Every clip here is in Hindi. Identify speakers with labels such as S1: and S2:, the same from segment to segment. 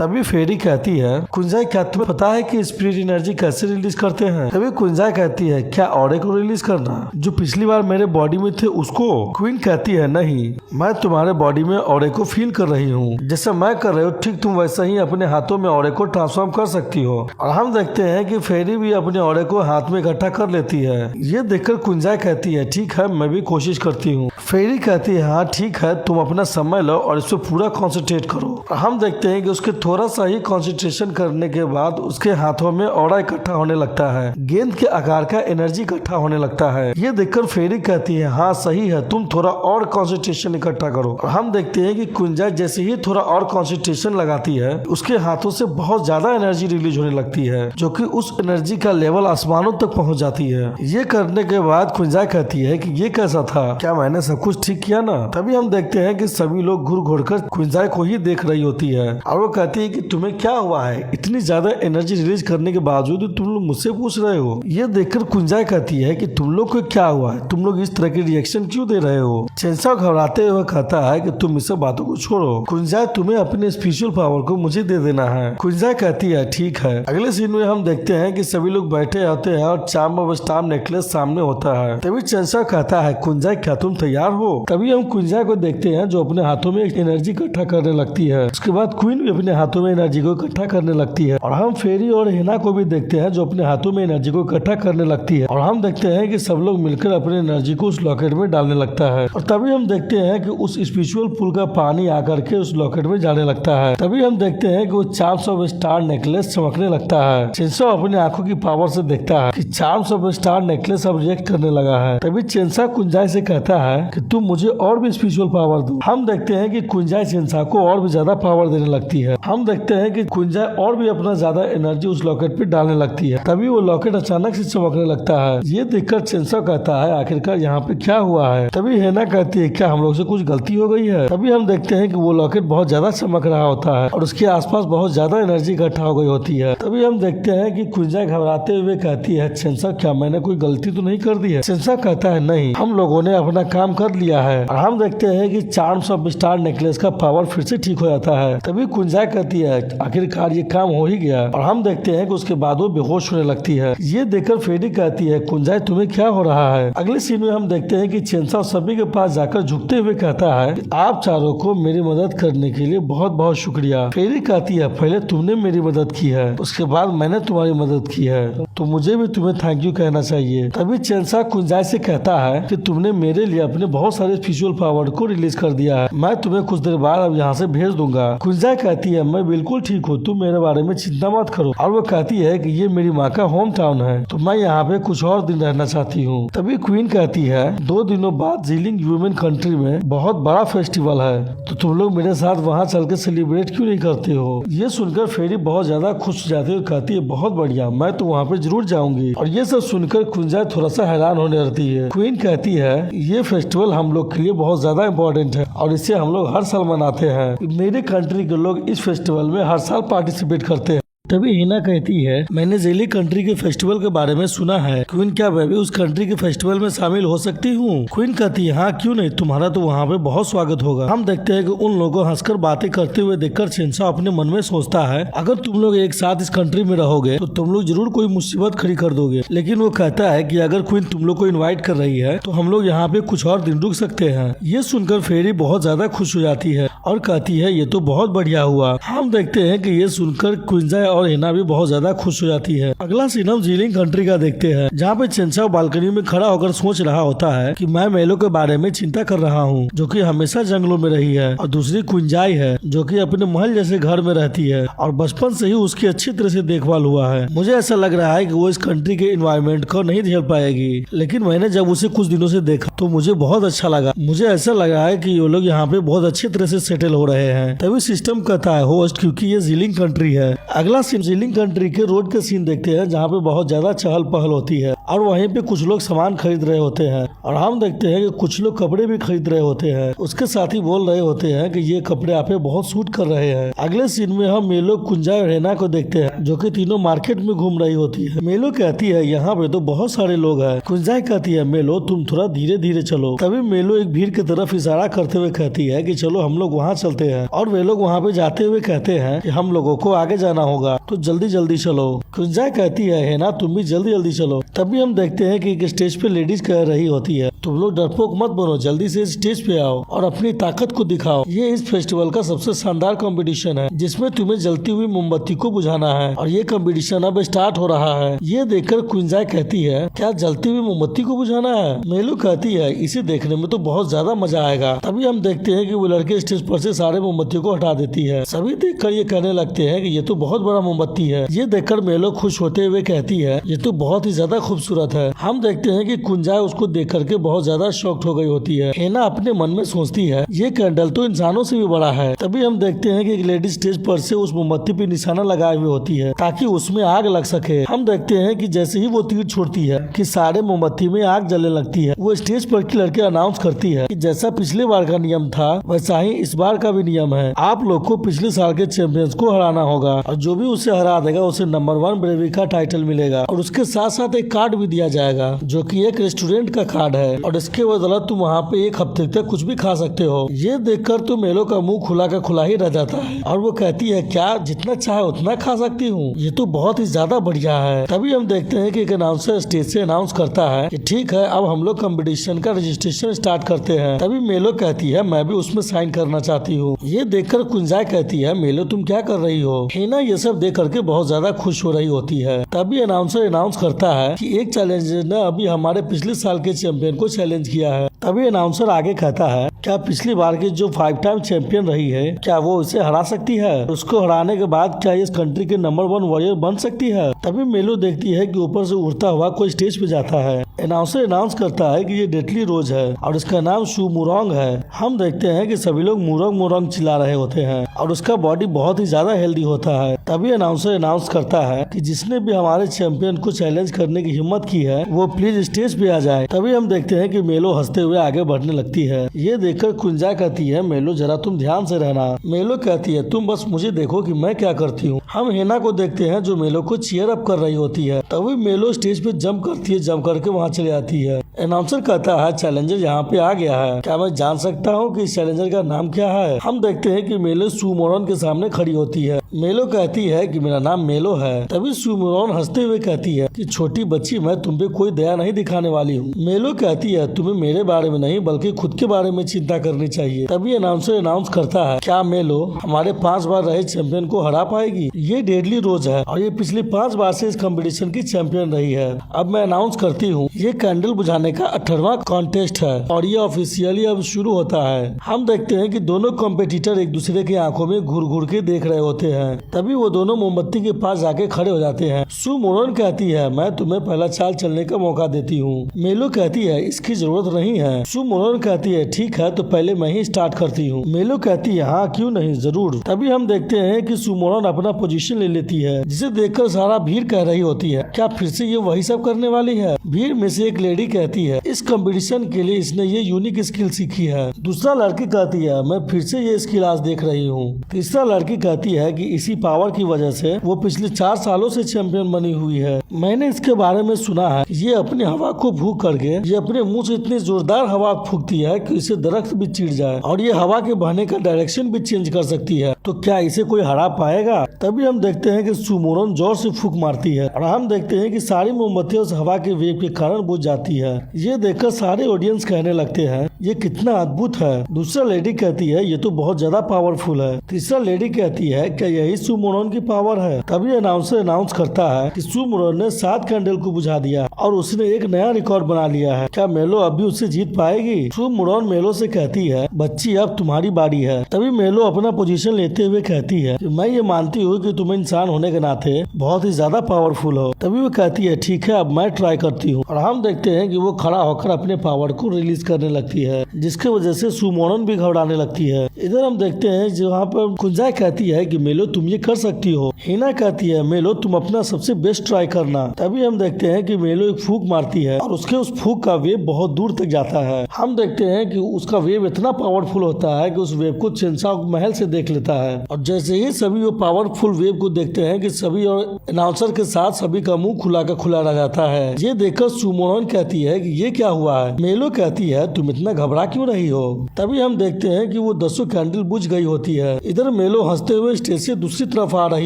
S1: तभी फेरी कहती है, कुंजाई क्या तुम्हें पता है कि स्पिरिट एनर्जी कैसे रिलीज करते हैं? तभी कुंजाई कहती है, क्या ऑरे को रिलीज करना जो पिछली बार मेरे बॉडी में थे उसको? क्वीन कहती है, नहीं, मैं तुम्हारे बॉडी में ऑरे को फील कर रही हूँ। जैसा मैं कर रही हूँ ठीक तुम वैसा ही अपने हाथों में ऑरे को ट्रांसफॉर्म कर सकती हो। और हम देखते हैं कि फेरी भी अपने ऑरे को हाथ में इकट्ठा कर लेती है। ये देखकर कुंजाई कहती है, ठीक है, मैं भी कोशिश करती हूँ। फेरी कहती है, हाँ ठीक है, तुम अपना समय लो और इस पर पूरा कॉन्सेंट्रेट करो। और हम देखते हैं कि उसके थोड़ा सा ही कॉन्सेंट्रेशन करने के बाद उसके हाथों में ऑरा इकट्ठा होने लगता है, गेंद के आकार का एनर्जी इकट्ठा होने लगता है। ये देखकर फेरी कहती है, हाँ सही है, तुम थोड़ा और कॉन्सेंट्रेशन इकट्ठा करो। और हम देखते हैं कि कुंजाई जैसे ही थोड़ा और कॉन्सेंट्रेशन लगाती है उसके हाथों से बहुत ज्यादा एनर्जी रिलीज होने लगती है, जो कि उस एनर्जी का लेवल आसमानों तक पहुंच जाती है। ये करने के बाद कुंजाई कहती है कि ये कैसा था, क्या मैंने सब कुछ ठीक किया ना? तभी हम देखते हैं कि सभी लोग घूर घूर कर कुंजाई को ही देख रही होती है और वो कहती है कि तुम्हें क्या हुआ है, इतनी ज्यादा एनर्जी रिलीज करने के बावजूद तुम लोग मुझसे पूछ रहे हो? ये देखकर कुंजाई कहती है कि तुम लोग को क्या हुआ है, तुम लोग इस तरह के रिएक्शन क्यों दे रहे हो? चेनसाओ घबराते हुए कहता है कि तुम इस सब बातों को छोड़ो, कुंजाई तुम्हें अपने स्पेशल पावर को मुझे दे देना है। कुंजाई कहती है, ठीक है। अगले सीन में हम देखते हैं कि सभी लोग बैठे होते हैं और चार्म ऑफ स्टार नेकलेस सामने होता है। तभी चेनसाओ कहता है, कुंजाई क्या तुम तैयार हो? तभी हम कुंजाई को देखते हैं जो अपने हाथों में एनर्जी इकट्ठा करने लगती है। उसके बाद क्वीन भी अपने हाथों में एनर्जी को इकट्ठा करने लगती है। और हम फेरी और हिना को भी देखते हैं जो अपने हाथों में एनर्जी को इकट्ठा करने लगती है। और हम देखते हैं कि सब लोग मिलकर अपने एनर्जी को उस लॉकेट में डालने लगता है। और तभी हम देखते हैं कि उस स्पिरिचुअल पूल का पानी आकर के उस लॉकेट में जाने लगता है। तभी हम देखते हैं कि वो चार्म्स ऑफ स्टार नेकलेस चमकने लगता है। चेनसाओ अपने आंखों की पावर से देखता है कि चार्म्स ऑफ स्टार नेकलेस अब रिएक्ट करने लगा है। तभी चेनसाओ कुंजाई से कहता है कि तुम मुझे और भी स्पिरिचुअल पावर दो। हम देखते हैं कि कुंजाई चेनसाओ को और भी ज्यादा पावर देने लगती है। हम देखते हैं कि कुंजाई और भी अपना ज्यादा एनर्जी उस लॉकेट पे डालने लगती है। तभी वो लॉकेट अचानक से चमकने लगता है। ये देखकर चेनसाओ कहता है, आखिरकार यहाँ पे क्या हुआ है? तभी हेना कहती है, क्या हम लोग से कुछ गलती हो गई है? तभी हम देखते हैं कि वो लॉकेट बहुत ज्यादा चमक रहा होता है और उसके आसपास बहुत ज्यादा एनर्जी इकट्ठा हो गई होती है। तभी हम देखते हैं कि कुंजाई घबराते हुए कहती है, चेनसाओ क्या मैंने कोई गलती तो नहीं कर दी है? चेनसाओ कहता है, नहीं, हम लोगों ने अपना काम कर लिया है। और हम देखते हैं कि चार्म्स ऑफ स्टार नेकलेस का पावर फिर से ठीक हो जाता है। तभी कुंजाई कहती है, आखिरकार ये काम हो ही गया। और हम देखते हैं कि उसके बाद वो बेहोश होने लगती है। ये देखकर फेरी कहती है, कुंजाई तुम्हें क्या हो रहा है? अगले सीन में हम देखते हैं कि चेनसाओ सभी के पास जाकर झुकते हुए कहता है, आप चारों को मेरी मदद करने के लिए बहुत बहुत शुक्रिया। फेरी कहती है, पहले तुमने मेरी मदद की है, उसके बाद मैंने तुम्हारी मदद की है, तो मुझे भी तुम्हें थैंक यू कहना चाहिए। तभी चेनसाओ कुंजाई से कहता है कि तुमने मेरे लिए अपने बहुत सारे स्पिरिचुअल पावर को रिलीज कर दिया है, मैं तुम्हें कुछ देर बाद अब यहाँ से भेज दूंगा। कुंजाई कहती है, मैं बिल्कुल ठीक हूँ, तुम मेरे बारे में चिंता मत करो। और वो कहती है कि ये मेरी माँ का होम टाउन है, तो मैं यहाँ पे कुछ और दिन रहना चाहती हूँ। तभी क्वीन कहती है, 2 दिनों बाद जीलिंग ह्यूमन कंट्री में बहुत बड़ा फेस्टिवल है, तो तुम लोग मेरे साथ वहाँ चल के सेलिब्रेट क्यों नहीं करते हो? ये सुनकर फेरी बहुत ज्यादा खुश हो जाती है, कहती है, बहुत बढ़िया, मैं तो वहाँ पे जरूर जाऊंगी। और ये सब सुनकर कुंजाई थोड़ा सा हैरान होने लगती है। क्वीन कहती है, ये फेस्टिवल हम लोग के लिए बहुत ज्यादा इम्पोर्टेंट है और इसे हम लोग हर साल मनाते हैं। मेरे कंट्री के लोग इस फेस्टिवल में हर साल पार्टिसिपेट करते हैं। तभी हिना कहती है, मैंने जेली कंट्री के फेस्टिवल के बारे में सुना है, क्वीन क्या मैं भी उस कंट्री के फेस्टिवल में शामिल हो सकती हूँ? क्वीन कहती है, हाँ क्यों नहीं, तुम्हारा तो वहाँ पे बहुत स्वागत होगा। हम देखते हैं कि उन लोगों को हंसकर बातें करते हुए देखकर चेनसाओ अपने मन में सोचता है, अगर तुम लोग एक साथ इस कंट्री में रहोगे तो तुम लोग जरूर कोई मुसीबत खड़ी कर दोगे। लेकिन वो कहता है कि अगर क्वीन तुम लोग को इन्वाइट कर रही है तो हम लोग यहाँ पे कुछ और दिन रुक सकते हैं। ये सुनकर फेरी बहुत ज्यादा खुश हो जाती है और कहती है, ये तो बहुत बढ़िया हुआ। हम देखते हैं कि ये सुनकर कुंजाई और हिना भी बहुत ज्यादा खुश हो जाती है। अगला सीन हम जीलिंग कंट्री का देखते हैं, जहाँ पे चेनसाओ बालकनी में खड़ा होकर सोच रहा होता है कि मैं मेलों के बारे में चिंता कर रहा हूँ, जो कि हमेशा जंगलों में रही है, और दूसरी कुंजाई है जो कि अपने महल जैसे घर में रहती है और बचपन से ही उसकी अच्छी तरह से देखभाल हुआ है। मुझे ऐसा लग रहा है कि वो इस कंट्री के एनवायरनमेंट को नहीं झेल पाएगी, लेकिन मैंने जब उसे कुछ दिनों से देखा तो मुझे बहुत अच्छा लगा। मुझे ऐसा लगा है कि ये लोग यहाँ पे बहुत अच्छी तरह से सेटल हो रहे हैं। तभी सिस्टम कहता है, होस्ट, क्योंकि ये जीलिंग कंट्री है। अगला सीन जीलिंग कंट्री के रोड के सीन देखते हैं, जहाँ पे बहुत ज्यादा चहल पहल होती है और वहीं पे कुछ लोग सामान खरीद रहे होते हैं और हम देखते हैं कि कुछ लोग कपड़े भी खरीद रहे होते हैं। उसके साथ ही बोल रहे होते हैं कि ये कपड़े आप पे बहुत सूट कर रहे हैं। अगले सीन में हम मेलो, कुंजा और हेना को देखते हैं जो कि तीनों मार्केट में घूम रही होती है। मेलो कहती है यहाँ पे तो बहुत सारे लोग हैं। कुंजा कहती है मेलो तुम थोड़ा धीरे धीरे चलो। तभी मेलो एक भीड़ की तरफ इशारा करते हुए कहती है कि चलो हम लोग वहाँ चलते हैं और वे लोग वहाँ पे जाते हुए कहते हैं कि हम लोगों को आगे जाना होगा तो जल्दी जल्दी चलो। कुंजा कहती है ना तुम भी जल्दी जल्दी चलो। तभी हम देखते हैं कि एक स्टेज पे लेडीज कह रही होती है तुम लोग डरपोक मत बनो, जल्दी से स्टेज पे आओ और अपनी ताकत को दिखाओ। ये इस फेस्टिवल का सबसे शानदार कंपटीशन है जिसमें तुम्हें जलती हुई मोमबत्ती को बुझाना है और ये कंपटीशन अब स्टार्ट हो रहा है। ये देखकर कुंजा कहती है क्या जलती हुई मोमबत्ती को बुझाना है? मेलू कहती है इसे देखने में तो बहुत ज्यादा मजा आएगा। तभी हम देखते हैं कि वो लड़के स्टेज पर से सारे मोमबत्तियों को हटा देती है। सभी देखकर ये कहने लगते हैं कि ये तो बहुत बड़ा मोमबत्ती है। ये देखकर मेलो खुश होते हुए कहती है ये तो बहुत ही ज्यादा खूबसूरत है। हम देखते हैं कि कुंजा उसको देख करके बहुत ज्यादा शॉक्ड हो गई होती है। हेना अपने मन में सोचती है ये कैंडल तो इंसानों से भी बड़ा है। तभी हम देखते हैं कि एक लेडी स्टेज पर से उस मोमबत्ती पे निशाना लगाए हुए होती है ताकि उसमें आग लग सके। हम देखते हैं कि जैसे ही वो तीर छोड़ती है कि सारे मोमबत्ती में आग जलने लगती है। वो स्टेज पर की लड़की अनाउंस करती है कि जैसा पिछले बार का नियम था वैसा ही इस बार का भी नियम है। आप लोग को पिछले साल के चैंपियंस को हराना होगा और जो भी उसे हरा देगा उसे नंबर 1 ब्रेवी का टाइटल मिलेगा और उसके साथ साथ एक कार्ड भी दिया जाएगा जो कि एक रेस्टोरेंट का कार्ड है और इसके बदौलत तुम वहाँ पे एक हफ्ते तक कुछ भी खा सकते हो। ये देखकर तो मेलो का मुंह खुला का खुला ही रह जाता है और वो कहती है क्या जितना चाहे उतना खा सकती हूँ, ये तो बहुत ही ज्यादा बढ़िया है। तभी हम देखते हैं कि एक अनाउंसर स्टेज से अनाउंस करता है कि ठीक है अब हम लोग कंपटीशन का रजिस्ट्रेशन स्टार्ट करते हैं। तभी मेलो कहती है मैं भी उसमें साइन करना चाहती हूँ। ये देखकर कुंजा कहती है मेलो तुम क्या कर रही हो? हेना ये सब देख करके बहुत ज्यादा खुश हो रही होती है। तभी अनाउंसर अनाउंस करता है कि एक चैलेंजर ने अभी हमारे पिछले साल के चैंपियन को चैलेंज किया है। तभी अनाउंसर आगे कहता है क्या पिछली बार की जो 5 टाइम चैंपियन रही है क्या वो इसे हरा सकती है? उसको हराने के बाद क्या इस कंट्री के नंबर 1 वॉरियर बन सकती है? तभी मेलो देखती है कि ऊपर से उड़ता हुआ कोई स्टेज पे जाता है। अनाउंसर अनाउंस करता है कि ये डेटली रोज है और इसका नाम शू मुरोंग है। हम देखते हैं कि सभी लोग मुरोंग मुरोंग चिल्ला रहे होते हैं और उसका बॉडी बहुत ही ज्यादा हेल्दी होता है। तभी अनाउंसर अनाउंस करता है कि जिसने भी हमारे चैंपियन को चैलेंज करने की हिम्मत की है वो प्लीज स्टेज पे आ जाए। तभी हम देखते हैं कि मेलो हंसते हुए आगे बढ़ने लगती है। ये देखकर कुंजा कहती है मेलो जरा तुम ध्यान से रहना। मेलो कहती है तुम बस मुझे देखो कि मैं क्या करती हूँ। हम हेना को देखते हैं जो मेलो को चीयर अप कर रही होती है। तभी मेलो स्टेज पे जंप करती है, जंप करके वहाँ चली जाती है। अनाउंसर कहता है चैलेंजर यहाँ पे आ गया है, क्या मैं जान सकता हूँ कि इस चैलेंजर का नाम क्या है? हम देखते हैं कि मेलो सू मोरन के सामने खड़ी होती है। मेलो कहती है कि मेरा नाम मेलो है। तभी सू मोरन हंसते हुए कहती है कि छोटी बच्ची मैं तुम पे कोई दया नहीं दिखाने वाली हूँ। मेलो कहती है तुम्हें मेरे बारे में नहीं बल्कि खुद के बारे में चिंता करनी चाहिए। तभी अनाउंसर अनाउंस करता है क्या मेलो हमारे 5 बार रहे चैंपियन को हरा पाएगी? ये डेडली रोज है और ये पिछली 5 बार से इस कंपटीशन की चैंपियन रही है। अब मैं अनाउंस करती हूँ ये कैंडल बुझाने का 18वां कॉन्टेस्ट है और ये ऑफिशियली अब शुरू होता है। हम देखते हैं कि दोनों कॉम्पिटिटर एक दूसरे की आंखों में घूर घूर के देख रहे होते हैं। तभी वो दोनों मोमबत्ती के पास जाके खड़े हो जाते हैं। सू मोरन कहती है मैं तुम्हें पहला चाल चलने का मौका देती हूँ। मेलो कहती है इसकी जरूरत नहीं है। सू मोरन कहती है ठीक है तो पहले मैं ही स्टार्ट करती हूँ। मेलो कहती है हाँ क्यों नहीं जरूर। तभी हम देखते हैं कि सू मोरन अपना पोजीशन ले लेती है जिसे देखकर सारा भीड़ कह रही होती है क्या फिर से ये वही सब करने वाली है? भीड़ में से एक लेडी कहती है इस कंपटीशन के लिए इसने ये यूनिक स्किल सीखी है। दूसरा लड़की कहती है मैं फिर से ये स्किल आज देख रही हूँ। तीसरा लड़की कहती है कि इसी पावर की वजह से वो पिछले 4 सालों से चैंपियन बनी हुई है। मैंने इसके बारे में सुना है ये अपनी हवा को फूंक करके ये अपने मुंह से इतनी जोरदार हवा फूंकती है कि इसे दरख्त भी चीर जाए और ये हवा के बहने का डायरेक्शन भी चेंज कर सकती है। तो क्या इसे कोई हरा पाएगा? तभी हम देखते हैं कि सू मोरन जोर से फूंक मारती है और हम देखते हैं कि सारी मोमबत्तियां उस हवा के वेव के कारण बुझ जाती है। ये देखकर सारे ऑडियंस कहने लगते हैं ये कितना अद्भुत है। दूसरा लेडी कहती है ये तो बहुत ज्यादा पावरफुल है। तीसरा लेडी कहती है क्या यही सू मोरन की पावर है? तभी अनाउंसर अनाउंस करता है कि सू मोरन ने 7 कैंडल को बुझा दिया और उसने एक नया रिकॉर्ड बना लिया है। क्या मेलो अभी उससे जीत पाएगी? सू मोरन मेलो से कहती है बच्ची अब तुम्हारी बारी है। तभी मेलो अपना पोजीशन लेते हुए कहती है कि मैं ये मानती हूँ कि तुम इंसान होने के नाते बहुत ही ज्यादा पावरफुल हो। तभी वो कहती है ठीक है अब मैं ट्राई करती हूँ। और हम देखते हैं कि वो खड़ा होकर अपने पावर को रिलीज करने लगती है, जिसके वजह से सुमोनन भी घबराने लगती है। इधर हम देखते हैं जहाँ पर कुंजाई कहती है कि मेलो तुम ये कर सकती हो। हिना कहती है मेलो तुम अपना सबसे बेस्ट ट्राई करना। तभी हम देखते हैं कि मेलो एक फूंक मारती है और उसके उस फूंक का वेव बहुत दूर तक जाता है। हम देखते हैं कि उसका वेव इतना पावरफुल होता है कि उस वेव को चेनसाओ महल से देख लेता है। और जैसे ही सभी वो पावरफुल वेव को देखते हैं कि सभी और अनाउंसर के साथ सभी का मुंह खुला का खुला रह जाता है। ये देखकर सुमोनन कहती है कि ये क्या हुआ है। मेलो कहती है तुम इतना घबरा क्यों रही हो। तभी हम देखते हैं कि वो 10 कैंडल बुझ गई होती है। इधर मेलो हंसते हुए स्टेज से दूसरी तरफ आ रही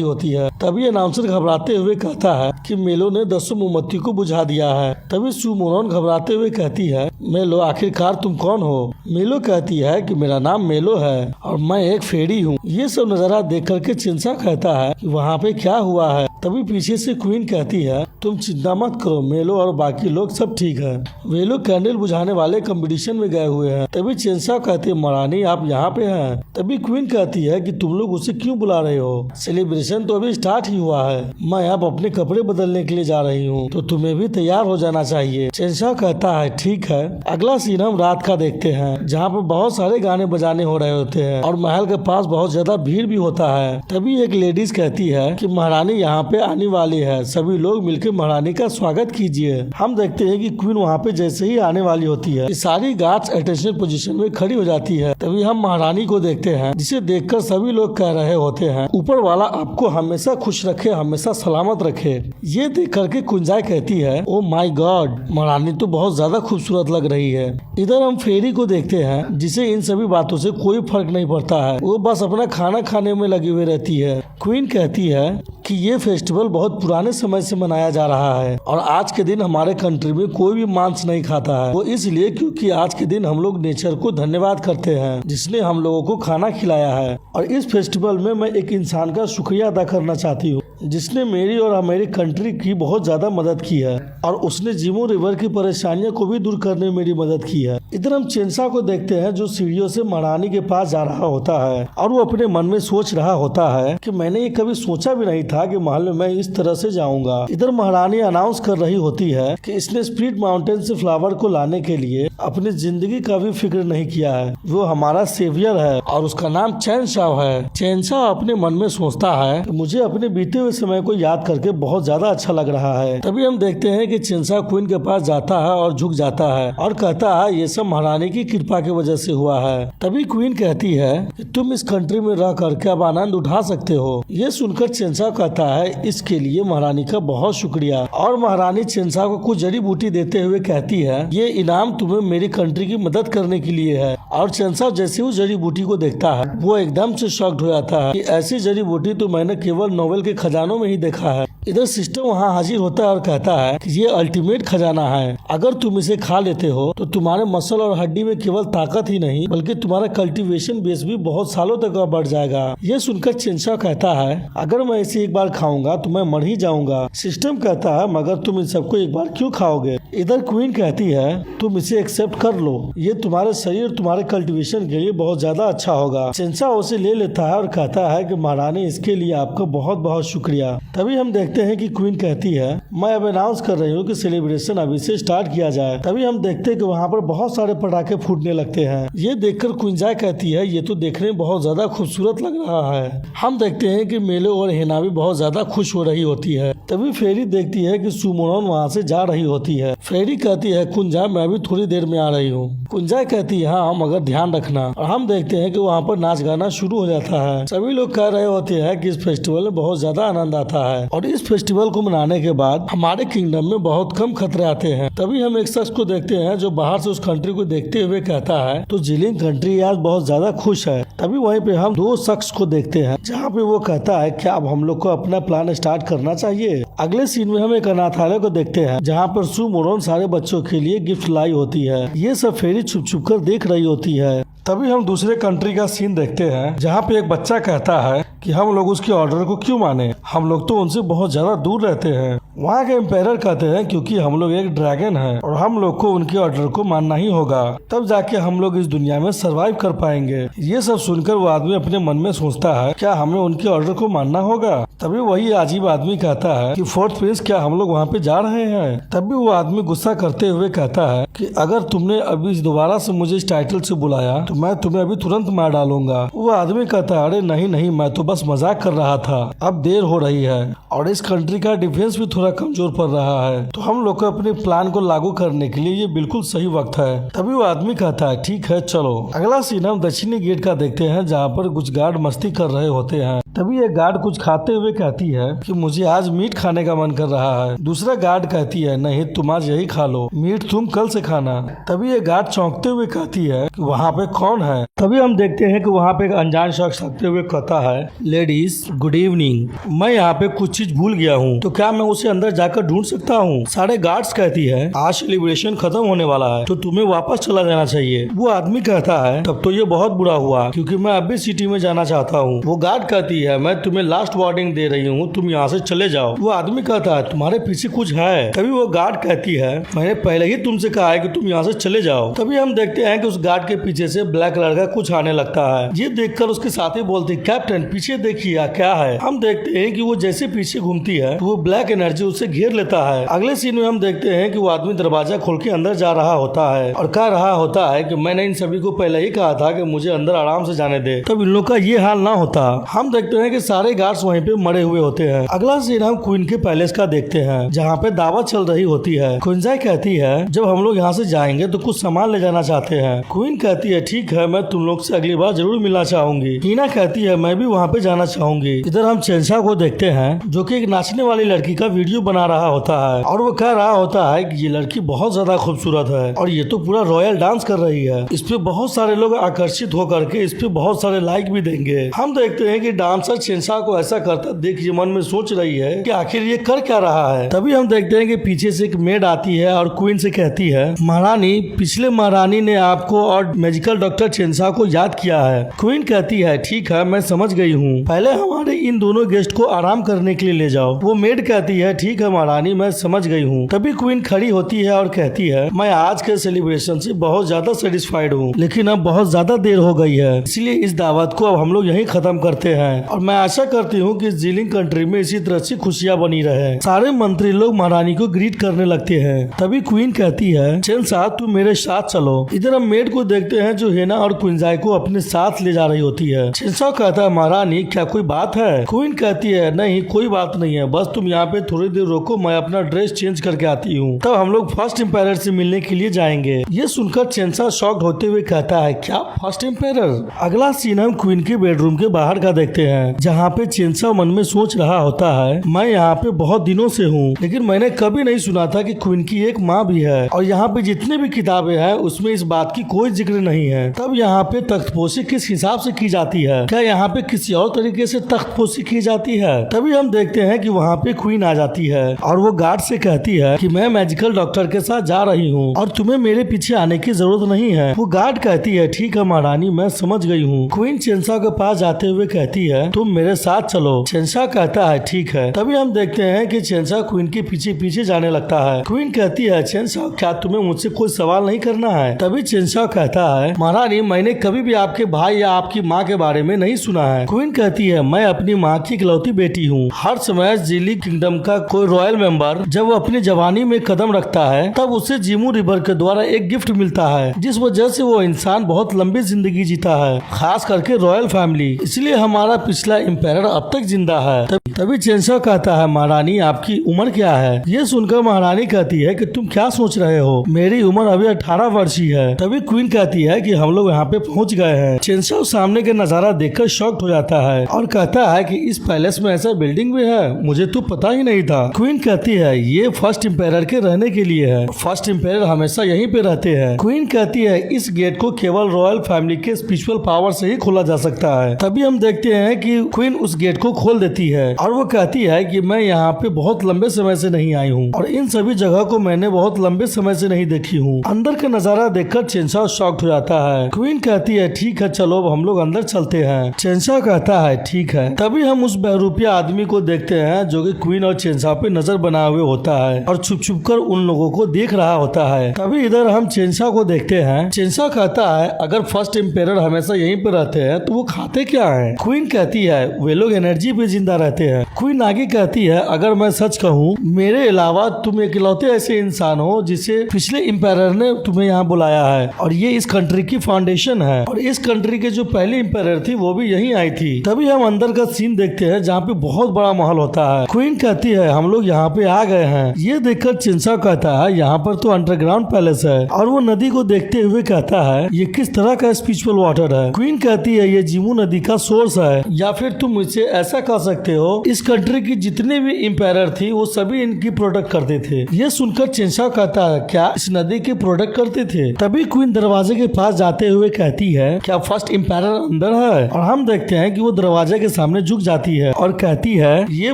S1: होती है। तभी अनाउंसर घबराते हुए कहता है कि मेलो ने 10 मोमबत्ती को बुझा दिया है। तभी सुमोनन घबराते हुए कहती है मेलो आखिरकार तुम कौन हो। मेलो कहती है कि मेरा नाम मेलो है और मैं एक फेरी हूँ। ये सब नजारा देख करके चिंसा कहता है कि वहाँ पे क्या हुआ है। तभी पीछे से क्वीन कहती है तुम चिंता मत करो, मेलो और बाकी लोग सब ठीक है। वे लोग कैंडल बुझाने वाले कंपटीशन में गए हुए हैं। तभी चिंसा कहती है महारानी आप यहाँ पे हैं। तभी क्वीन कहती है कि तुम लोग उसे क्यों बुला रहे हो, सेलिब्रेशन तो अभी स्टार्ट ही हुआ है। मैं अब अपने कपड़े बदलने के लिए जा रही हूँ तो तुम्हें भी तैयार हो जाना चाहिए। चिंसा कहता है ठीक है। अगला सीन हम रात का देखते हैं जहाँ पर बहुत सारे गाने बजाने हो रहे होते हैं और महल के पास बहुत ज्यादा भीड़ भी होता है। तभी एक लेडीज कहती है कि महारानी यहाँ पे आने वाली है, सभी लोग मिलकर महारानी का स्वागत कीजिए। हम देखते हैं कि क्वीन वहाँ पे जैसे ही आने वाली होती है सारी गार्ड्स अटेंशन पोजीशन में खड़ी हो जाती है। तभी हम महारानी को देखते हैं जिसे देखकर सभी लोग कह रहे होते हैं ऊपर वाला आपको हमेशा खुश रखे, हमेशा सलामत रखे। ये देख करके कुंजाई कहती है ओ माय गॉड महारानी तो बहुत ज्यादा खूबसूरत लग रही है। इधर हम फेरी को देखते हैं जिसे इन सभी बातों से कोई फर्क नहीं पड़ता है, वो बस अपना खाना खाने में लगी हुई रहती है। क्वीन कहती है कि ये फेस्टिवल बहुत पुराने समय से मनाया जा रहा है और आज के दिन हमारे कंट्री में कोई भी मांस नहीं खाता है। वो इसलिए क्योंकि आज के दिन हम लोग नेचर को धन्यवाद करते हैं जिसने हम लोगों को खाना खिलाया है। और इस फेस्टिवल में मैं एक इंसान का शुक्रिया अदा करना चाहती हूँ जिसने मेरी और हमारी कंट्री की बहुत ज्यादा मदद की है और उसने जिमो रिवर की परेशानियों को भी दूर करने में मेरी मदद की है। इधर हम चेंसा को देखते हैं जो सीढ़ियों से महारानी के पास जा रहा होता है और वो अपने मन में सोच रहा होता है कि मैंने ये कभी सोचा भी नहीं था कि महल में मैं इस तरह से जाऊंगा। इधर महारानी अनाउंस कर रही होती है कि इसने स्प्लिट माउंटेन से फ्लावर को लाने के लिए अपनी जिंदगी का भी फिक्र नहीं किया है, वो हमारा सेवियर है और उसका नाम चेनसाओ है। चेनसाओ अपने मन में सोचता है कि मुझे अपने बीते हुए समय को याद करके बहुत ज्यादा अच्छा लग रहा है। तभी हम देखते हैं कि चेनसाओ क्वीन के पास जाता है और झुक जाता है और कहता है ये सब महारानी की कृपा की वजह से हुआ है। तभी क्वीन कहती है कि तुम इस कंट्री में रह करके अब आनंद उठा सकते हो। ये सुनकर चेनसाओ कहता है इसके लिए महारानी का बहुत शुक्रिया। और महारानी चेनसाओ को कुछ जड़ी बूटी देते हुए कहती है ये इनाम तुम्हें मेरी कंट्री की मदद करने के लिए है। और चेनसाओ जैसे उस जड़ी बूटी को देखता है वो एकदम से शॉक्ड हो जाता है कि ऐसी जड़ी बूटी तो मैंने केवल नोवेल के खजानों में ही देखा है। इधर सिस्टम वहाँ हाजिर होता है और कहता है कि ये अल्टीमेट खजाना है, अगर तुम इसे खा लेते हो तो तुम्हारे मसल और हड्डी में केवल ताकत ही नहीं बल्कि तुम्हारा कल्टीवेशन बेस भी बहुत सालों तक बढ़ जाएगा। ये सुनकर चेनसाओ कहता है अगर मैं इसे एक बार खाऊंगा तो मैं मर ही जाऊंगा। सिस्टम कहता है मगर तुम इन सबको एक बार क्यों खाओगे। इधर क्वीन कहती है तुम इसे एक्सेप्ट कर लो, ये तुम्हारे शरीर तुम्हारे कल्टीवेशन के लिए बहुत ज्यादा अच्छा होगा। चेनसाओ उसे ले लेता है और कहता है कि महारानी इसके लिए आपका बहुत बहुत शुक्रिया। तभी हम देखते हैं कि क्वीन कहती है मैं अब अनाउंस कर रही हूँ कि सेलिब्रेशन अभी से स्टार्ट किया जाए। तभी हम देखते हैं कि वहाँ पर बहुत सारे पटाखे फूटने लगते हैं। ये देखकर कुंजाई कहती है ये तो देखने में बहुत ज्यादा खूबसूरत लग रहा है। हम देखते हैं कि मेलो और हिना भी बहुत ज्यादा खुश हो रही होती है। तभी फेरी देखती है कि सुमोनन वहाँ से जा रही होती है। फेरी कहती है कुंजाई मैं भी थोड़ी देर में आ रही हूँ। कुंजाई कहती है हाँ मगर ध्यान रखना। और हम देखते हैं कि वहाँ पर नाच गाना शुरू हो जाता है। सभी लोग कह रहे होते हैं कि इस फेस्टिवल में बहुत ज्यादा आनंद आता है और इस फेस्टिवल को मनाने के बाद हमारे किंगडम में बहुत कम खतरे आते हैं। तभी हम एक शख्स को देखते हैं जो बाहर से उस कंट्री को देखते हुए कहता है तो जिलिंग कंट्री आज बहुत ज्यादा खुश है। तभी वहीं पे हम दो शख्स को देखते हैं जहाँ पे वो कहता है क्या अब हम लोग को अपना प्लान स्टार्ट करना चाहिए। अगले सीन में हम एक अनाथालय को देखते हैं जहाँ पर सुमोनन सारे बच्चों के लिए गिफ्ट लाई होती है। ये सब फेरी छुप छुप कर देख रही होती है। तभी हम दूसरे कंट्री का सीन देखते हैं जहाँ पे एक बच्चा कहता है कि हम लोग उसके ऑर्डर को क्यों माने, हम लोग तो उनसे बहुत ज्यादा दूर रहते हैं। वहाँ के एम्पायर कहते हैं क्योंकि हम लोग एक ड्रैगन है और हम लोग को उनके ऑर्डर को मानना ही होगा, तब जाके हम लोग इस दुनिया में सरवाइव कर पाएंगे। ये सब सुनकर वो आदमी अपने मन में सोचता है क्या हमें उनके ऑर्डर को मानना होगा। तभी वही अजीब आदमी कहता है कि फोर्थ प्रिंस क्या हम लोग वहाँ पे जा रहे हैं। तभी वो आदमी गुस्सा करते हुए कहता है कि अगर तुमने अभी दोबारा से मुझे इस टाइटल से बुलाया तो मैं तुम्हें अभी तुरंत मार डालूंगा। वो आदमी कहता है अरे नहीं नहीं, मैं तो बस मजाक कर रहा था, अब देर हो रही है और इस कंट्री का डिफेंस भी थोड़ा कमजोर पड़ रहा है, तो हम लोग को अपने प्लान को लागू करने के लिए ये बिल्कुल सही वक्त है। तभी वो आदमी कहता है ठीक है चलो। अगला सीन हम दक्षिणी गेट का देखते हैं जहाँ पर कुछ गार्ड मस्ती कर रहे होते हैं। तभी एक गार्ड कुछ खाते हुए कहती है कि मुझे आज मीट खाने का मन कर रहा है। दूसरा गार्ड कहती है नहीं, तुम आज यही खा लो, मीट तुम कल से खाना। तभी एक गार्ड चौंकते हुए कहती है कि वहाँ पे कौन है। तभी हम देखते हैं कि वहाँ पे एक अनजान शख्स हंसते हुए कहता है लेडीज गुड इवनिंग, मैं यहाँ पे कुछ चीज भूल गया हूँ, तो क्या मैं उसे अंदर जाकर ढूंढ सकता हूँ। सारे गार्ड्स कहती है आज सेलिब्रेशन खत्म होने वाला है तो तुम्हें वापस चला जाना चाहिए। वो आदमी कहता है तब तो ये बहुत बुरा हुआ क्योंकि मैं अभी सिटी में जाना चाहता हूँ। वो गार्ड कहती है मैं तुम्हें लास्ट वार्निंग दे रही हूँ, तुम यहाँ से चले जाओ। वो आदमी कहता है तुम्हारे पीछे कुछ है। तभी वो गार्ड कहती है मैंने पहले ही तुमसे कहा है कि तुम यहाँ से चले जाओ। तभी हम देखते हैं कि उस गार्ड के पीछे से ब्लैक कलर का कुछ आने लगता है। ये देखकर उसके साथी बोलते कैप्टन पीछे देखिए क्या है। हम देखते हैं कि वो जैसे पीछे घूमती है तो वो ब्लैक एनर्जी उसे घेर लेता है। अगले सीन में हम देखते हैं कि वो आदमी दरवाजा खोल के अंदर जा रहा होता है और कह रहा होता है कि मैंने इन सभी को पहले ही कहा था कि मुझे अंदर आराम से जाने दे, तब इन लोग का ये हाल ना होता। हम देखते हैं कि सारे गार्ड्स वहीं पे मरे हुए होते हैं। अगला सीन हम क्वीन के पैलेस का देखते हैं जहाँ पे दावत चल रही होती है। क्विंजाई कहती है जब हम लोग यहाँ से जाएंगे तो कुछ सामान ले जाना चाहते हैं। क्वीन कहती है ठीक है, मैं तुम लोग से अगली बार जरूर मिलना चाहूंगी। टीना कहती है मैं भी वहाँ पे जाना चाहूंगी। इधर हम चेंसा को देखते हैं जो कि एक नाचने वाली लड़की का वीडियो बना रहा होता है और वो कह रहा होता है कि ये लड़की बहुत ज्यादा खूबसूरत है और ये तो पूरा रॉयल डांस कर रही है। इस पे बहुत सारे लोग आकर्षित होकर के इस पे बहुत सारे लाइक भी देंगे। हम देखते हैं कि डांसर चेंसा को ऐसा करता देख ये मन में सोच रही है कि आखिर ये कर क्या रहा है। तभी हम देखते हैं कि पीछे से एक मेड आती है और क्वीन से कहती है महारानी पिछले महारानी ने आपको और मैजिकल डॉक्टर चेंसा को याद किया है। क्वीन कहती है ठीक है मैं समझ गई हूँ, पहले हमारे इन दोनों गेस्ट को आराम करने के लिए ले जाओ। वो मेड कहती है ठीक है महारानी मैं समझ गई हूँ। तभी क्वीन खड़ी होती है और कहती है मैं आज के सेलिब्रेशन से बहुत ज्यादा सेटिस्फाइड हूँ, लेकिन अब बहुत ज्यादा देर हो गई है, इसलिए इस दावत को अब हम लोग यहीं खत्म करते हैं और मैं आशा करती हूँ कि जीलिंग कंट्री में इसी तरह से खुशियाँ बनी रहे। सारे मंत्री लोग महारानी को ग्रीट करने लगते हैं। तभी क्वीन कहती है चेंसा तुम मेरे साथ चलो। इधर हम मेड को देखते हैं जो हेना और क्विंजाई को अपने साथ ले जा रही होती है। चेंसा कहता है महारानी क्या कोई बात है। क्वीन कहती है नहीं कोई बात नहीं है, बस तुम यहाँ पे थोड़ी देर रोको, मैं अपना ड्रेस चेंज करके आती हूँ, तब हम लोग फर्स्ट एम्पायर से मिलने के लिए जाएंगे। ये सुनकर चेंसा शॉक्ड होते हुए कहता है क्या फर्स्ट एम्पायर। अगला सीन हम क्वीन के बेडरूम के बाहर का देखते हैं जहाँ पे चेंसा मन में सोच रहा होता है मैं यहाँ पे बहुत दिनों से हूँ, लेकिन मैंने कभी नहीं सुना था कि क्वीन की एक माँ भी है और यहाँ पे जितने भी किताबें हैं उसमें इस बात की कोई जिक्र नहीं है। तब यहाँ पे तख्तपोशी किस हिसाब से की जाती है, क्या यहाँ पे किसी और तरीके से तख्तपोशी की जाती है। तभी हम देखते हैं कि वहाँ पे क्वीन आ जाती है और वो गार्ड से कहती है कि मैं मैजिकल डॉक्टर के साथ जा रही हूँ और तुम्हें मेरे पीछे आने की जरूरत नहीं है। वो गार्ड कहती है ठीक है महारानी मैं समझ गई हूँ। क्वीन चेंसा के पास जाते हुए कहती है तुम मेरे साथ चलो। चेंसा कहता है ठीक है। तभी हम देखते हैं कि चेंसा क्वीन के पीछे पीछे जाने लगता है। क्वीन कहती है चेंसा क्या तुम्हें मुझसे कोई सवाल नहीं करना है। तभी चेंसा कहता है महारानी मैंने कभी भी आपके भाई या आपकी माँ के बारे में नहीं सुना है। क्वीन कहती है मैं अपनी माँ की इकलौती बेटी हूँ। हर समय जिली किंगडम का कोई रॉयल मेंबर जब वो अपनी जवानी में कदम रखता है तब उसे जिमू रिवर के द्वारा एक गिफ्ट मिलता है जिस वजह से वो इंसान बहुत लंबी जिंदगी जीता है, खास करके रॉयल फैमिली, इसलिए हमारा पिछला एम्पायर अब तक जिंदा है। तभी चेंसा कहता है महारानी आपकी उम्र क्या है। ये सुनकर महारानी कहती है कि तुम क्या सोच रहे हो, मेरी उम्र अभी 18 वर्ष ही है। तभी क्वीन कहती है कि हम लोग यहाँ पे पहुँच गए हैं। चेंसा सामने के नजारा देखकर शॉक्ड हो जाता है और कहता है कि इस पैलेस में ऐसा बिल्डिंग भी है, मुझे तो पता ही नहीं था। क्वीन कहती है ये फर्स्ट एम्पायर के रहने के लिए है, फर्स्ट एम्पायर हमेशा यहीं पे रहते हैं। क्वीन कहती है इस गेट को केवल रॉयल फैमिली के स्पिरिचुअल पावर से ही खोला जा सकता है। तभी हम देखते हैं कि क्वीन उस गेट को खोल देती है और वो कहती है कि मैं यहाँ पे बहुत लंबे समय से नहीं आई हूँ और इन सभी जगह को मैंने बहुत लंबे समय से नहीं नहीं देखी हूँ। अंदर का नजारा देखकर चेंसाओ शॉक्ड हो जाता है। क्वीन कहती है ठीक है चलो अब हम लोग अंदर चलते हैं। चेंसाओ कहता है ठीक है। तभी हम उस बहरूपिया आदमी को देखते हैं जो कि क्वीन और चेंसाओ पे नजर बनाए हुए होता है और छुप छुप कर उन लोगों को देख रहा होता है। तभी इधर हम चेंसाओ को देखते हैं। चेंसाओ कहता है अगर फर्स्ट एम्पायर हमेशा यहीं पे रहते हैं तो वो खाते क्या है। क्वीन कहती है वे लोग एनर्जी पे जिंदा रहते हैं। क्वीन आगे कहती है अगर मैं सच कहूँ मेरे अलावा तुम इकलौते ऐसे इंसान हो जिसे पिछले एम्पायर ने तुम्हें यहाँ बुलाया है और ये इस कंट्री की फाउंडेशन है और इस कंट्री के जो पहली एम्पायर थी वो भी यहीं आई थी। तभी हम अंदर का सीन देखते हैं जहाँ पे बहुत बड़ा महल होता है। क्वीन कहती है हम लोग यहाँ पे आ गए हैं। ये देखकर चेंसाओ कहता है यहाँ पर तो अंडरग्राउंड पैलेस है और वो नदी को देखते हुए कहता है ये किस तरह का स्पिरिचुअल वाटर है। क्वीन कहती है ये जीमू नदी का सोर्स है या फिर तुम मुझसे ऐसा कह सकते हो इस कंट्री की जितने भी एम्पायर थी वो सभी इनकी प्रोडक्ट करते थे। ये सुनकर चेंसाओ कहता है क्या इस नदी के प्रोडक्ट करते थे। तभी क्वीन दरवाजे के पास जाते हुए कहती है क्या फर्स्ट एम्पायर अंदर है और हम देखते हैं कि वो दरवाजे के सामने झुक जाती है और कहती है ये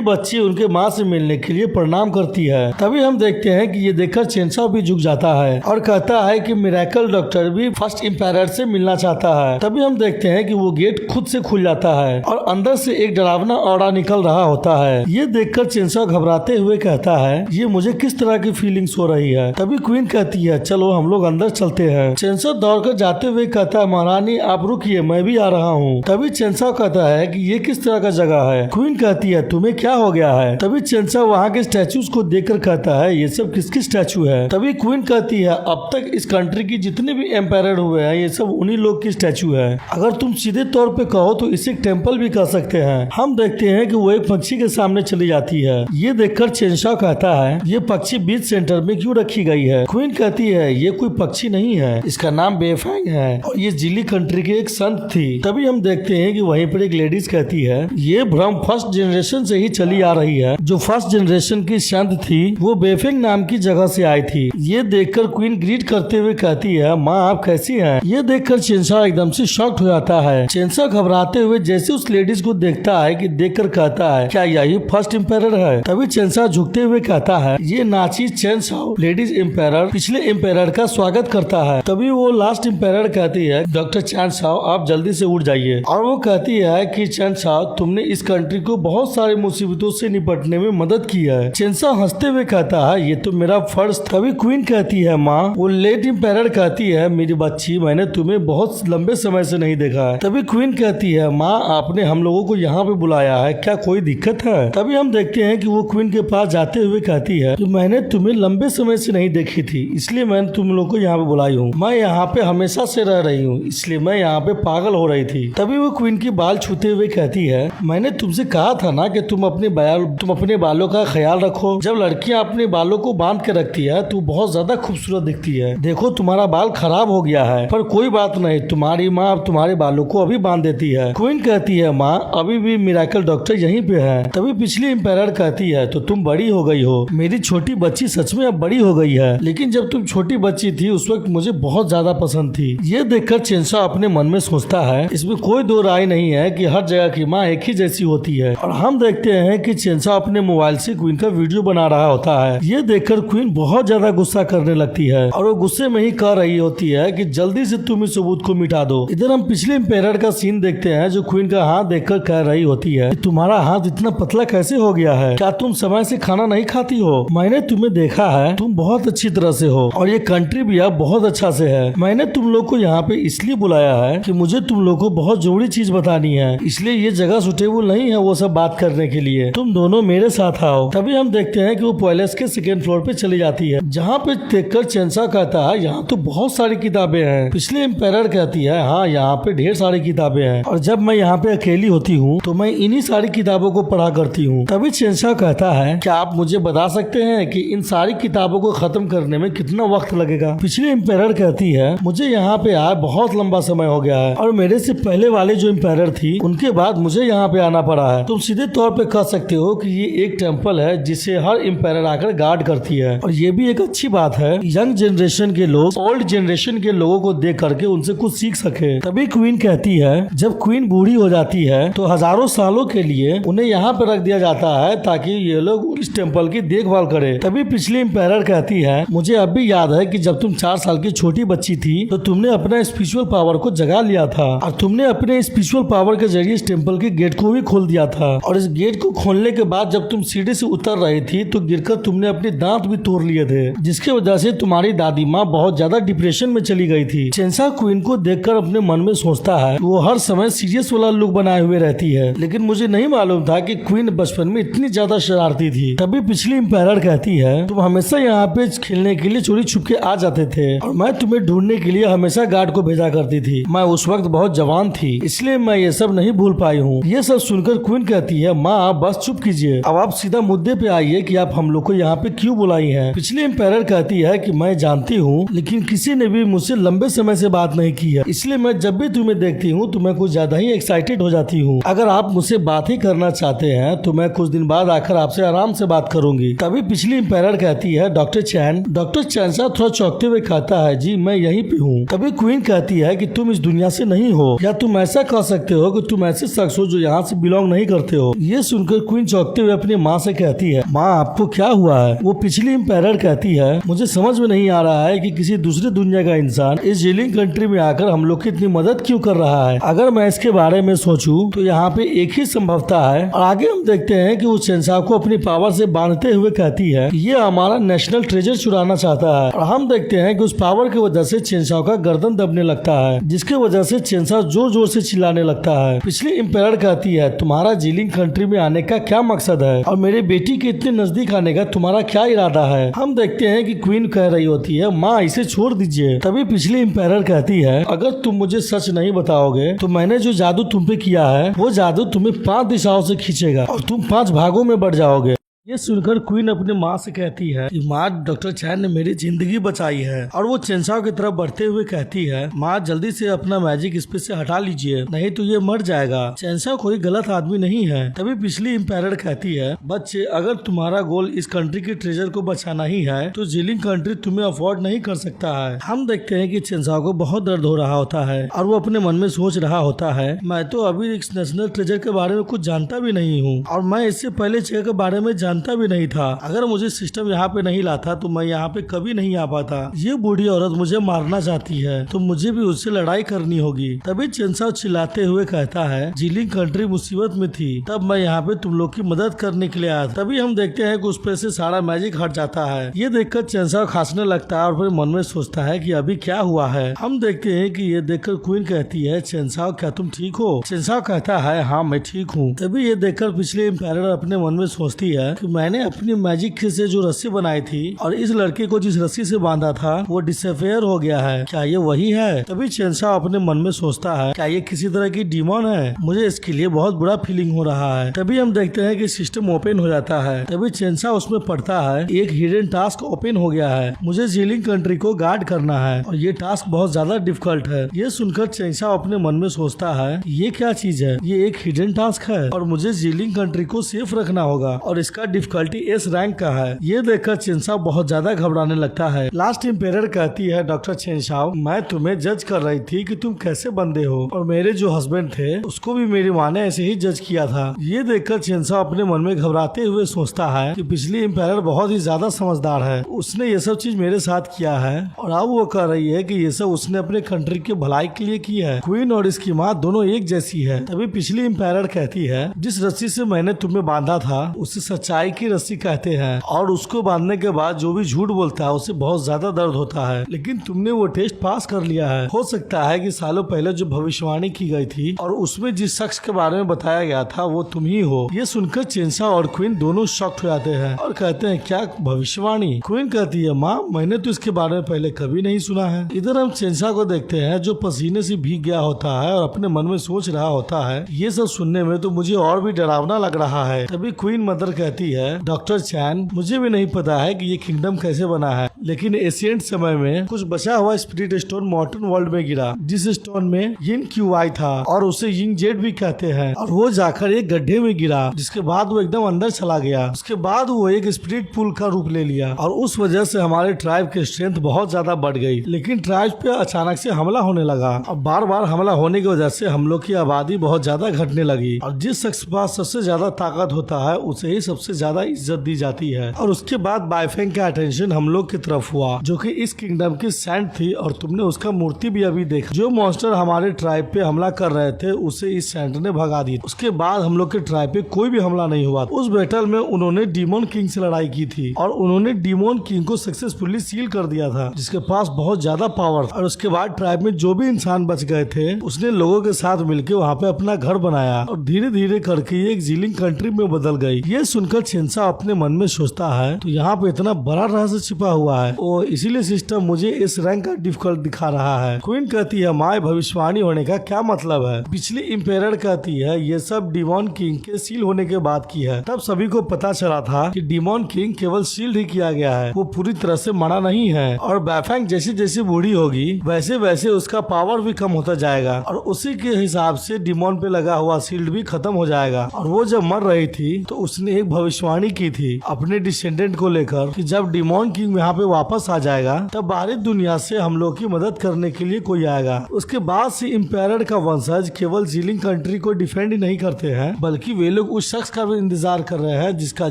S1: बच्ची उनके माँ से मिलने के लिए प्रणाम करती है। तभी हम देखते हैं कि ये देखकर चेंसाओ भी झुक जाता है और कहता है कि मिरेकल डॉक्टर भी फर्स्ट एम्पायर से मिलना चाहता है। तभी हम देखते हैं कि वो गेट खुद से खुल जाता है और अंदर से एक डरावना ऑरा निकल रहा होता है। ये देखकर चेंसाओ घबराते हुए कहता है ये मुझे किस तरह की फीलिंग्स हो रही है। तभी क्वीन कहती है चलो हम लोग अंदर चलते हैं। चेंसाओ दौड़कर जाते हुए कहता है महारानी आप रुकिए मैं भी आ रहा हूँ। तभी चेंसाओ कहता है कि ये किस तरह का जगह है। क्वीन कहती है तुम्हें क्या हो गया है। तभी चेंसाओ वहाँ के स्टैचूज को देखकर कहता है ये सब किसकी स्टैचू है। तभी क्वीन कहती है अब तक इस कंट्री की जितने भी एम्पायर हुए हैं ये सब उन्हीं लोग की स्टैचू है। अगर तुम सीधे तौर पे कहो तो इसे एक टेम्पल भी कह सकते हैं। हम देखते हैं कि वो एक पक्षी के सामने चली जाती है। ये देखकर चेंसाओ कहता है ये पक्षी बीच सेंटर में क्यों रखी गई है। क्वीन कहती है ये कोई पक्षी नहीं है इसका नाम बेफैंग है और ये जिली कंट्री की एक संत थी। तभी हम देखते हैं कि वहीं पर एक लेडीज कहती है ये भ्रम फर्स्ट जनरेशन से ही चली आ रही है। जो फर्स्ट जनरेशन की संत थी वो बेफेंग नाम की जगह से आई थी। ये देखकर क्वीन ग्रीट करते हुए कहती है माँ आप कैसी हैं। ये देखकर चेंसाओ एकदम से शॉक्ड हो जाता है। चेंसाओ घबराते हुए जैसे उस लेडीज को देखता है कि देखकर कहता है क्या यही फर्स्ट एम्पायर है। तभी चेंसाओ झुकते हुए कहता है ये नाची चेंसाओ लेडीज एम्पायर पिछले एम्पायर का स्वागत करता है। तभी वो लास्ट एम्पायर कहती है डॉक्टर चेंसाओ आप जल्दी से उठ जाइए और वो कहती है कि चेंसाओ तुमने इस कंट्री को बहुत सारी मुसीबतों से निपटने में मदद की है। चेंसाओ हंसते हुए कहता है ये तो मेरा फर्ज। तभी क्वीन कहती है माँ। वो लेट एम्पायर कहती है मेरी बच्ची मैंने तुम्हें बहुत लंबे समय से नहीं देखा है। तभी क्वीन कहती है माँ आपने हम लोगों को यहाँ पे बुलाया है क्या कोई दिक्कत है। तभी हम देखते हैं कि वो क्वीन के पास जाते हुए कहती है कि मैंने तुम्हें लंबे समय से नहीं देखी थी इसलिए मैंने तुम लोग को यहाँ पे बुलाई हूँ। मैं यहाँ पे हमेशा से रह रही हूँ इसलिए मैं यहाँ पे पागल हो रही थी। तभी वो क्वीन की बाल छूते हुए कहती है मैंने तुमसे कहा था ना कि तुम अपने बालों का ख्याल रखो। जब लड़कियां अपने बालों को बांध के रखती है तो बहुत ज्यादा खूबसूरत दिखती है। देखो तुम्हारा बाल खराब हो गया है पर कोई बात नहीं तुम्हारी माँ अब तुम्हारे बालों को अभी बांध देती है। क्वीन कहती है माँ अभी भी मिरेकल डॉक्टर यहीं पे है। तभी पिछली एम्पायर कहती है तो तुम बड़ी हो गई हो। मेरी छोटी बच्ची सच में अब बड़ी हो गई है लेकिन जब तुम छोटी बच्ची थी उस वक्त मुझे बहुत ज्यादा पसंद थी। ये देखकर चेंसाओ अपने मन में सोचता है इसमें कोई दो राय नहीं है कि हर जगह की माँ एक ही जैसी होती है। और हम देखते हैं कि चेंसाओ अपने मोबाइल से क्वीन का वीडियो बना रहा होता है। ये देखकर क्वीन बहुत ज्यादा गुस्सा करने लगती है और वो गुस्से में ही कह रही होती है कि जल्दी से तुम इस सबूत को मिटा दो। इधर हम पिछले एम्पायर का सीन देखते हैं जो क्वीन का हाथ देखकर कह रही होती है कि तुम्हारा हाथ इतना पतला कैसे हो गया है। क्या तुम समय से खाना नहीं खाती हो। मैंने तुम्हें देखा है तुम बहुत अच्छी तरह से हो और ये कंट्री भी अब बहुत अच्छा से है। मैंने तुम लोग को यहाँ पे इसलिए बुलाया है कि मुझे तुम लोग को बहुत जरूरी चीज बतानी है इसलिए ये जगह सुटेबल नहीं है वो सब बात करने के लिए। तुम दोनों मेरे साथ आओ। तभी हम देखते हैं कि वो पैलेस के सेकेंड फ्लोर पे चली जाती है जहाँ पे देखकर चेंसाओ कहता है यहाँ तो बहुत सारी किताबें हैं। पिछले एम्पायर कहती है हाँ यहाँ पे ढेर सारी किताबें हैं और जब मैं यहाँ पे अकेली होती हूँ तो मैं इन्हीं सारी किताबों को पढ़ा करती हूँ। तभी चेंसाओ कहता है क्या आप मुझे बता सकते हैं कि इन सारी किताबों को खत्म करने में कितना वक्त लगेगा। पिछली एम्पायर कहती है मुझे यहाँ पे आए बहुत लंबा समय हो गया है और मेरे से पहले वाले जो एम्पायर थी उनके बाद मुझे यहाँ पे आना पड़ा है। तुम सीधे तौर पे कह सकते हो कि ये एक टेम्पल है जिसे हर एम्पायर आकर गार्ड करती है और ये भी एक अच्छी बात है यंग जनरेशन के लोग ओल्ड जनरेशन के लोगों को देख करके उनसे कुछ सीख सके। तभी क्वीन कहती है जब क्वीन बूढ़ी हो जाती है तो हजारों सालों के लिए उन्हें यहाँ पे रख दिया जाता है ताकि ये लोग इस टेम्पल की देखभाल करे। तभी पिछली एम्पायर कहती है मुझे मुझे अब भी याद है कि जब तुम 4 साल की छोटी बच्ची थी तो तुमने अपना स्पिरिचुअल पावर को जगा लिया था और तुमने अपने स्पिरिचुअल पावर के जरिए इस टेम्पल के गेट को भी खोल दिया था। और इस गेट को खोलने के बाद जब तुम सीढ़ी से उतर रही थी तो गिरकर तुमने अपने दांत भी तोड़ लिए थे, जिसकी वजह से तुम्हारी दादी माँ बहुत ज्यादा डिप्रेशन में चली गई थी। चेंसा क्वीन को देखकर अपने मन में सोचता है वो हर समय सीरियस वाला लुक बनाए हुए रहती है, लेकिन मुझे नहीं मालूम था कि क्वीन बचपन में इतनी ज्यादा शरारती थी। तभी पिछली एम्पायर कहती है तुम हमेशा यहाँ पे खेलने के लिए चोरी छुप के आ जाते थे और मैं तुम्हें ढूंढने के लिए हमेशा गार्ड को भेजा करती थी। मैं उस वक्त बहुत जवान थी इसलिए मैं ये सब नहीं भूल पाई हूँ। ये सब सुनकर क्वीन कहती है माँ आप बस चुप कीजिए, अब आप सीधा मुद्दे पे आइए कि आप हम लोग को यहाँ पे क्यों बुलाई हैं। पिछली एम्पायर कहती है कि मैं जानती हूँ लेकिन किसी ने भी मुझसे लंबे समय से बात नहीं की है, इसलिए मैं जब भी तुम्हें देखती हूँ तो मैं कुछ ज्यादा ही एक्साइटेड हो जाती हूँ। अगर आप मुझसे बात ही करना चाहते हैं तो मैं कुछ दिन बाद आकर आपसे आराम से बात करूंगी। तभी पिछली एम्पायर कहती है डॉक्टर चैन। डॉक्टर चैन साहब थोड़ा चौंकते हुए कहता है जी मैं यहीं पे हूँ। तभी क्वीन कहती है कि तुम इस दुनिया से नहीं हो या तुम ऐसा कह सकते हो कि तुम ऐसे शख्स हो जो यहाँ से बिलोंग नहीं करते हो। ये सुनकर क्वीन चौंकते हुए अपनी माँ से कहती है माँ आपको क्या हुआ है। वो पिछली एम्पायर कहती है मुझे समझ में नहीं आ रहा है कि किसी दूसरे दुनिया का इंसान इस जीलिंग कंट्री में आकर हम लोग की इतनी मदद क्यों कर रहा है। अगर मैं इसके बारे में सोचूं तो यहाँ पे एक ही संभवता है। और आगे हम देखते हैं कि वो चेंसा को अपनी पावर से बांधते हुए कहती है ये हमारा नेशनल ट्रेजर चुराना चाहता है। और हम देखते हैं कि उस पावर की वजह से चेंसा का गर्दन दबने लगता है, जिसकी वजह से चेंसा जोर जोर से चिल्लाने लगता है। पिछली एम्पायर कहती है तुम्हारा जीलिंग कंट्री में आने का क्या मकसद है और मेरे बेटी के इतने नजदीक आने का तुम्हारा क्या इरादा है। हम देखते हैं कि क्वीन कह रही होती है माँ इसे छोड़ दीजिए। तभी पिछली एम्पायर कहती है अगर तुम मुझे सच नहीं बताओगे तो मैंने जो जादू तुम पे किया है वो जादू तुम्हें 5 दिशाओं से खींचेगा और तुम 5 भागों में बढ़ जाओगे। ये सुनकर क्वीन अपने माँ से कहती है कि माँ डॉक्टर चैन ने मेरी जिंदगी बचाई है। और वो चेंसाओ की तरफ बढ़ते हुए कहती है माँ जल्दी से अपना मैजिक इस पे से हटा लीजिए नहीं तो ये मर जाएगा। चेंसाओ कोई गलत आदमी नहीं है। तभी पिछली एम्पायर कहती है बच्चे अगर तुम्हारा गोल इस कंट्री के ट्रेजर को बचाना ही है तो जीलिंग कंट्री तुम्हें अफोर्ड नहीं कर सकता है। हम देखते हैं कि चेंसाओ को बहुत दर्द हो रहा होता है और वो अपने मन में सोच रहा होता है मैं तो अभी इस नेशनल ट्रेजर के बारे में कुछ जानता भी नहीं हूँ और मैं इससे पहले जगह के बारे में जानता भी नहीं था। अगर मुझे सिस्टम यहाँ पे नहीं लाता तो मैं यहाँ पे कभी नहीं आ पाता। ये बूढ़ी औरत मुझे मारना चाहती है तो मुझे भी उससे लड़ाई करनी होगी। तभी चेंसाओ चिल्लाते हुए कहता है जीलिंग कंट्री मुसीबत में थी तब मैं यहाँ पे तुम लोग की मदद करने के लिए आया। तभी हम देखते हैं कि उस पे से सारा मैजिक हट जाता है। ये देखकर चेंसाओ खांसने लगता है और फिर मन में सोचता है कि अभी क्या हुआ है। हम देखते हैं कि ये देखकर क्वीन कहती है चेंसाओ क्या तुम ठीक हो। चेंसाओ कहता है हाँ मैं ठीक हूँ। तभी ये देखकर पिछले एम्पायर अपने मन में सोचती है कि मैंने अपनी मैजिक से जो रस्सी बनाई थी और इस लड़के को जिस रस्सी से बांधा था वो डिसअपेयर हो गया है, क्या ये वही है। तभी चेंसाओ अपने मन में सोचता है क्या ये किसी तरह की डीमन है, मुझे इसके लिए बहुत बुरा फीलिंग हो रहा है। तभी हम देखते हैं कि सिस्टम ओपन हो जाता है। तभी चेंसाओ उसमें पढ़ता है एक हिडन टास्क ओपन हो गया है, मुझे जीलिंग कंट्री को गार्ड करना है और ये टास्क बहुत ज्यादा डिफिकल्ट है। ये सुनकर चेंसाओ अपने मन में सोचता है ये क्या चीज है, ये एक हिडन टास्क है और मुझे जीलिंग कंट्री को सेफ रखना होगा और इसका डिफिकल्टी एस रैंक का है। ये देखकर चेंसाओ बहुत ज्यादा घबराने लगता है। लास्ट एम्पायर कहती है डॉक्टर चेंसाओ मैं तुम्हें जज कर रही थी कि तुम कैसे बंदे हो और मेरे जो हस्बैंड थे उसको भी मेरी माँ ने ऐसे ही जज किया था। ये देखकर चेंसाओ अपने मन में घबराते हुए सोचता है कि पिछली एम्पायर बहुत ही ज्यादा समझदार है, उसने ये सब चीज मेरे साथ किया है और अब वो कह रही है कि ये सब उसने अपने कंट्री के भलाई के लिए की है। क्वीन और इसकी माँ दोनों एक जैसी है। तभी पिछली एम्पायर कहती है जिस रस्सी से मैंने तुम्हें बांधा था उसे सच्चाई की रस्सी कहते हैं और उसको बांधने के बाद जो भी झूठ बोलता है उसे बहुत ज्यादा दर्द होता है, लेकिन तुमने वो टेस्ट पास कर लिया है। हो सकता है कि सालों पहले जो भविष्यवाणी की गई थी और उसमें जिस शख्स के बारे में बताया गया था वो तुम ही हो। ये सुनकर चेंसाओ और क्वीन दोनों शॉक्ड हो जाते हैं और कहते हैं क्या भविष्यवाणी। क्वीन कहती है माँ मैंने तो इसके बारे में पहले कभी नहीं सुना है। इधर हम चेंसाओ को देखते हैं जो पसीने से भीग गया होता है और अपने मन में सोच रहा होता है ये सब सुनने में तो मुझे और भी डरावना लग रहा है। तभी क्वीन मदर कहती है डॉक्टर चैन मुझे भी नहीं पता है कि ये किंगडम कैसे बना है, लेकिन एशियंट समय में कुछ बचा हुआ स्पिरिट स्टोन मॉडर्न वर्ल्ड में गिरा जिस स्टोन में यिन क्यूआई था और उसे यिंग जेड भी कहते हैं और वो जाकर एक गड्ढे में गिरा जिसके बाद वो एकदम अंदर चला गया। उसके बाद वो एक स्पिरिट पूल का रूप ले लिया और उस वजह से हमारे ट्राइब की स्ट्रेंथ बहुत ज्यादा बढ़ गई, लेकिन ट्राइब पे अचानक से हमला होने लगा और बार बार हमला होने की वजह से हम लोग की आबादी बहुत ज्यादा घटने लगी और जिस शख्स के पास सबसे ज्यादा ताकत होता है उसे ही सबसे ज्यादा इज्जत दी जाती है। और उसके बाद बाइफेंग का अटेंशन हम लोग की तरफ हुआ, जो कि इस किंगडम की सेंट थी, और तुमने उसका मूर्ति भी अभी देखा। जो मॉन्स्टर हमारे ट्राइब पे हमला कर रहे थे उसे इस सेंट ने भगा दी। उसके बाद हम लोग के ट्राइब पे कोई भी हमला नहीं हुआ। उस बैटल में उन्होंने डीमन किंग से लड़ाई की थी और उन्होंने डीमन किंग को सक्सेसफुली सील कर दिया था, जिसके पास बहुत ज्यादा पावर था। और उसके बाद ट्राइब में जो भी इंसान बच गए थे उसने लोगों के साथ मिलकर वहाँ पे अपना घर बनाया और धीरे धीरे करके ये एक जीलिंग कंट्री में बदल गई। ये सुनकर चेंसा अपने मन में सोचता है तो यहाँ पे इतना बड़ा रहस्य छिपा हुआ है और इसीलिए सिस्टम मुझे इस रैंक का डिफिकल्ट दिखा रहा है। क्वीन कहती है माय भविष्यवाणी होने का क्या मतलब है। पिछली इम्पेरर कहती है ये सब डीमन किंग के सील होने के बाद की है। तब सभी को पता चला था कि डीमन किंग केवल सील्ड ही किया गया है, वो पूरी तरह से मरा नहीं है। और बाइफेंग जैसे जैसे बूढ़ी होगी वैसे वैसे उसका पावर भी कम होता जाएगा और उसी के हिसाब से डीमन पे लगा हुआ सील्ड भी खत्म हो जाएगा। और वो जब मर रही थी तो उसने एक भविष्यवाणी की थी अपने डिसेंडेंट को लेकर कि जब डीमन किंग यहाँ पे वापस आ जाएगा तब बाहरी दुनिया से हम लोग की मदद करने के लिए कोई आएगा। उसके बाद से इम्पेरर का वंशज केवल जीलिंग कंट्री को डिफेंड ही नहीं करते हैं बल्कि वे लोग उस शख्स का भी इंतजार कर रहे हैं जिसका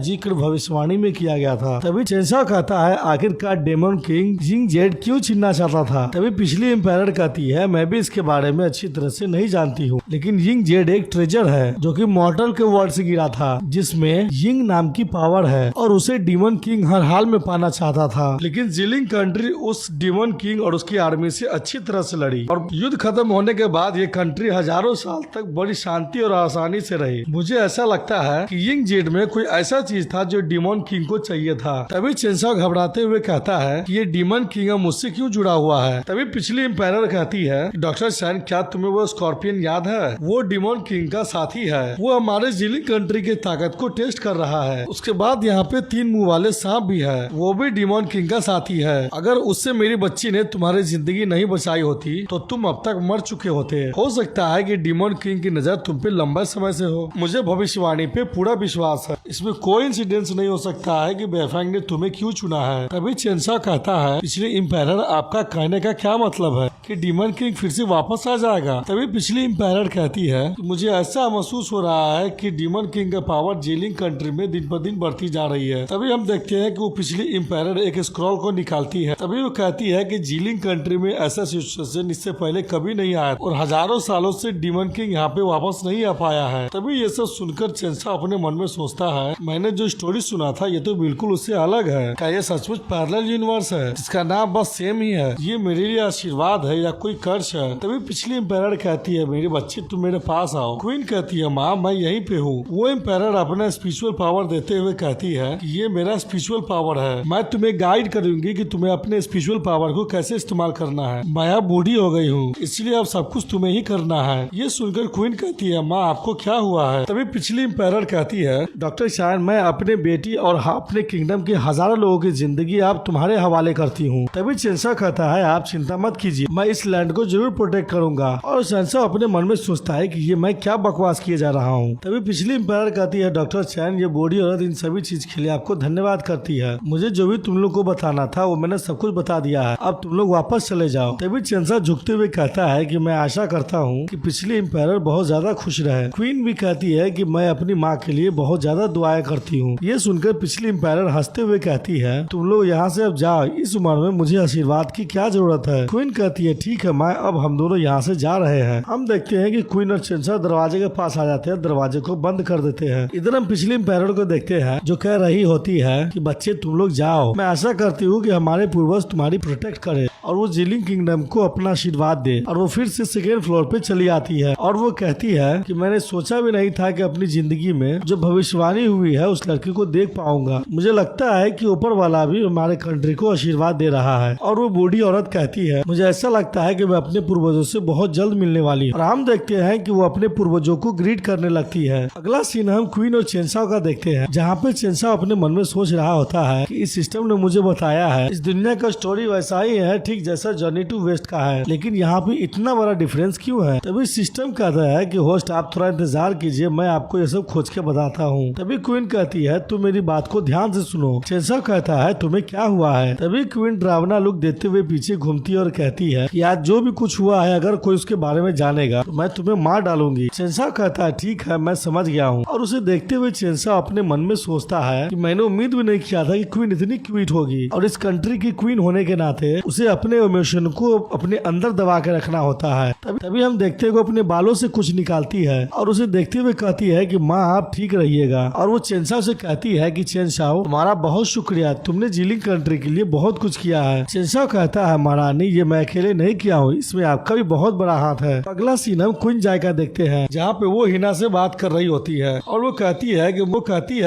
S1: जिक्र भविष्यवाणी में किया गया था। तभी चेंसा कहता है आखिरकार डेमन किंग यिंग जेड क्यों छीनना चाहता था। तभी पिछली इम्पेरर कहती है मैं भी इसके बारे में अच्छी तरह से नहीं जानती हूँ, लेकिन यिंग जेड एक ट्रेजर है जो कि मॉर्टल के वर्ल्ड से गिरा था, जिसमें यिंग नाम की पावर है और उसे डीमन किंग हर हाल में पाना चाहता था। लेकिन जीलिंग कंट्री उस डीमन किंग और उसकी आर्मी से अच्छी तरह से लड़ी और युद्ध खत्म होने के बाद ये कंट्री हजारों साल तक बड़ी शांति और आसानी से रही। मुझे ऐसा लगता है कि यिंग जेड में कोई ऐसा चीज था जो डीमन किंग को चाहिए था। तभी चेंसा घबराते हुए कहता है कि ये डीमन किंग मुझसे क्यों जुड़ा हुआ है। तभी पिछली इम्पेरर कहती है डॉक्टर सैन क्या तुम्हें वो स्कॉर्पियन याद है, वो डीमन किंग का साथी है, वो हमारे जीलिंग कंट्री की ताकत को टेस्ट कर रहा है। उसके बाद यहाँ पे 3 मुंह वाले सांप भी है, वो भी डीमन किंग का साथी है। अगर उससे मेरी बच्ची ने तुम्हारी जिंदगी नहीं बचाई होती तो तुम अब तक मर चुके होते। हो सकता है कि डीमन किंग की नजर तुम पे लंबा समय से हो। मुझे भविष्यवाणी पे पूरा विश्वास है, इसमें कोई इंसिडेंस नहीं हो सकता है कि बाइफेंग ने तुम्हें क्यों चुना है। तभी चेंसा कहता है पिछली इम्पेरर आपका कहने का क्या मतलब है कि डीमन किंग फिर से वापस आ जाएगा। तभी पिछली इम्पेरर कहती है कि मुझे ऐसा महसूस हो रहा है कि डीमन किंग का पावर जीलिंग कंट्री में दिन पर दिन बढ़ती जा रही है। तभी हम देखते हैं कि वो पिछली इम्पेरर एक स्क्रॉल को निकालती है। तभी वो कहती है कि जीलिंग कंट्री में ऐसा सिचुएशन इससे पहले कभी नहीं आया और हजारों सालों से डीमन किंग यहाँ पे वापस नहीं आ पाया है। तभी ये सब सुनकर चेंसा अपने मन में सोचता है मैंने जो स्टोरी सुना था ये तो बिल्कुल उससे अलग है। क्या ये सचमुच पैरेलल यूनिवर्स है जिसका नाम बस सेम ही है। ये मेरे लिए आशीर्वाद है या कोई कर्ज है। तभी पिछली इम्पेरर कहती है मेरी बच्ची तुम मेरे पास आओ। क्वीन कहती है माँ मैं यहीं पे हूँ। वो इम्पेरर अपना स्पिरिचुअल पावर देते हुए कहती है कि ये मेरा स्पिरिचुअल पावर है, मैं तुम्हें गाइड करूंगी कि तुम्हें अपने स्पिरिचुअल पावर को कैसे इस्तेमाल करना है। मैं अब बूढ़ी हो गई हूँ इसलिए अब सब कुछ तुम्हें ही करना है। ये सुनकर क्वीन कहती है माँ आपको क्या हुआ है। तभी पिछली इम्पेरर कहती है डॉक्टर शायन मैं अपने बेटी और अपने किंगडम के हजारों लोगों की जिंदगी आप तुम्हारे हवाले करती हूँ। तभी चेंसा कहता है आप चिंता मत कीजिए, मैं इस लैंड को जरूर प्रोटेक्ट करूंगा। और चेंसा अपने मन में सोचता है कि ये मैं क्या बकवास किए जा रहा हूँ। तभी पिछली इम्पेरर कहती है डॉक्टर चैन ये बूढ़ी औरत इन सभी चीज के लिए आपको धन्यवाद करती है। मुझे जो भी तुम लोग को बताना था वो मैंने सब कुछ बता दिया है, अब तुम लोग वापस चले जाओ। तभी चेंसा झुकते हुए कहता है कि मैं आशा करता हूँ कि पिछली इम्पेरर बहुत ज्यादा खुश रहे। क्वीन भी कहती है कि मैं अपनी माँ के लिए बहुत ज्यादा दुआएं करती हूँ। ये सुनकर पिछली इम्पेरर हंसते हुए कहती है तुम लोग यहाँ से अब जाओ, इस उम्र में मुझे आशीर्वाद की क्या जरूरत है। क्वीन कहती है ठीक है माँ अब हम दोनों यहाँ से जा रहे हैं। हम देखते हैं कि क्वीन और चेंसा दरवाजे के पास आ जाते हैं, दरवाजे को बंद कर देते हैं। इधर हम पिछली इम्पेरर को देखते हैं जो कह रही होती है कि बच्चे तुम लोग जाओ, मैं आशा करती हूँ कि हमारे पूर्वज तुम्हारी प्रोटेक्ट करे और वो जीलिंग किंगडम को अपना आशीर्वाद दे। और वो फिर से सेकेंड फ्लोर पे चली आती है और वो कहती है कि मैंने सोचा भी नहीं था कि अपनी जिंदगी में जो भविष्यवाणी हुई है उस लड़की को देख पाऊंगा। मुझे लगता है कि ऊपर वाला भी हमारे कंट्री को आशीर्वाद दे रहा है। और वो बूढ़ी औरत कहती है मुझे ऐसा लगता है कि मैं अपने पूर्वजों से बहुत जल्द मिलने वाली हूँ। और हम देखते हैं कि वो अपने पूर्वजों को ग्रीट करने लगती है। अगला सीन हम क्वीन और चेंसा का देखते हैं जहाँ पे चेंसा अपने मन में सोच रहा होता है कि इस सिस्टम ने मुझे बताया है इस दुनिया का स्टोरी वैसा ही है ठीक ठीक जैसा जर्नी टू वेस्ट का है, लेकिन यहाँ पे इतना बड़ा डिफरेंस क्यों है? तभी सिस्टम कहता है कि होस्ट आप थोड़ा इंतजार कीजिए, मैं आपको ये सब खोज के बताता हूँ। तभी क्वीन कहती है तुम मेरी बात को ध्यान से सुनो। चेंसा कहता है तुम्हें क्या हुआ है? तभी क्वीन डरावना लुक देते हुए पीछे घूमती है और कहती है कि आज जो भी कुछ हुआ है अगर कोई उसके बारे में जानेगा तो मैं तुम्हें मार डालूंगी। चेंसा कहता है ठीक है मैं समझ गया हूँ। और उसे देखते हुए चेंसा अपने मन में सोचता है कि मैंने उम्मीद भी नहीं किया था कि क्वीन इतनी क्यूट होगी, और इस कंट्री की क्वीन होने के नाते उसे अपने इमोशन को अपने अंदर दबा के रखना होता है। तभी हम देखते हैं वो अपने बालों से कुछ निकालती है और उसे देखते हुए कहती है कि माँ आप ठीक रहिएगा। और वो चेंसा से कहती है कि चेंसाओ तुम्हारा बहुत शुक्रिया, तुमने जीलिंग कंट्री के लिए बहुत कुछ किया है। चेंसा कहता है महारानी ये मैं अकेले नहीं किया हूँ, इसमें आपका भी बहुत बड़ा हाथ है। अगला सीन हम क्वीन जायका देखते हैं जहाँ पे वो हिना से बात कर रही होती है और वो कहती है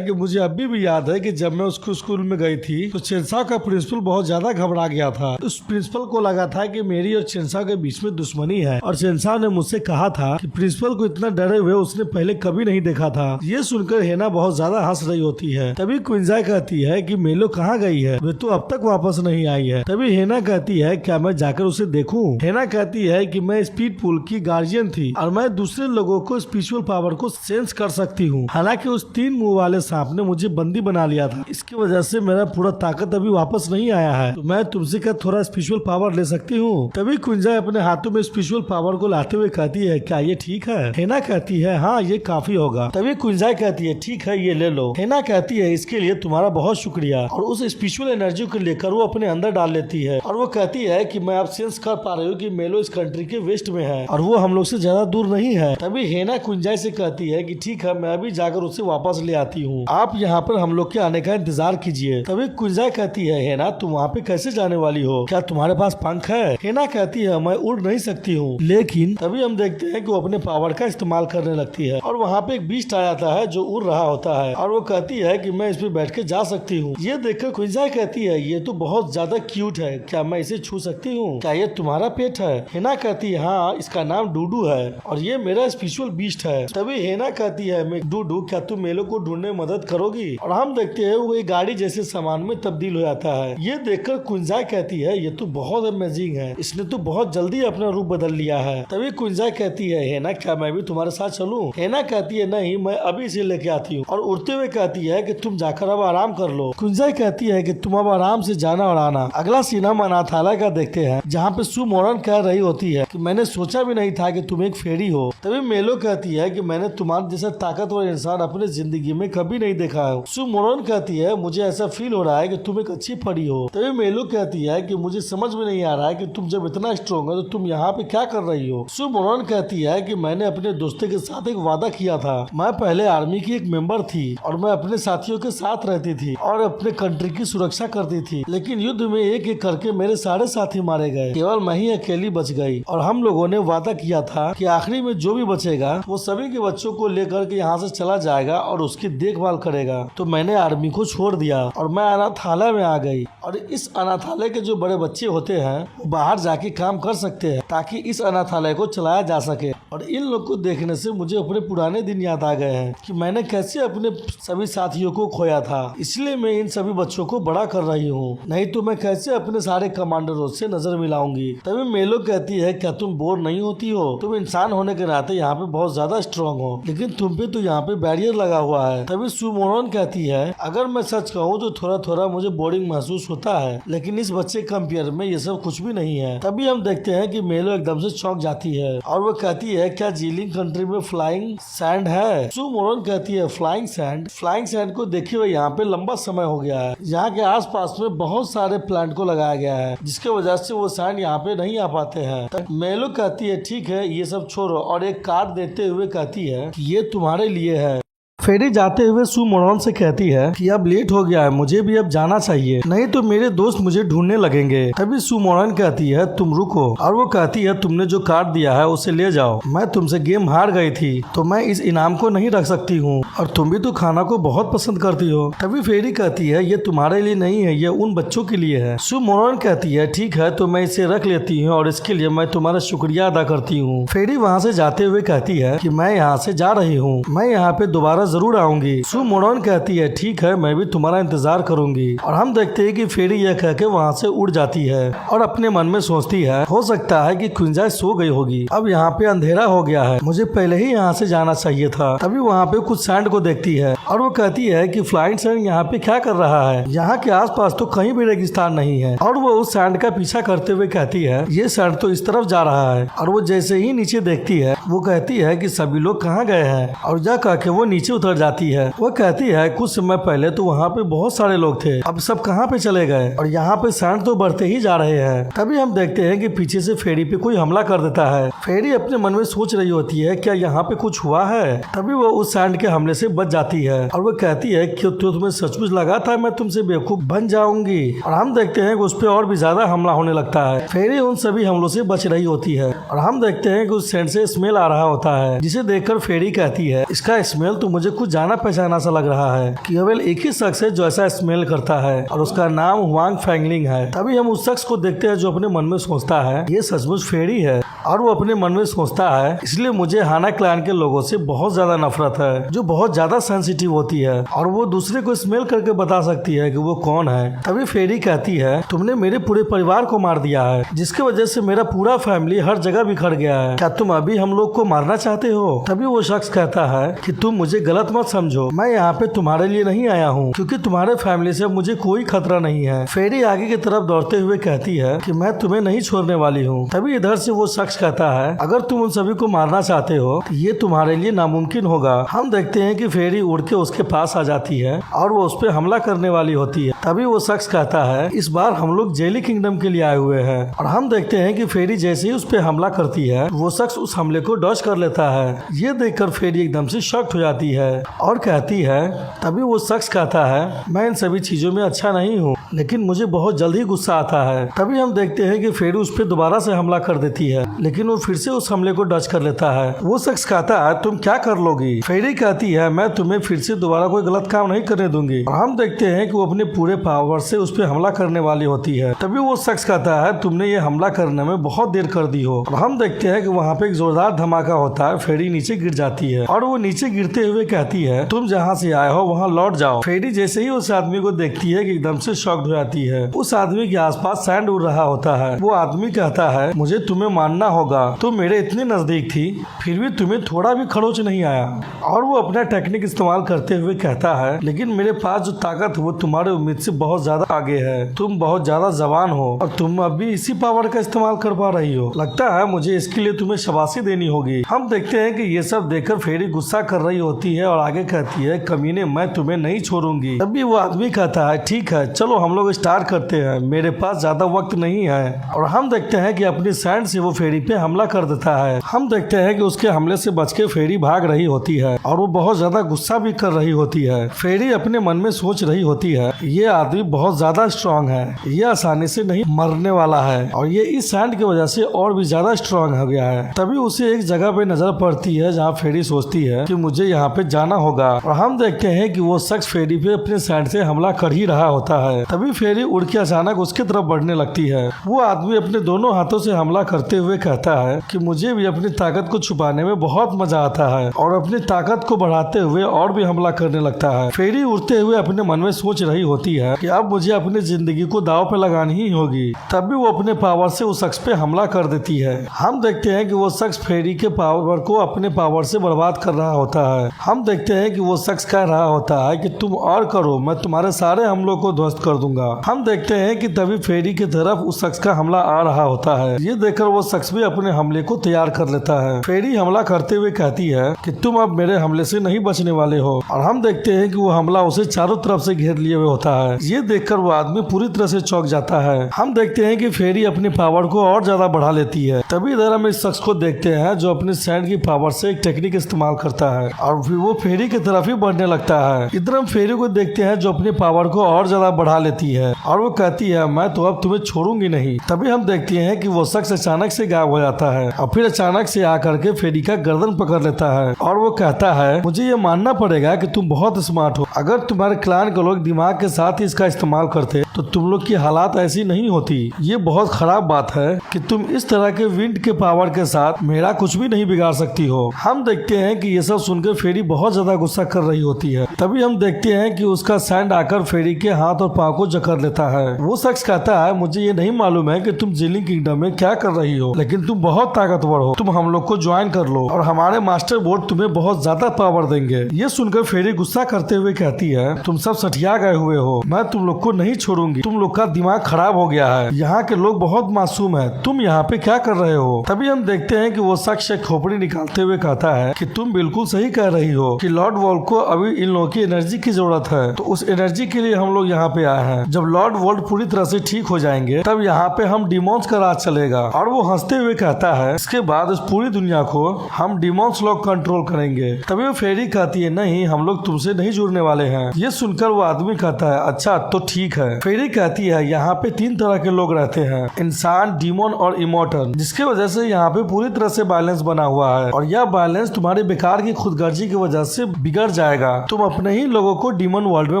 S1: कि मुझे अभी भी याद है कि जब मैं उसको स्कूल में गई थी तो चेंसा का प्रिंसिपल बहुत ज्यादा घबरा गया था। उस प्रिंसिपल को लगा था कि मेरी और चेंसा के बीच में दुश्मनी है और चेंसा ने मुझसे कहा था कि प्रिंसिपल को इतना डरे हुए उसने पहले कभी नहीं देखा था। ये सुनकर हेना बहुत ज्यादा हंस रही होती है। तभी क्विंजाई कहती है कि मेलो कहाँ गई है, वे तो अब तक वापस नहीं आई है। तभी हेना कहती है क्या मैं जाकर उसे देखूं? हेना कहती है कि मैं स्पीड पूल की गार्जियन थी और मैं दूसरे लोगों को स्पिरिचुअल पावर को सेंस कर सकती हूँ। हालांकि उस 3 मुंह वाले सांप ने मुझे बंदी बना लिया था, इसकी वजह से मेरा पूरा ताकत अभी वापस नहीं आया है, तो मैं तुमसे क्या थोड़ा स्पिरिचुअल पावर ले सकती हूँ? तभी क्विंजाई अपने हाथों में स्पिरिचुअल पावर को लाते हुए कहती है क्या ये ठीक है? हेना कहती है हाँ ये काफी होगा। तभी क्विंजाई कहती है ठीक है ये ले लो। हेना कहती है इसके लिए तुम्हारा बहुत शुक्रिया, और उस स्पिरिचुअल एनर्जी को लेकर वो अपने अंदर डाल लेती है और वो कहती है कि मैं अब सेंस कर पा रही हूँ कि मेलो इस कंट्री के वेस्ट में है और वो हम लोग से ज्यादा दूर नहीं है। तभी हेना क्विंजाई से कहती है कि ठीक है मैं अभी जाकर उसे वापस ले आती हूँ, आप यहाँ पर हम लोग के आने का इंतजार कीजिए। तभी क्विंजाई कहती है हेना तुम वहाँ पे कैसे जाने वाली हो, क्या तुम्हारे पास पंख है? हेना कहती है मैं उड़ नहीं सकती हूँ, लेकिन तभी हम देखते हैं कि वो अपने पावर का इस्तेमाल करने लगती है और वहाँ पे एक बीस्ट आ जाता है जो उड़ रहा होता है और वो कहती है कि मैं इस पे बैठ के जा सकती हूँ। ये देखकर क्विंजाई कहती है ये तो बहुत ज्यादा क्यूट है, क्या मैं इसे छू सकती हूँ? क्या ये तुम्हारा पेट है? हेना कहती है हाँ इसका नाम डूडू है और ये मेरा स्पेशल बीस्ट है। तभी हेना कहती है मैं डूडू क्या तुम मेलो को ढूंढने में मदद करोगी? और हम देखते हैं वो एक गाड़ी जैसे सामान में तब्दील हो जाता है। ये देखकर क्विंजाई कहती है ये तो बहुत अमेजिंग है, इसने तो बहुत जल्दी अपना रूप बदल लिया है। तभी क्विंजाई कहती है हेना क्या मैं भी तुम्हारे साथ चलूं? हेना कहती है नहीं मैं अभी इसे लेके आती हूँ, और उड़ते हुए कहती है कि तुम जाकर अब आराम कर लो। क्विंजाई कहती है कि तुम अब आराम से जाना और आना। अगला सीन हम अनाथालय का देखते हैं जहाँ पे सू मोरन कह रही होती है कि मैंने सोचा भी नहीं था कि तुम एक फेरी हो। तभी मेलो कहती है कि मैंने तुम्हारे जैसा ताकतवर इंसान अपने जिंदगी में कभी नहीं देखा है। सू मोरन कहती है मुझे ऐसा फील हो रहा है कि तुम एक अच्छी परी हो। तभी मेलो कहती है कि मुझे समझ में नहीं आ रहा है कि तुम जब इतना स्ट्रॉन्ग हो तो तुम यहाँ पे क्या कर रही हो? सू मोरन कहती है कि मैंने अपने दोस्तों के साथ एक वादा किया था, मैं पहले आर्मी की एक मेंबर थी और मैं अपने साथियों के साथ रहती थी और अपने कंट्री की सुरक्षा करती थी, लेकिन युद्ध में एक एक करके मेरे सारे साथी मारे गए, केवल मैं ही अकेली बच गई। और हम लोगों ने वादा किया था कि आखिरी में जो भी बचेगा वो सभी के बच्चों को लेकर के यहाँ से चला जाएगा और उसकी देखभाल करेगा। तो मैंने आर्मी को छोड़ दिया और मैं अनाथालय में आ गई, और इस अनाथालय के जो बड़े बच्चे होते हैं वो बाहर जाके काम कर सकते हैं ताकि इस अनाथालय को चलाया जा सके। और इन लोग को देखने से मुझे अपने पुराने दिन याद आ गए हैं कि मैंने कैसे अपने सभी साथियों को खोया था, इसलिए मैं इन सभी बच्चों को बड़ा कर रही हूँ, नहीं तो मैं कैसे अपने सारे कमांडरों से नजर मिलाऊंगी। तभी मेलो कहती है क्या तुम बोर नहीं होती हो? तुम इंसान होने के नाते यहाँ पे बहुत ज्यादा स्ट्रॉन्ग हो, लेकिन तुम पे तो यहाँ पे बैरियर लगा हुआ है। तभी सू मोरन कहती है अगर मैं सच कहूँ तो थोड़ा थोड़ा मुझे बोरिंग महसूस होता है, लेकिन इस बच्चे कंपेयर में ये सब कुछ भी नहीं है। तभी हम देखते हैं कि मेलो एकदम से चौंक जाती है और वो कहती है क्या जीलिंग कंट्री में फ्लाइंग सैंड है? सू मोरन कहती है फ्लाइंग सैंड को देखे हुए यहाँ पे लंबा समय हो गया है, यहाँ के आसपास में बहुत सारे प्लांट को लगाया गया है जिसके वजह से वो सैंड यहाँ पे नहीं आ पाते हैं। मेलो कहती है ठीक है ये सब छोड़ो, और एक कार्ड देते हुए कहती है कि ये तुम्हारे लिए है। फेरी जाते हुए सू मोरन से कहती है कि अब लेट हो गया है, मुझे भी अब जाना चाहिए, नहीं तो मेरे दोस्त मुझे ढूंढने लगेंगे। तभी सू मोरन कहती है तुम रुको, और वो कहती है तुमने जो कार्ड दिया है उसे ले जाओ, मैं तुमसे गेम हार गई थी तो मैं इस इनाम को नहीं रख सकती हूँ, और तुम भी तो खाना को बहुत पसंद करती हो। तभी फेरी कहती है ये तुम्हारे लिए नहीं है, ये उन बच्चों के लिए है। सू मोरन कहती है ठीक है तो मैं इसे रख लेती हूँ और इसके लिए मैं तुम्हारा शुक्रिया अदा करती हूँ। फेरी वहाँ से जाते हुए कहती है कि मैं यहाँ से जा रही हूँ, मैं यहाँ पे दोबारा जरूर आऊंगी। सू मोड़न कहती है ठीक है, मैं भी तुम्हारा इंतजार करूंगी। और हम देखते हैं कि फेरी यह कह के वहाँ से उड़ जाती है और अपने मन में सोचती है हो सकता है कि क्विंजाई सो गई होगी, अब यहाँ पे अंधेरा हो गया है, मुझे पहले ही यहाँ से जाना चाहिए था। तभी वहाँ पे कुछ सैंड को देखती है और वो कहती है कि फ्लाइंग सैंड यहाँ पे क्या कर रहा है, यहाँ के आसपास तो कहीं भी रेगिस्तान नहीं है। और वो उस सैंड का पीछा करते हुए कहती है ये सैंड तो इस तरफ जा रहा है। और वो जैसे ही नीचे देखती है वो कहती है कि सभी लोग कहाँ गए हैं, और जा कह के वो नीचे उतर जाती है। वो कहती है कुछ समय पहले तो वहाँ पे बहुत सारे लोग थे, अब सब कहाँ पे चले गए, और यहाँ पे सैंड तो बढ़ते ही जा रहे हैं। तभी हम देखते हैं कि पीछे से फेरी पे कोई हमला कर देता है। फेरी अपने मन में सोच रही होती है क्या यहाँ पे कुछ हुआ है। तभी वो उस सैंड के हमले से बच जाती है और वो कहती है कि तो तुम्हें सचमुच लगा था मैं तुमसे बेवकूफ बन जाऊंगी। और हम देखते हैं कि उस पर और भी ज्यादा हमला होने लगता है। फेरी उन सभी हमलों से बच रही होती है और हम देखते हैं कि उस सैंड से स्मेल आ रहा होता है, जिसे देखकर फेरी कहती है इसका स्मेल तो मुझे कुछ जाना पहचाना सा लग रहा है। केवल एक ही शख्स है जो ऐसा स्मेल करता है और उसका नाम हुआंग फैंगलिंग है। तभी हम उस शख्स को देखते हैं जो अपने मन में सोचता है ये सचमुच फेरी है, और वो अपने मन में सोचता है इसलिए मुझे हाना क्लैन के लोगों से बहुत ज्यादा नफरत है, जो बहुत ज्यादा सेंसिटिव होती है और वो दूसरे को स्मेल करके बता सकती है कि वो कौन है। तभी फेरी कहती है तुमने मेरे पूरे परिवार को मार दिया है, जिसकी वजह से मेरा पूरा फैमिली हर जगह बिखर गया है, क्या तुम अभी हम लोग को मारना चाहते हो। तभी वो शख्स कहता है कि तुम मुझे गलत मत समझो, मैं यहाँ पे तुम्हारे लिए नहीं आया हूँ, क्योंकि तुम्हारे फैमिली से मुझे कोई खतरा नहीं है। फेरी आगे की तरफ दौड़ते हुए कहती है कि मैं तुम्हें नहीं छोड़ने वाली हूँ। तभी इधर से वो शख्स कहता है अगर तुम उन सभी को मारना चाहते हो तो ये तुम्हारे लिए नामुमकिन होगा। हम देखते हैं कि फेरी उड़ के उसके पास आ जाती है और वो उस पर हमला करने वाली होती है। तभी वो शख्स कहता है इस बार हम लोग जेली किंगडम के लिए आए हुए हैं। और हम देखते हैं कि फेरी जैसे ही उस पर हमला करती है वो शख्स उस हमले को डॉज कर लेता है। ये देखकर फेरी एकदम से शॉक्ड हो जाती है और कहती है तभी वो शख्स कहता है मैं इन सभी चीजों में अच्छा नहीं हूँ, लेकिन मुझे बहुत जल्दी गुस्सा आता है। तभी हम देखते हैं कि फेरी उस पर दोबारा से हमला कर देती है, लेकिन वो फिर से उस हमले को डच कर लेता है। वो शख्स कहता है तुम क्या कर लोगी। फेरी कहती है मैं तुम्हें फिर से दोबारा कोई गलत काम नहीं करने दूंगी। और हम देखते हैं कि वो अपने पूरे पावर से उस पर हमला करने वाली होती है। तभी वो शख्स कहता है तुमने ये हमला करने में बहुत देर कर दी हो। और हम देखते हैं कि वहाँ पे एक जोरदार धमाका होता है, फेरी नीचे गिर जाती है और वो नीचे गिरते हुए कहती है तुम जहाँ से आए हो वहाँ लौट जाओ। फेरी जैसे ही उस आदमी को देखती है कि एकदम से शॉक्ड हो जाती है। उस आदमी के आसपास सैंड उड़ रहा होता है। वो आदमी कहता है मुझे तुम्हें मानना होगा, तुम मेरे इतनी नजदीक थी फिर भी तुम्हें थोड़ा भी खरोच नहीं आया। और वो अपना टेक्निक इस्तेमाल करते हुए कहता है लेकिन मेरे पास जो ताकत है वो तुम्हारे उम्मीद से बहुत ज्यादा आगे है, तुम बहुत ज्यादा जवान हो और तुम अभी इसी पावर का इस्तेमाल कर पा रही हो, लगता है मुझे इसके लिए तुम्हें शाबाशी देनी होगी। हम देखते हैं कि ये सब देखकर फेरी गुस्सा कर रही होती है और आगे कहती है कमीने मैं तुम्हें नहीं छोड़ूंगी। तभी वो आदमी कहता है ठीक है चलो हम लोग स्टार्ट करते हैं, मेरे पास ज्यादा वक्त नहीं है। और हम देखते हैं कि अपनी सैंड से वो फेरी पे हमला कर देता है। हम देखते हैं कि उसके हमले से बच के फेरी भाग रही होती है और वो बहुत ज्यादा गुस्सा भी कर रही होती है। फेरी अपने मन में सोच रही होती है ये आदमी बहुत ज्यादा स्ट्रांग है, ये आसानी से नहीं मरने वाला है और ये इस सैंड की वजह से और भी ज्यादा स्ट्रांग हो गया है। तभी उसे एक जगह पे नजर पड़ती है जहाँ फेरी सोचती है कि मुझे यहाँ पे जाना होगा। और हम देखते हैं कि वो शख्स फेरी पे अपने सैंड से हमला कर ही रहा होता है। तभी फेरी उड़ के अचानक उसकी तरफ बढ़ने लगती है। वो आदमी अपने दोनों हाथों से हमला करते हुए कहता है कि मुझे भी अपनी ताकत को छुपाने में बहुत मजा आता है और अपनी ताकत को बढ़ाते हुए और भी हमला करने लगता है। फेरी उड़ते हुए अपने मन में सोच रही होती है कि अब मुझे अपनी जिंदगी को दांव पे लगानी ही होगी। तब भी वो अपने पावर से उस शख्स पे हमला कर देती है। हम देखते हैं कि वो शख्स फेरी के पावर को अपने पावर से बर्बाद कर रहा होता है। हम देखते हैं कि वो शख्स कह रहा होता है कि तुम और करो, मैं तुम्हारे सारे हमलों को ध्वस्त कर दूंगा। हम देखते हैं कि तभी फेरी की तरफ उस शख्स का हमला आ रहा होता है। ये देखकर वो शख्स भी अपने हमले को तैयार कर लेता है। फेरी हमला करते हुए कहती है कि तुम अब मेरे हमले से नहीं बचने वाले हो। और हम देखते हैं कि वो हमला उसे चारों तरफ से घेर लिए हुए होता है। ये देखकर वो आदमी पूरी तरह से चौंक जाता है। हम देखते हैं कि फेरी अपनी पावर को और ज्यादा बढ़ा लेती है। तभी इधर हम इस शख्स को देखते हैं जो अपने सैंड की पावर से एक टेक्निक इस्तेमाल करता है और फिर वो फेरी की तरफ ही बढ़ने लगता है। इधर हम फेरी को देखते हैं जो अपनी पावर को और ज्यादा बढ़ा लेती है और वो कहती है मैं तो अब तुम्हें छोड़ूंगी नहीं। तभी हम देखते हैं कि वो शख्स अचानक से गायब हो जाता है और फिर अचानक से आकर के फेरी का गर्दन पकड़ लेता है और वो कहता है मुझे ये मानना पड़ेगा कि तुम बहुत स्मार्ट हो। अगर तुम्हारे क्लान के लोग दिमाग के साथ ही इसका इस्तेमाल करते तो तुम लोग की हालात ऐसी नहीं होती। ये बहुत खराब बात है कि तुम इस तरह के विंड के पावर के साथ मेरा कुछ भी नहीं बिगाड़ सकती हो। हम देखते हैं कि ये सब सुनकर फेरी बहुत ज्यादा गुस्सा कर रही होती है। तभी हम देखते हैं कि उसका सैंड आकर फेरी के हाथ और पांव को जकड़ लेता है। वो शख्स कहता है, मुझे ये नहीं मालूम है कि तुम जिलिंग किंगडम में क्या कर रही हो, लेकिन तुम बहुत ताकतवर हो। तुम हम लोग को ज्वाइन कर लो और हमारे मास्टर बोर्ड तुम्हें बहुत ज्यादा पावर देंगे। ये सुनकर फेरी गुस्सा करते हुए कहती है, तुम सब सठिया गए हुए हो, मैं तुम लोग को नहीं छोड़ूंगी। तुम लोग का दिमाग खराब हो गया है। यहाँ के लोग बहुत मासूम है, तुम यहाँ पे क्या कर रहे हो। तभी हम देखते हैं कि वो शख्स एक खोपड़ी निकालते हुए कहता है कि तुम बिल्कुल सही कह रही हो कि लॉर्ड वोल्ट को अभी इन लोगों की एनर्जी की जरूरत है, तो उस एनर्जी के लिए हम लोग यहाँ पे आए हैं। जब लॉर्ड वोल्ट पूरी तरह से ठीक हो जाएंगे तब यहाँ पे हम डिमॉन्स का राज चलेगा। और वो हंसते हुए कहता है, इसके बाद इस पूरी दुनिया को हम डिमॉन्स लोग कंट्रोल करेंगे। तभी वो फेरी कहती है, नहीं, हम लोग तुमसे नहीं जुड़ने वाले हैं। ये सुनकर वो आदमी कहता है, अच्छा तो ठीक है। फेरी कहती है, यहाँ पे 3 तरह के लोग रहते हैं, इंसान, डीमोन और इमोर्टल, जिसकी वजह से यहाँ पे पूरी तरह से बैलेंस बना हुआ है और यह बैलेंस तुम्हारे बेकार की खुदगर्जी की वजह से बिगड़ जाएगा। तुम अपने ही लोगों को डीमन वर्ल्ड में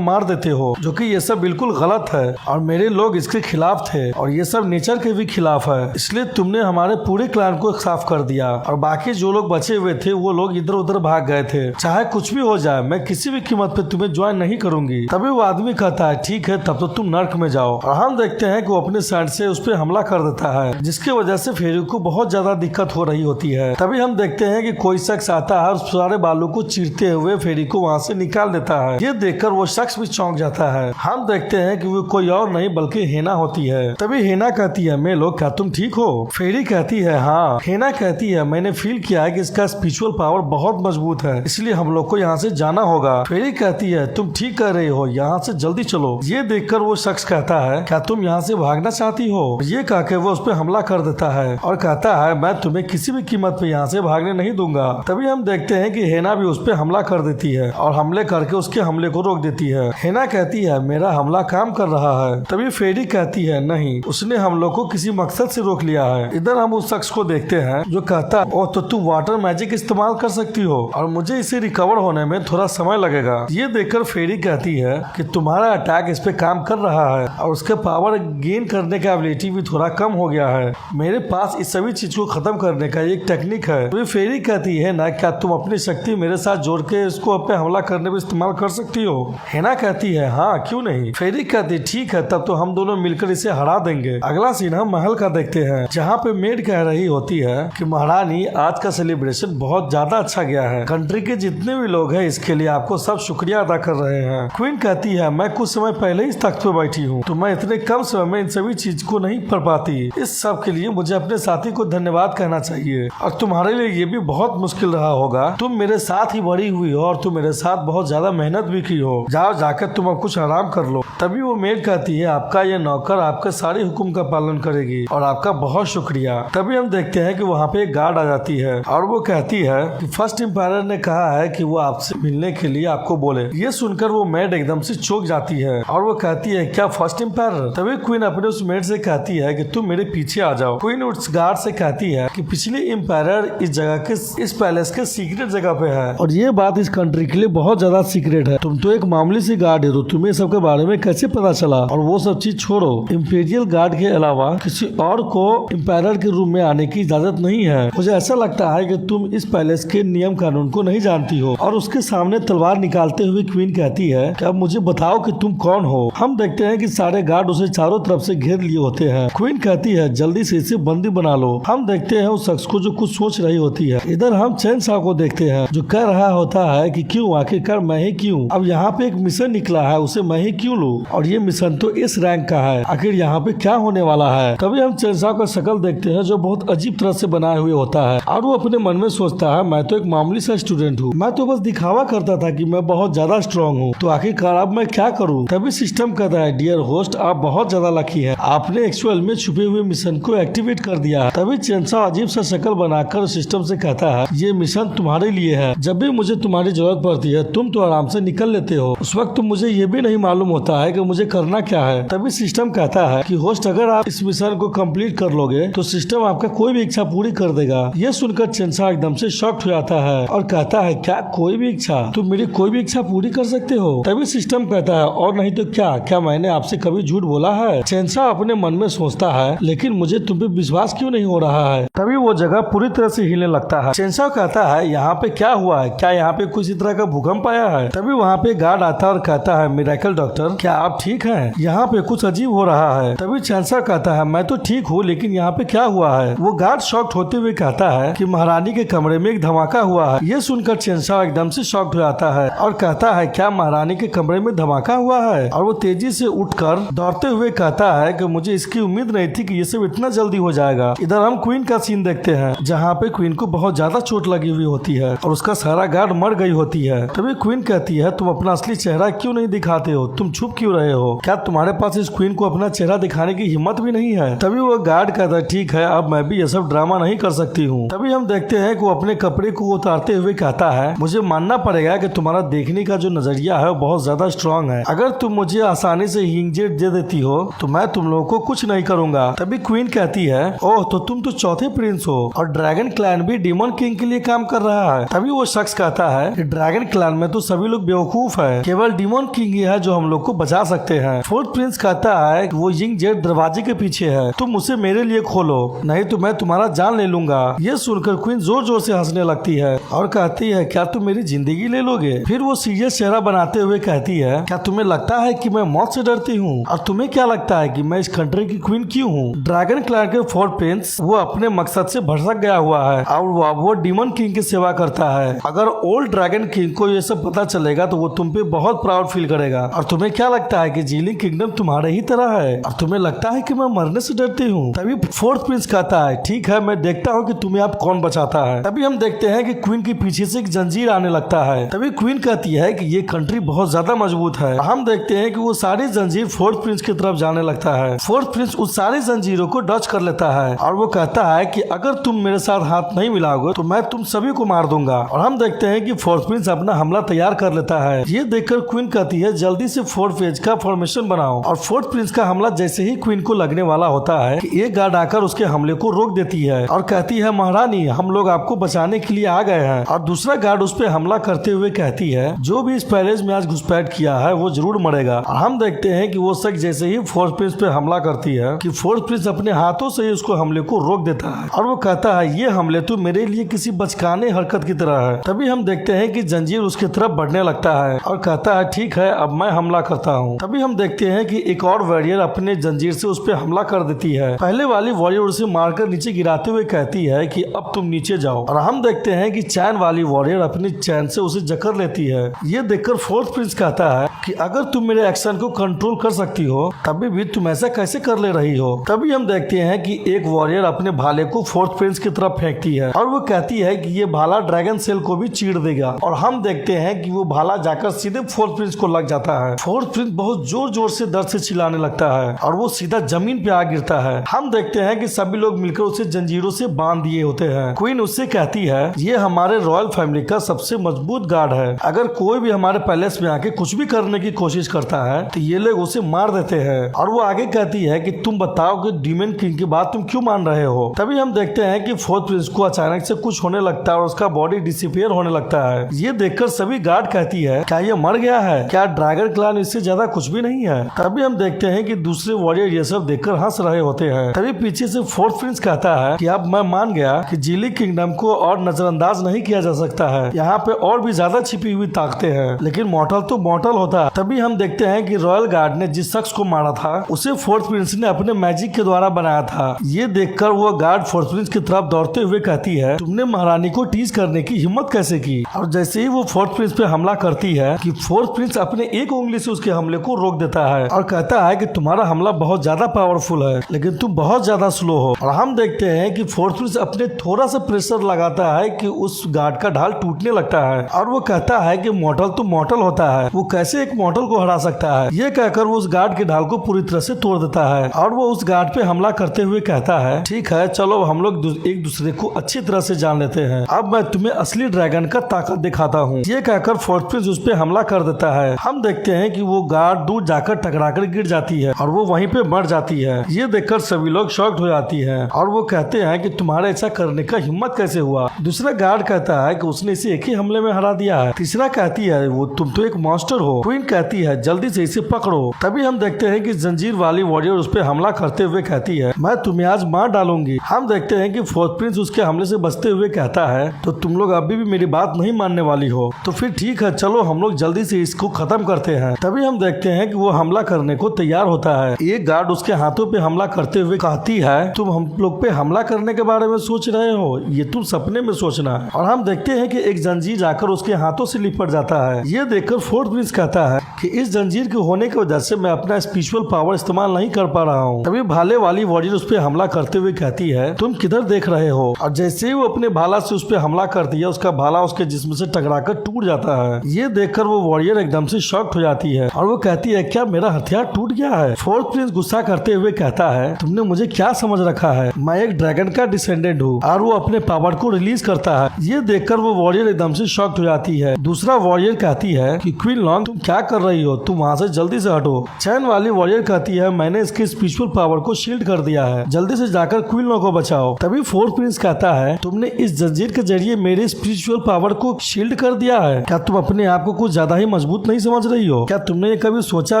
S1: मार देते हो, जो कि ये सब बिल्कुल गलत है और मेरे लोग इसके खिलाफ थे और ये सब नेचर के भी खिलाफ है। इसलिए तुमने हमारे पूरे क्लैन को साफ कर दिया और बाकी जो लोग बचे हुए थे वो लोग इधर उधर भाग गए थे। चाहे कुछ भी हो जाए, मैं किसी भी कीमत पे तुम्हें ज्वाइन नहीं करूंगी। तभी वो आदमी कहता है, ठीक है, तब तो तुम नर्क में जाओ। और हम देखते हैं कि वो अपने साइड से उस पर हमला कर देता है, जिसकी वजह से फेरी को बहुत ज्यादा दिक्कत हो रही होती है। तभी हम देखते हैं कि कोई शख्स आता है और सारे बालू को चीरते हुए फेरी को वहाँ से निकाल देता है। ये देखकर वो शख्स भी चौंक जाता है। हम देखते हैं कि वो कोई और नहीं बल्कि हेना होती है। तभी हेना कहती है, मैं लोग, क्या तुम ठीक हो। फेरी कहती है, हाँ। हेना कहती है, मैंने फील किया है कि इसका स्पिरिचुअल पावर बहुत मजबूत है, इसलिए हम लोग को यहाँ से जाना होगा। फेरी कहती है, तुम ठीक कर रही हो, यहाँ से जल्दी चलो। ये देखकर वो शख्स कहता है, क्या तुम यहाँ से भागना चाहती हो। ये कहकर वो उस पर हमला कर देता है और कहता है, मैं तुम्हें किसी भी कीमत पे यहाँ से भागने नहीं दूंगा। तभी हम देखते हैं कि हेना भी उस पर हमला कर देती है और हमले करके उसके हमले को रोक देती है। हेना कहती है, मेरा हमला काम कर रहा है। तभी फेरी कहती है, नहीं, उसने हम लोग को किसी मकसद से रोक लिया है। इधर हम उस शख्स को देखते हैं जो कहता है, ओ तो तुम वाटर मैजिक इस्तेमाल कर सकती हो और मुझे इसे रिकवर होने में थोड़ा समय लगेगा। ये देखकर फेरी कहती है कि तुम्हारा अटैक इस पे काम कर रहा है और उसके पावर गेन करने का एबिलिटी भी थोड़ा कम हो गया है। मेरे पास इस सभी चीज को खत्म करने का एक टेक्निक है। तो फेरी कहती है ना, क्या तुम अपनी शक्ति मेरे साथ जोड़ के इसको अपने हमला करने में इस्तेमाल कर सकती हो। हेना कहती है, हाँ, क्यों नहीं। फेरी कहती, ठीक है, तब तो हम दोनों मिलकर इसे हरा देंगे। अगला सीन हम महल का देखते हैं, जहाँ पे मेड कह रही होती है कि महारानी, आज का सेलिब्रेशन बहुत ज्यादा अच्छा गया है। कंट्री के जितने भी लोग हैं इसके लिए आपको सब शुक्रिया अदा कर रहे हैं। क्वीन कहती है, मैं कुछ समय पहले इस तख्त पे बैठी हूँ, तो मैं इतने कम समय में इन सभी चीज को नहीं कर पाती। इस सब के लिए मुझे अपने साथी को धन्यवाद कहना चाहिए और तुम्हारे लिए ये भी बहुत मुश्किल रहा होगा। तुम मेरे साथ ही बड़ी हुई हो और तुम मेरे साथ बहुत ज्यादा मेहनत भी की हो। जाओ, जाकर तुम अब कुछ आराम कर लो। तभी वो मेड कहती है, आपका ये नौकर आपके सारे हुक्म का पालन करेगी और आपका बहुत शुक्रिया। तभी हम देखते हैं कि वहाँ पे एक गार्ड आ जाती है और वो कहती है कि फर्स्ट एम्पायर ने कहा है कि वो आपसे मिलने के लिए आपको बोले। ये सुनकर वो मेड एकदम से चौंक जाती है और वो कहती है, क्या फर्स्ट एम्पायर। तभी क्वीन अपने उस मेड से कहती है कि तुम मेरे पीछे आ जाओ। क्वीन उस गार्ड से कहती है कि पिछले एम्पायर इस जगह के, इस पैलेस के सीक्रेट जगह पे है और ये बात इस कंट्री के लिए बहुत ज्यादा सीक्रेट है। तुम तो एक मामूली सी गार्ड है, तो तुम्हें सबके बारे में कैसे पता चला। और वो सब चीज छोड़ो, इम्पीरियल गार्ड के अलावा किसी और को एम्पायर के रूम में आने की इजाजत नहीं है। मुझे ऐसा लगता है कि तुम इस पैलेस के नियम कानून को नहीं जानती हो। और उसके सामने तलवार निकालते हुए क्वीन कहती है कि अब मुझे बताओ कि तुम कौन हो। हम देखते हैं कि सारे गार्ड उसे चारों तरफ से घेर लिए होते हैं। क्वीन कहती है, जल्दी से इसे बंदी बना लो। हम देखते हैं उस शख्स को जो कुछ सोच रही होती है। इधर हम चैन साहब को देखते हैं जो कह रहा होता है कि क्यों, आखिरकार मैं ही क्यों। अब यहाँ पे एक मिशन निकला है, उसे मैं ही क्यों लूं। और ये मिशन तो इस रैंक का है, आखिर यहाँ पे क्या होने वाला है। तभी हम चैन साहब का शक्ल देखते हैं जो बहुत अजीब तरह से बनाए हुए होता है और वो अपने मन में सोचता है, मैं तो एक मामूली सा स्टूडेंट हूँ, मैं तो बस दिखावा करता था कि मैं बहुत ज्यादा स्ट्रॉन्ग हूँ, तो आखिरकार अब मैं क्या करूँ। तभी सिस्टम कहता है, डियर होस्ट, आप बहुत ज्यादा लकी है, आपने एक्चुअल में छुपे हुए मिशन को एक्टिवेट कर दिया है। तभी चैन साहब अजीब सा शक्ल बनाकर सिस्टम से कहता है, ये मिशन तुम्हारे लिए है, जब भी मुझे तुम्हारी जरूरत पड़ती है तुम तो आराम से निकल लेते हो। उस वक्त मुझे ये भी नहीं मालूम होता है है कि मुझे करना क्या है। तभी सिस्टम कहता है कि होस्ट अगर आप इस मिशन को कंप्लीट कर लोगे तो सिस्टम आपका कोई भी इच्छा पूरी कर देगा। ये सुनकर चेंसा एकदम से शॉक्ड हो जाता है और कहता है क्या कोई भी इच्छा? तुम मेरी कोई भी इच्छा पूरी कर सकते हो? तभी सिस्टम कहता है और नहीं तो क्या मैंने आपसे कभी झूठ बोला है? चेंसा अपने मन में सोचता है लेकिन मुझे तुम पे विश्वास क्यों नहीं हो रहा है। तभी वो जगह पूरी तरह से हिलने लगता है। चेंसा कहता है यहाँ पे क्या हुआ है? क्या यहाँ पे किसी तरह का भूकंप आया है? तभी वहाँ पे गार्ड आता है और कहता है मिरेकल डॉक्टर क्या आप ठीक हैं? यहाँ पे कुछ अजीब हो रहा है। तभी चेंसा कहता है मैं तो ठीक हूँ लेकिन यहाँ पे क्या हुआ है? वो गार्ड शॉक्ड होते हुए कहता है कि महारानी के कमरे में एक धमाका हुआ है। ये सुनकर चेंसा एकदम से शॉक्ड हो जाता है और कहता है क्या महारानी के कमरे में धमाका हुआ है? और वो तेजी से उठकर दौड़ते हुए कहता है कि मुझे इसकी उम्मीद नहीं थी कि ये सब इतना जल्दी हो जाएगा। इधर हम क्वीन का सीन देखते हैं जहाँ पे क्वीन को बहुत ज्यादा चोट लगी हुई होती है और उसका सारा गार्ड मर गई होती है। तभी क्वीन कहती है तुम अपना असली चेहरा क्यों नहीं दिखाते हो? तुम छुप क्यों रहे हो? क्या तुम्हारे पास इस क्वीन को अपना चेहरा दिखाने की हिम्मत भी नहीं है? तभी वो गार्ड कहता है ठीक है अब मैं भी ये सब ड्रामा नहीं कर सकती हूँ। तभी हम देखते हैं कि वो अपने कपड़े को उतारते हुए कहता है मुझे मानना पड़ेगा कि तुम्हारा देखने का जो नजरिया है वो बहुत ज्यादा स्ट्रांग है। अगर तुम मुझे आसानी से हिंगजेट दे देती हो तो मैं तुम लोगों को कुछ नहीं करूंगा। तभी क्वीन कहती है ओह तो तुम तो चौथे प्रिंस हो और ड्रैगन क्लैन भी डीमन किंग के लिए काम कर रहा है। तभी वो शख्स कहता है कि ड्रैगन क्लैन में तो सभी लोग बेवकूफ है, केवल डीमन किंग ही है जो हम लोग को बचा सकते हैं। फोर्थ प्रिंस कहता है कि वो हिंगजेट दरवाजे के पीछे है, तुम उसे मेरे लिए खोलो नहीं तो मैं तुम्हारा जान ले लूंगा। ये सुनकर क्वीन जोर जोर से हंसने लगती है और कहती है क्या तुम मेरी जिंदगी ले लोगे? फिर वो सीरियस चेहरा बनाते हुए कहती है क्या तुम्हें लगता है कि मैं मौत से डरती हूँ? और तुम्हें क्या लगता है कि मैं इस कंट्री की क्वीन क्यों हूँ? ड्रैगन क्लैन के फोर्थ प्रिंस वो अपने मकसद से भटक गया हुआ है और वो डीमन किंग की सेवा करता है। अगर ओल्ड ड्रैगन किंग को ये सब पता चलेगा तो वो तुम पे बहुत प्राउड फील करेगा। और तुम्हें क्या लगता है कि जीलिंग किंगडम तुम्हारे ही तरह है और तुम्हें लगता है कि मैं मरने से डरती हूँ? तभी फोर्थ प्रिंस कहता है ठीक है मैं देखता हूँ कि तुम्हें आप कौन बचाता है। तभी हम देखते हैं कि क्वीन के पीछे से एक जंजीर आने लगता है। तभी क्वीन कहती है कि ये कंट्री बहुत ज्यादा मजबूत है। हम देखते हैं कि वो सारी जंजीर फोर्थ प्रिंस की तरफ जाने लगता है। फोर्थ प्रिंस उस सारी जंजीरों को डच कर लेता है और वो कहता है कि अगर तुम मेरे साथ हाथ नहीं मिलाओगे तो मैं तुम सभी को मार दूंगा। और हम देखते हैं कि फोर्थ प्रिंस अपना हमला तैयार कर लेता है। ये देखकर क्वीन कहती है जल्दी से फोर्थ फेज का फॉर्मेशन बनाओ। और फोर्थ प्रिंस का हमला जैसे ही क्वीन को लगने वाला होता है कि एक गार्ड आकर उसके हमले को रोक देती है और कहती है महारानी हम लोग आपको बचाने के लिए आ गए हैं। और दूसरा गार्ड उस पर हमला करते हुए कहती है जो भी इस पैलेस में आज घुसपैठ किया है वो जरूर मरेगा। और हम देखते हैं कि वो शख्स जैसे ही फोर्थ प्रिंस पे हमला करती है कि फोर्थ प्रिंस अपने हाथों से उसको हमले को रोक देता है और वो कहता है ये हमले तो मेरे लिए किसी बचकाने हरकत की तरह है। तभी हम देखते हैं कि जंजीर उसकी तरफ बढ़ने लगता है और कहता है ठीक है अब मैं हमला करता हूँ। तभी हम देखते हैं कि एक और वॉरियर अपने जंजीर से उस पर हमला कर देती है। पहले वाली वॉरियर उसे मारकर नीचे गिराते हुए कहती है कि अब तुम नीचे जाओ। और हम देखते हैं कि चैन वाली वॉरियर अपनी चैन से उसे जकड़ लेती है। ये देखकर फोर्थ प्रिंस कहता है कि अगर तुम मेरे एक्शन को कंट्रोल कर सकती हो तभी भी तुम ऐसा कैसे कर ले रही हो। तभी हम देखते हैं कि एक वॉरियर अपने भाले को फोर्थ प्रिंस की तरफ फेंकती है और वो कहती है कि ये भाला ड्रैगन सेल को भी चीर देगा। और हम देखते हैं कि वो भाला जाकर सीधे फोर्थ प्रिंस को लग जाता है। फोर्थ प्रिंस बहुत जोर जोर से दर्द से चिल्लाने लगता है और वो सीधा जमीन पे आ गिरता है। हम देखते हैं कि सभी लोग मिलकर उसे जंजीरों से बांध दिए होते हैं। क्वीन उससे कहती है ये हमारे रॉयल फैमिली का सबसे मजबूत गार्ड है, अगर कोई भी हमारे पैलेस में आके कुछ भी करने की कोशिश करता है तो ये लोग उसे मार देते हैं। और वो आगे कहती है कि तुम बताओ कि डीमन किंग की बात तुम क्यों मान रहे हो। तभी हम देखते हैं कि फोर्थ प्रिंस को अचानक से कुछ होने लगता है और उसका बॉडी डिसअपीयर होने लगता है। ये देखकर सभी गार्ड कहती है क्या ये मर गया है? क्या ड्रैगन क्लैन इससे ज्यादा कुछ भी नहीं है? तभी हम देखते हैं कि दूसरे वॉरियर ये सब देखकर हंस रहे होते हैं। तभी पीछे से फोर्थ प्रिंस कहता है कि अब मैं मान गया कि जीली किंगडम को और नजरअंदाज नहीं किया जा सकता है। यहाँ पे और भी ज्यादा छिपी हुई ताकतें हैं, लेकिन मॉर्टल तो मॉर्टल होता है। तभी हम देखते हैं कि रॉयल गार्ड ने जिस शख्स को मारा था उसे फोर्थ प्रिंस ने अपने मैजिक के द्वारा बनाया था। ये देखकर वो गार्ड फोर्थ प्रिंस की तरफ दौड़ते हुए कहती है तुमने महारानी को टीज करने की हिम्मत कैसे की? और जैसे ही वो फोर्थ प्रिंस पे हमला करती है कि फोर्थ प्रिंस अपने एक उंगली से उसके हमले को रोक देता है और कहता है कि तुम्हारा हमला बहुत ज्यादा पावरफुल है लेकिन तुम बहुत ज्यादा स्लो हो। और हम देखते हैं कि फोर्थ प्रिंस अपने थोड़ा सा प्रेशर लगाता है कि उस गार्ड का ढाल टूटने लगता है और वो कहता है कि मॉर्टल तो मॉर्टल होता है, वो कैसे एक मॉर्टल को हरा सकता है। ये कहकर वो उस गार्ड के ढाल को पूरी तरह से तोड़ देता है और वो उस गार्ड पे हमला करते हुए कहता है ठीक है चलो हम लोग एक दूसरे को अच्छी तरह से जान लेते हैं, अब मैं तुम्हें असली ड्रैगन का ताकत दिखाता हूँ। ये कहकर फोर्थ प्रिंस उस पे हमला कर देता है। हम देखते हैं कि वो गार्ड दूर जाकर टकराकर गिर जाती है और वो वहीं पे मर जाती है। ये देखकर सभी लोग शॉक्ड हो जाती है और वो कहते हैं कि तुम्हारे ऐसा करने का हिम्मत कैसे हुआ। दूसरा गार्ड कहता है कि उसने इसे एक ही हमले में हरा दिया है। तीसरा कहती है वो तुम तो एक मॉन्स्टर हो। क्वीन कहती है जल्दी से इसे पकड़ो। तभी हम देखते हैं कि जंजीर वाली वॉरियर उस पर हमला करते हुए कहती है मैं तुम्हें आज मार डालूंगी। हम देखते हैं कि फोर्थ प्रिंस उसके हमले से बचते हुए कहता है तो तुम लोग अभी भी मेरी बात नहीं मानने वाली हो, तो फिर ठीक है चलो हम लोग जल्दी से इसको खत्म करते हैं। तभी हम देखते हैं कि वो हमला करने को तैयार होता है। एक गार्ड उसके हाथों पे हमला करते हुए कहती है तुम हम लोग पे हमला करने के बारे में सोच रहे हो, ये तुम सपने में सोचना। और हम देखते हैं कि एक जंजीर जाकर उसके हाथों से लिपट जाता है। ये देखकर फोर्थ प्रिंस कहता है कि इस जंजीर के होने की वजह से मैं अपना स्पिरिचुअल पावर इस्तेमाल नहीं कर पा रहा हूँ। तभी भाले वाली वॉरियर उस पर हमला करते हुए कहती है तुम किधर देख रहे हो। और जैसे ही वो अपने भाला से उस पर हमला कर दिया उसका भाला उसके जिस्म से टकराकर टूट जाता है। ये देखकर वो वॉरियर एकदम से शॉक्ड हो जाती है और वो कहती है क्या मेरा हथियार टूट गया है। फोर्थ प्रिंस गुस्सा करते हुए कहता है तुमने मुझे क्या समझ रखा है, मैं एक ड्रैगन का डिसेंडेंट हूँ। और वो अपने पावर को रिलीज करता है। ये देखकर वो वॉरियर एकदम से शॉक्ड हो जाती है। दूसरा वॉरियर कहती है कि क्वीन लॉन्ग तुम क्या कर रही हो, तुम वहाँ से जल्दी से हटो। चैन वाली वॉरियर कहती है मैंने इसके स्पिरिचुअल पावर को शील्ड कर दिया है, जल्दी से जाकर क्वीन लॉन्ग को बचाओ। तभी फोर्थ प्रिंस कहता है तुमने इस जंजीर के जरिए मेरे स्पिरिचुअल पावर को शील्ड कर दिया है, क्या तुम अपने आप को कुछ ज्यादा ही मजबूत नहीं समझ रही हो। क्या तुमने ये कभी सोचा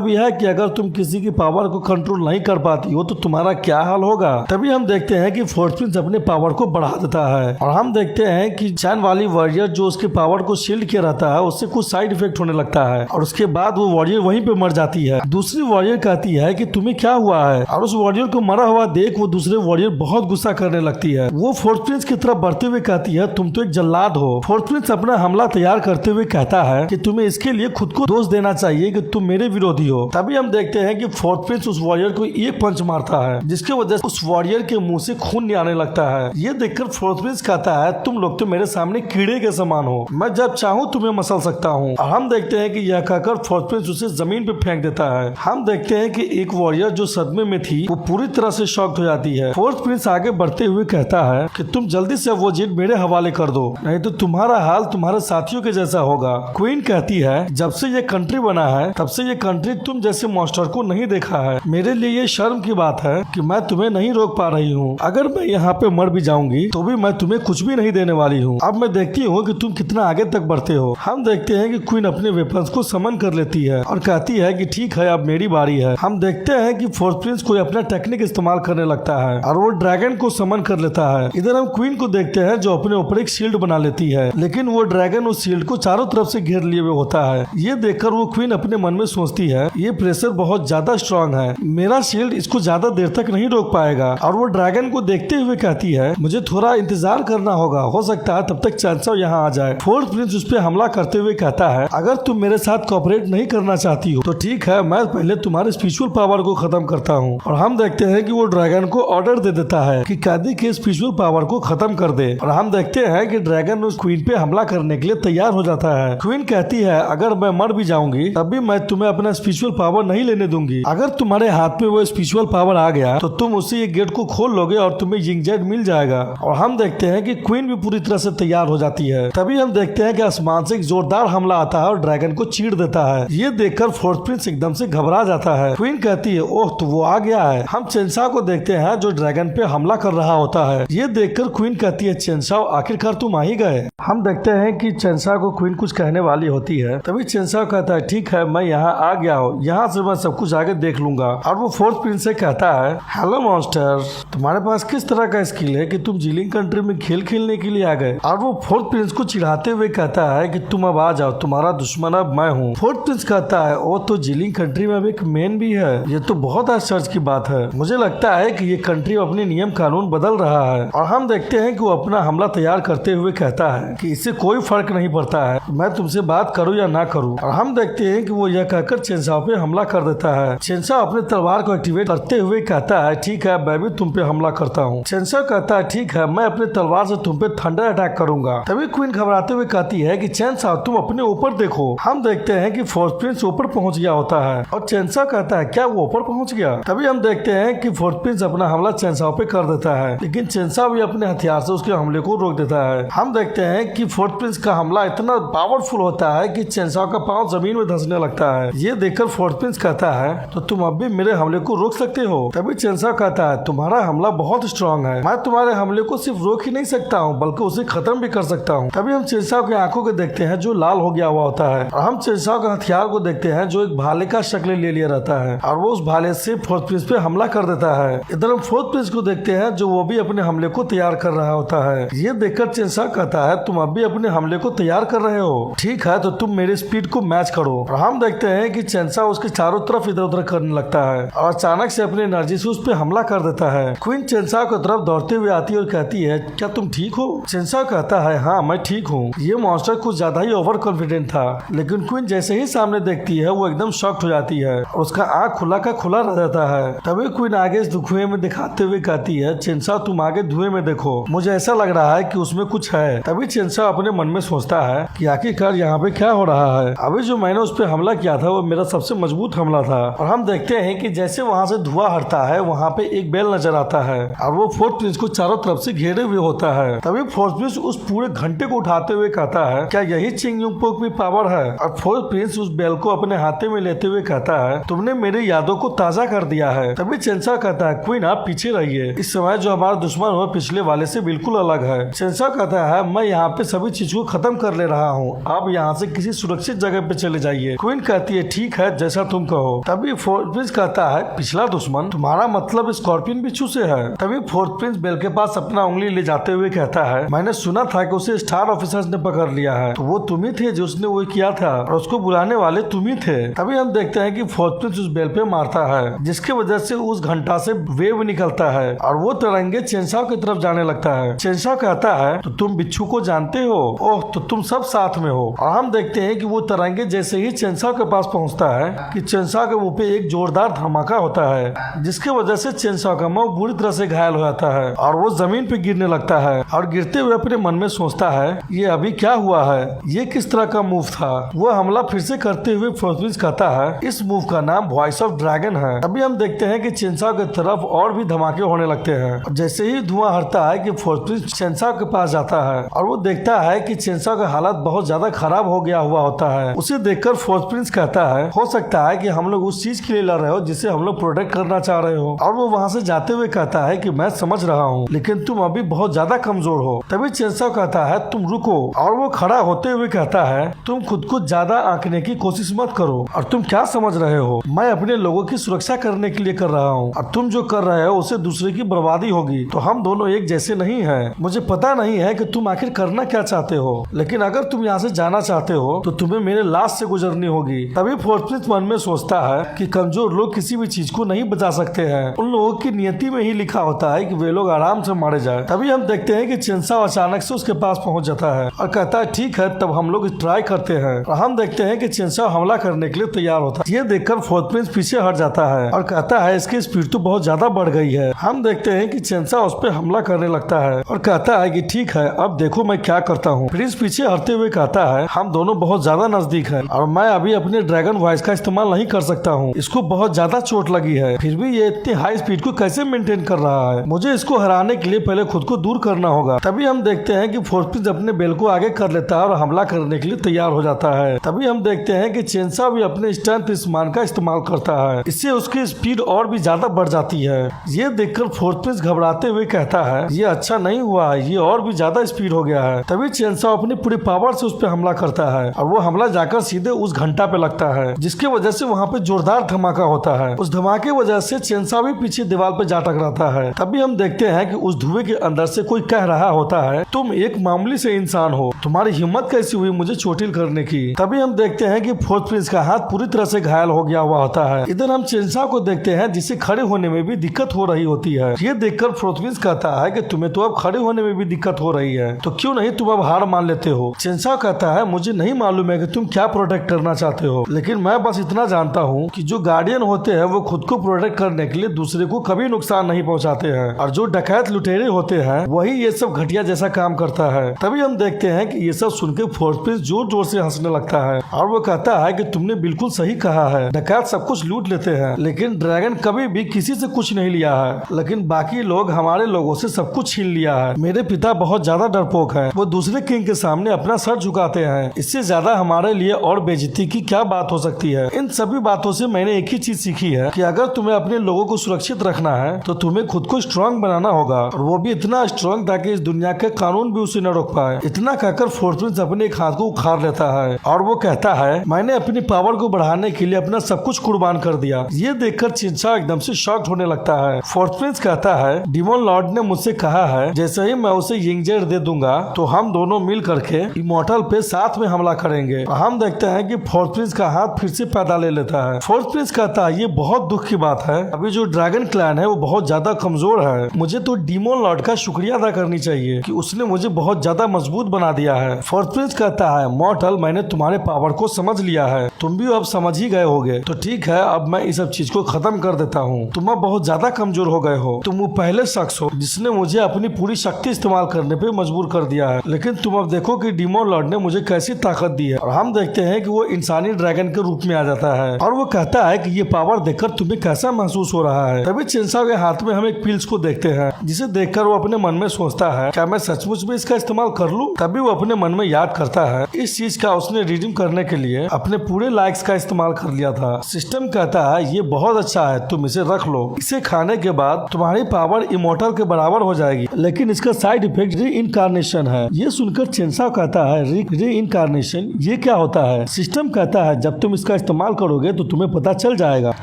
S1: भी है कि अगर तुम किसी की पावर को कंट्रोल नहीं कर पाती हो तो तुम्हारा क्या हाल होगा। तभी हम देखते हैं कि फोर्थ प्रिंस अपने पावर को बढ़ा देता है और हम देखते हैं कि चैन वाली वॉरियर जो उसके पावर को शील्ड किया रहता है उससे कुछ साइड इफेक्ट होने लगता है और उसके बाद वो वॉरियर वहीं पे मर जाती है। दूसरी वॉरियर कहती है कि तुम्हें क्या हुआ है और उस वॉरियर को मरा हुआ देख वो दूसरे वॉरियर बहुत गुस्सा करने लगती है। वो फोर्थ प्रिंस की तरफ बढ़ते हुए कहती है तुम तो एक जल्लाद हो। फोर्थ प्रिंस अपना हमला तैयार करते हुए कहता है कि तुम्हें इसके लिए खुद को दोष देना चाहिए कि तुम मेरे विरोधी हो। तभी हम देखते हैं कि फोर्थ प्रिंस उस वॉरियर को एक पंच मारता है जिसकी वजह से उस वॉरियर के मुंह से खून आने लगता है। ये देखकर फोर्थ प्रिंस कहता है तुम लोग तो मेरे सामने कीड़े के समान हो, मैं जब चाहूँ तुम्हें मसल सकता हूँ। और हम देखते हैं कि यह कहकर फोर्थ प्रिंस उसे जमीन पे फेंक देता है। हम देखते हैं कि एक वॉरियर जो सदमे में थी वो पूरी तरह से शॉक्ड हो जाती है। फोर्थ प्रिंस आगे बढ़ते हुए कहता है कि तुम जल्दी से वो जीत मेरे हवाले कर दो, नहीं तो तुम्हारा हाल तुम्हारे साथियों के जैसा होगा। क्वीन कहती है जब से ये कंट्री बना है तब से ये कंट्री तुम जैसे मॉन्स्टर को नहीं देखा है। मेरे लिए ये शर्म की बात है कि मैं तुम्हें नहीं रोक पा रही हूँ। अगर मैं यहाँ पे मर भी जाऊंगी तो भी मैं तुम्हें कुछ भी नहीं देने वाली हूँ। अब मैं देखती हूँ कि तुम कितना आगे तक बढ़ते हो। हम देखते हैं कि क्वीन अपने वेपन्स को समन कर लेती है और कहती है कि ठीक है अब मेरी बारी है। हम देखते हैं कि फोर्थ प्रिंस कोई अपना टेक्निक इस्तेमाल करने लगता है और वो ड्रैगन को समन कर लेता है। इधर हम क्वीन को देखते हैं जो अपने ऊपर एक शील्ड बना लेती है, लेकिन वो ड्रैगन उस शील्ड को चारों तरफ से घेर लिए हुए होता है। ये देखकर वो क्वीन अपने मन में सोचती है ये प्रेशर बहुत ज्यादा स्ट्रांग है, मेरा शील्ड इसको ज्यादा देर तक नहीं रोक पाएगा। और वो ड्रैगन को देखते हुए कहती है मुझे थोड़ा इंतजार करना होगा, हो सकता है तब तक चैंसो यहाँ आ जाए। फोर्थ प्रिंस उस पर हमला करते हुए कहता है अगर तुम मेरे साथ कोऑपरेट नहीं करना चाहती हो तो ठीक है, मैं पहले तुम्हारे स्पिरिचुअल पावर को खत्म करता हूँ। और हम देखते हैं कि वो ड्रैगन को ऑर्डर दे देता है कि कैदी के स्पिरिचुअल पावर को खत्म कर दे। और हम देखते हैं कि ड्रैगन उस क्वीन पे हमला करने के लिए तैयार हो जाता है। क्वीन कहती है अगर मैं मर भी जाऊंगी तब भी मैं तुम्हें अपना स्पिरिचुअल पावर नहीं लेने दूंगी। अगर तुम्हारे हाथ में वो स्पिरिचुअल पावर आ गया तो तुम उससे ये गेट को खोल लोगे और तुम्हें यिंगजेट मिल जाएगा। और हम देखते हैं कि क्वीन भी पूरी तरह से तैयार हो जाती है। तभी हम देखते हैं कि आसमान से एक जोरदार हमला आता है और ड्रैगन को चीर देता है। ये देखकर फोर्थ प्रिंस एकदम से घबरा जाता है। क्वीन कहती है ओह तो वो आ गया है। हम चेंसा को देखते हैं जो ड्रैगन पे हमला कर रहा होता है। ये देखकर क्वीन कहती है चेंसा आखिरकार तुम आ ही गए। हम देखते हैं कि चेंसा को क्वीन कुछ कहने वाली होती है। तभी चेंसा कहता है ठीक है मैं यहाँ आ गया हूँ, यहाँ से मैं सब कुछ आगे देख लूंगा। और वो फोर्थ प्रिंस से कहता है हेलो मॉन्स्टर, तुम्हारे पास किस तरह का स्किल है कि तुम जिलिंग कंट्री में खेल खेलने के लिए आ गए। और वो फोर्थ प्रिंस को चिढ़ाते हुए कहता है कि तुम अब आ जाओ, तुम्हारा दुश्मन अब मैं हूँ। फोर्थ प्रिंस कहता है ओ तो जिलिंग कंट्री में अब एक मेन भी है, ये तो बहुत आश्चर्य की बात है। मुझे लगता है कि ये कंट्री अपने नियम कानून बदल रहा है। और हम देखते हैं कि वो अपना हमला तैयार करते हुए कहता है कि इससे कोई फर्क नहीं पड़ता है मैं तुमसे बात करूँ या ना करूँ। और हम देखते हैं कि वो यह कहकर चेंसा पे हमला कर देता है। चेंसा अपने तलवार को एक्टिवेट करते हुए कहता है ठीक है मैं भी तुम पे हमला करता हूँ। चेंसा कहता है ठीक है, मैं अपने तलवार से तुम पे थंडर अटैक करूंगा। तभी क्वीन घबराते हुए कहती है कि चेंसा तुम अपने ऊपर देखो। हम देखते हैं कि फोर्स प्रिंस ऊपर पहुंच गया होता है और चेंसा कहता है क्या वो ऊपर पहुंच गया। तभी हम देखते हैं कि फोर्स प्रिंस अपना हमला चेंसा पे कर देता है, लेकिन चेंसा भी अपने हथियार से उसके हमले को रोक देता है। हम देखते हैं कि फोर्स प्रिंस का हमला इतना पावरफुल होता है कि चेंसा का पांव जमीन में धंसने लगता है। ये देखकर फोर्स प्रिंस कहता है तो तुम अब भी मेरे हमले को रोक सकते हो। तभी चेंसा कहता है तुम्हारा हमला बहुत स्ट्रांग है, मैं तुम्हारे हमले को सिर्फ रोक ही नहीं सकता हूँ बल्कि उसे खत्म भी कर सकता हूँ। तभी हम चेंसा की आंखों को देखते हैं जो लाल हो गया हुआ होता है और हम चेंसा के हथियार को देखते हैं जो एक भाले का शक्ल ले लिया रहता है और वो उस भाले से फोर्स प्रिंस पे हमला कर देता है। इधर हम फोर्स प्रिंस को देखते हैं जो वो भी अपने हमले को तैयार कर रहा होता है। ये देखकर चेंसा कहता है तुम अब भी अपने हमले को तैयार कर रहे हो, ठीक है तो तुम मेरे स्पीड को मैच करो। और हम देखते हैं कि चेंसा उसके चारों तरफ इधर उधर करने लगता है और अचानक से अपनी एनर्जी से उस पर हमला कर देता है। क्वीन चेंसा की तरफ दौड़ते हुए आती है और कहती है क्या तुम ठीक हो। चेंसा कहता है हाँ मैं ठीक हूँ। ये मॉन्स्टर कुछ ज्यादा ही ओवर कॉन्फिडेंट था, लेकिन क्वीन जैसे ही सामने देखती है वो एकदम शॉक्ड हो जाती है और उसका आँख खुला का खुला रह जाता है। तभी क्वीन आगे इस धुएं में दिखाते हुए कहती है चेंसा तुम आगे धुएं में देखो, मुझे ऐसा लग रहा है कि उसमें कुछ है। तभी चेंसा अपने मन में सोचता है कि आखिरकार यहाँ पे क्या हो रहा है। अभी जो मैंने उस पर हमला किया था वो मेरा सबसे मजबूत हमला था। और हम देखते हैं कि जैसे वहाँ से धुआं हटता है वहाँ पे एक बेल नजर आता है और वो फोर्स प्रिंस को चारों तरफ से घेरे हुए होता है। तभी फोर्स प्रिंस उस पूरे घंटे को उठाते हुए कहता है क्या यही चिंग युंग पोक की पावर है। और फोर्स प्रिंस उस बेल को अपने हाथे में लेते हुए कहता है तुमने मेरी यादों को ताजा कर दिया है। तभी चेंसा कहता है क्वीन आप पीछे रहिए, इस समय जो हमारा दुश्मन हो पिछले वाले से बिल्कुल अलग है। चेंसा कहता है मैं यहाँ पे सभी चीज को खत्म कर ले रहा हूँ, आप यहाँ से किसी सुरक्षित जगह पे चले जाइए। क्वीन कहती है ठीक है जैसा तुम कहो। तभी फोर्स प्रिंस कहता है पिछला दुश्मन तुम्हारा मतलब स्कॉर्पियन बिच्छू से है। तभी फोर्स प्रिंस बेल के पास अपना उंगली ले जाते हुए कहता है मैंने सुना था कि उसे स्टार ऑफिसर्स ने पकड़ लिया है, तो वो तुम ही थे जो उसने वो किया था और उसको बुलाने वाले तुम ही थे। तभी हम देखते हैं कि फोर्स प्रिंस उस बेल पे मारता है जिसकी वजह से उस घंटा से वेव निकलता है और वो तरंगे चेंसा की तरफ जाने लगता है। चेंसा कहता है तो तुम बिच्छू को जानते हो, ओह तो तुम सब साथ में हो। और हम देखते हैं कि वो तरंगे जैसे ही चेंसा के पास पहुंचता है कि चेंसा के मुंह पे एक जोरदार धमाका होता है जिसके वजह से चेंसा का मुंह बुरी तरह से घायल हो जाता है और वो जमीन पे गिरने लगता है और गिरते हुए अपने मन में सोचता है ये अभी क्या हुआ है, ये किस तरह का मूव था। वो हमला फिर से करते हुए फोर्स प्रिंस कहता है इस मूव का नाम वॉइस ऑफ ड्रैगन है। अभी हम देखते हैं कि चेंसा की तरफ और भी धमाके होने लगते हैं और जैसे ही धुआं हटता है कि फोर्स प्रिंस चेंसा के पास जाता है और वो देखता है कि चेंसा का हालत बहुत ज्यादा खराब हो गया हुआ होता है। उसे देखकर फोर्स प्रिंस कहता है हो सकता है कि हम लोग उस चीज के लिए लड़ रहे हो जिसे हम लोग प्रोटेक्ट करना चाह रहे हो। और वो वहाँ से जाते हुए कहता है कि मैं समझ रहा हूँ लेकिन तुम अभी बहुत ज्यादा कमजोर हो। तभी चेंसा कहता है तुम रुको और वो खड़ा होते हुए कहता है तुम खुद को ज्यादा आंकने की कोशिश मत करो और तुम क्या समझ रहे हो, मैं अपने लोगों की सुरक्षा करने के लिए कर रहा हूँ और तुम जो कर रहे हो उससे दूसरे की बर्बादी होगी, तो हम दोनों एक जैसे नहीं हैं। मुझे पता नहीं है कि तुम आखिर करना क्या चाहते हो, लेकिन अगर तुम यहाँ से जाना चाहते हो तो तुम्हें मेरे लाश से गुजरनी होगी। तभी फोर्स प्रिंस मन में सोचता है कि कमजोर लोग किसी भी चीज को नहीं बचा सकते हैं, उन लोगों की नियति में ही लिखा होता है कि वे लोग आराम से मारे जाए। तभी हम देखते हैं कि चेंसा अचानक से उसके पास पहुंच जाता है और कहता है ठीक है तब हम लोग ट्राई करते हैं। और हम देखते हैं कि चेंसा हमला करने के लिए तैयार होता है। ये देखकर फोर्स प्रिंस पीछे हट जाता है और कहता है इसकी स्पीड तो बहुत ज्यादा बढ़ गई है। हम देखते हैं कि चेंसा उस पर हमला करने लगता है और कहता है कि ठीक है अब देखो मैं क्या करता हूँ। प्रिंस पीछे हटते हुए कहता है हम दोनों बहुत ज्यादा नजदीक हैं और मैं अभी अपने ड्रैगन वॉइस का इस्तेमाल नहीं कर सकता हूँ, इसको बहुत ज्यादा चोट लगी है, फिर भी ये इतनी हाई स्पीड को कैसे मेंटेन कर रहा है, मुझे इसको हराने के लिए पहले खुद को दूर करना होगा। तभी हम देखते हैं कि फोर्स प्रिंस अपने बेल को आगे कर लेता है और हमला करने के लिए तैयार हो जाता है। तभी हम देखते हैं कि चेंसा भी अपने स्ट्रेंथ स्मान का इस्तेमाल करता है, इससे उसकी स्पीड और भी ज्यादा बढ़ जाती है। ये देखकर फोर्स प्रिंस घबराते हुए कहता है ये अच्छा नहीं हुआ है, ये और भी ज्यादा स्पीड हो गया है। तभी चेंसा अपनी पूरी पावर से उस पर हमला करता है और वो हमला जाकर सीधे उस घंटा पे लगता है जिसकी वजह से वहाँ पे जोरदार धमाका होता है। उस धमाके वजह से चेंसा भी पीछे दीवार पे जा टकराता है। तभी हम देखते हैं कि उस धुएं के अंदर से कोई कह रहा होता है तुम एक मामूली से इंसान हो, तुम्हारी हिम्मत कैसी हुई मुझे चोटिल करने की। तभी हम देखते हैं कि फोर्स प्रिंस का हाथ पूरी तरह से घायल हो गया हुआ होता है। इधर हम चेंसा को देखते हैं जिसे खड़े होने में भी दिक्कत हो रही होती है। ये देखकर फोर्स प्रिंस कहता है कि तुम्हें तो अब खड़े होने में भी दिक्कत हो रही है, तो क्यों नहीं तुम अब हार मान लेते हो। चेंसा कहता है मुझे नहीं मालूम है कि तुम क्या प्रोटेक्ट करना चाहते हो, लेकिन मैं बस इतना जानता हूँ कि जो गार्डियन होते हैं वो खुद को प्रोटेक्ट करने के लिए दूसरे को कभी नुकसान नहीं नहीं पहुंचाते हैं और जो डकैत लुटेरे होते हैं वही ये सब घटिया जैसा काम करता है। तभी हम देखते हैं कि ये सब सुनकर फोर्थ प्रिंस जोर जोर से हंसने लगता है और वो कहता है कि तुमने बिल्कुल सही कहा है, डकैत सब कुछ लूट लेते हैं लेकिन ड्रैगन कभी भी किसी से कुछ नहीं लिया है, लेकिन बाकी लोग हमारे लोगों से सब कुछ छीन लिया है। मेरे पिता बहुत ज्यादा डरपोक है, वो दूसरे किंग के सामने अपना सर झुकाते हैं, इससे ज्यादा हमारे लिए और बेइज्जती की क्या बात हो सकती है। इन सभी बातों से मैंने एक ही चीज सीखी है कि अगर तुम्हें अपने लोगों को सुरक्षित रखना है तो तुम्हें खुद को स्ट्रांग बनाना होगा और वो भी इतना स्ट्रांग ताकि इस दुनिया के कानून भी उसे न रोक पाए। इतना कहकर फोर्थ प्रिंस अपने एक हाथ को उखाड़ लेता है और वो कहता है मैंने अपनी पावर को बढ़ाने के लिए अपना सब कुछ कुर्बान कर दिया। ये देखकर चिंचा एकदम से शॉक्ड होने लगता है। फोर्थ प्रिंस कहता है डिमोन लॉर्ड ने मुझसे कहा है जैसे ही मैं उसे यिंगजेट दे दूंगा तो हम दोनों मिल करके इमोर्टल पे साथ में हमला करेंगे। हम देखते हैं कि फोर्थ प्रिंस का हाथ फिर से पैदा ले लेता है। फोर्थ प्रिंस कहता है ये बहुत दुख की बात है, अभी जो ड्रैगन क्लैन है वो बहुत ज्यादा कमजोर है, मुझे तो डिमोन लॉर्ड का शुक्रिया अदा करनी चाहिए कि उसने मुझे बहुत ज्यादा मजबूत बना दिया है। फोर्थ प्रिंस कहता है मॉर्टल मैंने तुम्हारे पावर को समझ लिया है, तुम भी अब समझ ही गए होगे, तो ठीक है अब मैं इस सब चीज को खत्म कर देता हूँ। तुम अब बहुत ज्यादा कमजोर हो गए हो, तुम वो पहले शख्स हो जिसने मुझे अपनी पूरी शक्ति इस्तेमाल करने पे मजबूर कर दिया है, लेकिन तुम अब देखो कि डिमोन लॉर्ड ने मुझे कैसी ताकत दी है। और हम देखते हैं कि वो इंसानी ड्रैगन के रूप में आ जाता है और वो कहता है कि ये पावर देखकर तुम्हें कैसा महसूस हो रहा है। तभी चेंसाओ के हाथ में हम एक पिल्स को देखते हैं जिसे देखकर वो अपने मन में सोचता है क्या मैं सचमुच में इसका इस्तेमाल कर लूं। तभी वो अपने मन में याद करता है इस चीज का उसने रीडिंग करने के लिए अपने पूरे लाइक्स का इस्तेमाल कर लिया था। सिस्टम कहता है ये बहुत अच्छा है, तुम इसे रख लो, इसे खाने के बाद तुम्हारी पावर इमोर्टल के बराबर हो जाएगी, लेकिन इसका साइड इफेक्ट री इनकारनेशन है। ये सुनकर चेंसाओ कहता है री इनकारनेशन ये क्या होता है। सिस्टम कहता है जब तुम इसका इस्तेमाल करोगे तो तुम्हें पता चल जाएगा।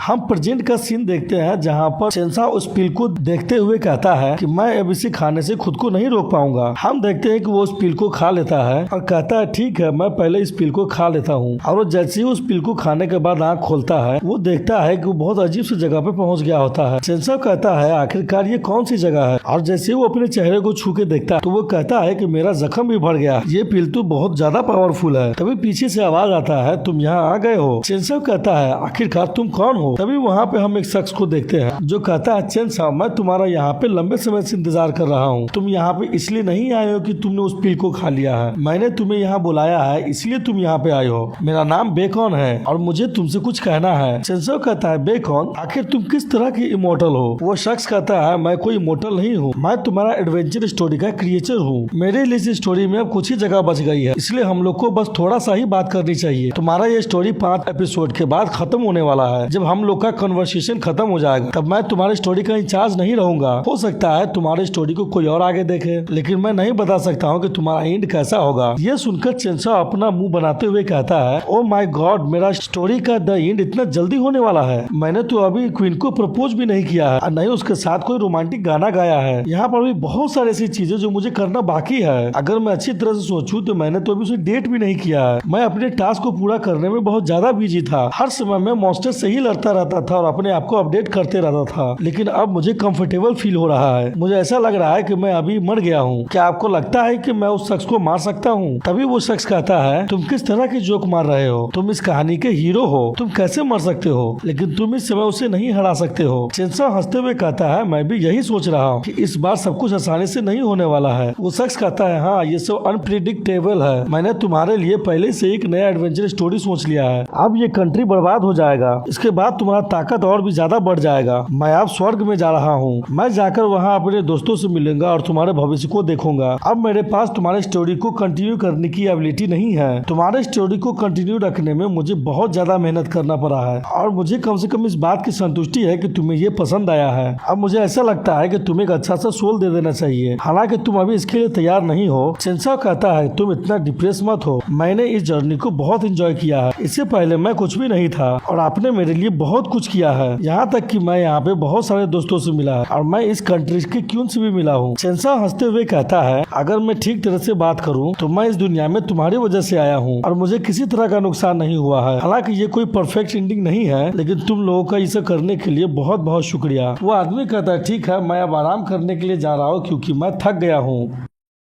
S1: हम प्रेजेंट का सीन देखते हैं जहाँ पर चेंसाओ उस पिल को देखते हुए कहता है कि मैं अब इसे खाने से खुद को नहीं रोक पाऊंगा। हम देखते हैं कि वो उस पिल को खा लेता है और कहता है ठीक है मैं पहले इस पिल को खा लेता हूँ। और वो जैसे ही उस पिल को खाने के बाद आँख खोलता है वो देखता है कि वो बहुत अजीब सी जगह पे पहुंच गया होता है। चेंसाओ कहता है आखिरकार ये कौन सी जगह है, और जैसे वो अपने चेहरे को छू के देखता है तो वो कहता है कि मेरा जख्म भी भर गया, ये पिल तो बहुत ज्यादा पावरफुल है। तभी पीछे से आवाज आता है तुम यहाँ आ गए हो। चेंसाओ कहता है आखिरकार तुम कौन हो। तभी वहाँ पे हम एक शख्स को देखते हैं जो कहता है चेंसाओ मैं तुम्हारा यहाँ पे लंबे समय से इंतजार कर रहा हूँ, तुम यहाँ पे इसलिए नहीं आए हो कि तुमने उस पिल को खा लिया है, मैंने तुम्हें यहाँ बुलाया है इसलिए तुम यहाँ पे आए हो। मेरा नाम बेकॉन है और मुझे तुमसे कुछ कहना है। चेंसाओ कहता है बेकॉन आखिर तुम किस तरह की इमोर्टल हो। वो शख्स कहता है मैं कोई इमोर्टल नहीं हूँ, मैं तुम्हारा एडवेंचर स्टोरी का क्रिएचर हूँ। मेरे लिए इस स्टोरी में अब कुछ ही जगह बच गई है, इसलिए हम लोग को बस थोड़ा सा ही बात करनी चाहिए। तुम्हारा ये स्टोरी 5 एपिसोड के बाद खत्म होने वाला है। जब हम लोग का कन्वर्सेशन खत्म हो जाएगा तब मैं तुम्हारी स्टोरी का इंचार्ज नहीं रहूंगा। हो सकता है तुम्हारी स्टोरी को कोई और आगे देखे, लेकिन मैं नहीं बता सकता हूँ कि तुम्हारा एंड कैसा होगा। ये सुनकर चेंसाओ अपना मुंह बनाते हुए कहता है ओ माय गॉड मेरा स्टोरी का द एंड इतना जल्दी होने वाला है। मैंने तो अभी क्वीन को प्रपोज भी नहीं किया है और नहीं उसके साथ कोई रोमांटिक गाना गाया है। यहाँ पर भी बहुत सारी ऐसी चीजें जो मुझे करना बाकी है। अगर मैं अच्छी तरह से सोचूं तो मैंने तो अभी उसे डेट भी नहीं किया है। मैं अपने टास्क को पूरा करने में बहुत ज्यादा बिजी था, हर समय मैं मॉन्स्टर से ही लड़ता रहता था और अपने आप को अपडेट करते रहता था, लेकिन अब मुझे कंफर्टेबल फील हो रहा है। मुझे ऐसा लग रहा है कि मैं अभी मर गया हूँ। क्या आपको लगता है कि मैं उस शख्स को मार सकता हूँ। तभी वो शख्स कहता है तुम किस तरह की जोक मार रहे हो, तुम इस कहानी के हीरो हो, तुम कैसे मर सकते हो, लेकिन तुम इस समय उसे नहीं हरा सकते हो। चेंसाओ हंसते हुए कहता है मैं भी यही सोच रहा हूँ कि इस बार सब कुछ आसानी से नहीं होने वाला है। वो शख्स कहता है हाँ ये सब अनप्रिडिक्टेबल है, मैंने तुम्हारे लिए पहले से एक नया एडवेंचर स्टोरी सोच लिया है। अब ये कंट्री बर्बाद हो जाएगा, इसके बाद तुम्हारा ताकत और भी ज्यादा बढ़ जाएगा। मैं अब स्वर्ग में जा रहा हूँ, मैं जाकर वहाँ अपने दोस्तों से मिलूंगा और तुम्हारे भविष्य को देखूंगा। अब मेरे पास तुम्हारे स्टोरी को कंटिन्यू करने की एबिलिटी नहीं है। तुम्हारे स्टोरी को कंटिन्यू रखने में मुझे बहुत ज्यादा मेहनत करना पड़ा है और मुझे कम से कम इस बात की संतुष्टि है कि तुम्हें ये पसंद आया है। अब मुझे ऐसा लगता है कि तुम्हें एक अच्छा सा सोल दे देना चाहिए, हालांकि तुम अभी इसके लिए तैयार नहीं हो। चेंसाओ कहता है तुम इतना डिप्रेस मत हो, मैंने इस जर्नी को बहुत एंजॉय किया है। इससे पहले मैं कुछ भी नहीं था और आपने मेरे लिए बहुत कुछ किया है, यहाँ तक कि मैं यहाँ पे बहुत सारे दोस्तों से मिला है और मैं इस कंट्री के क्यून से भी मिला हूँ। चेंसाओ हंसते हुए कहता है अगर मैं ठीक तरह से बात करूँ तो मैं इस दुनिया में तुम्हारी वजह से आया हूँ और मुझे किसी तरह का नुकसान नहीं हुआ है। हालांकि ये कोई परफेक्ट एंडिंग नहीं है, लेकिन तुम लोगों का इसे करने के लिए बहुत बहुत शुक्रिया। वो आदमी कहता है ठीक है मैं अब आराम करने के लिए जा रहा हूँ क्योंकि मैं थक गया हूँ।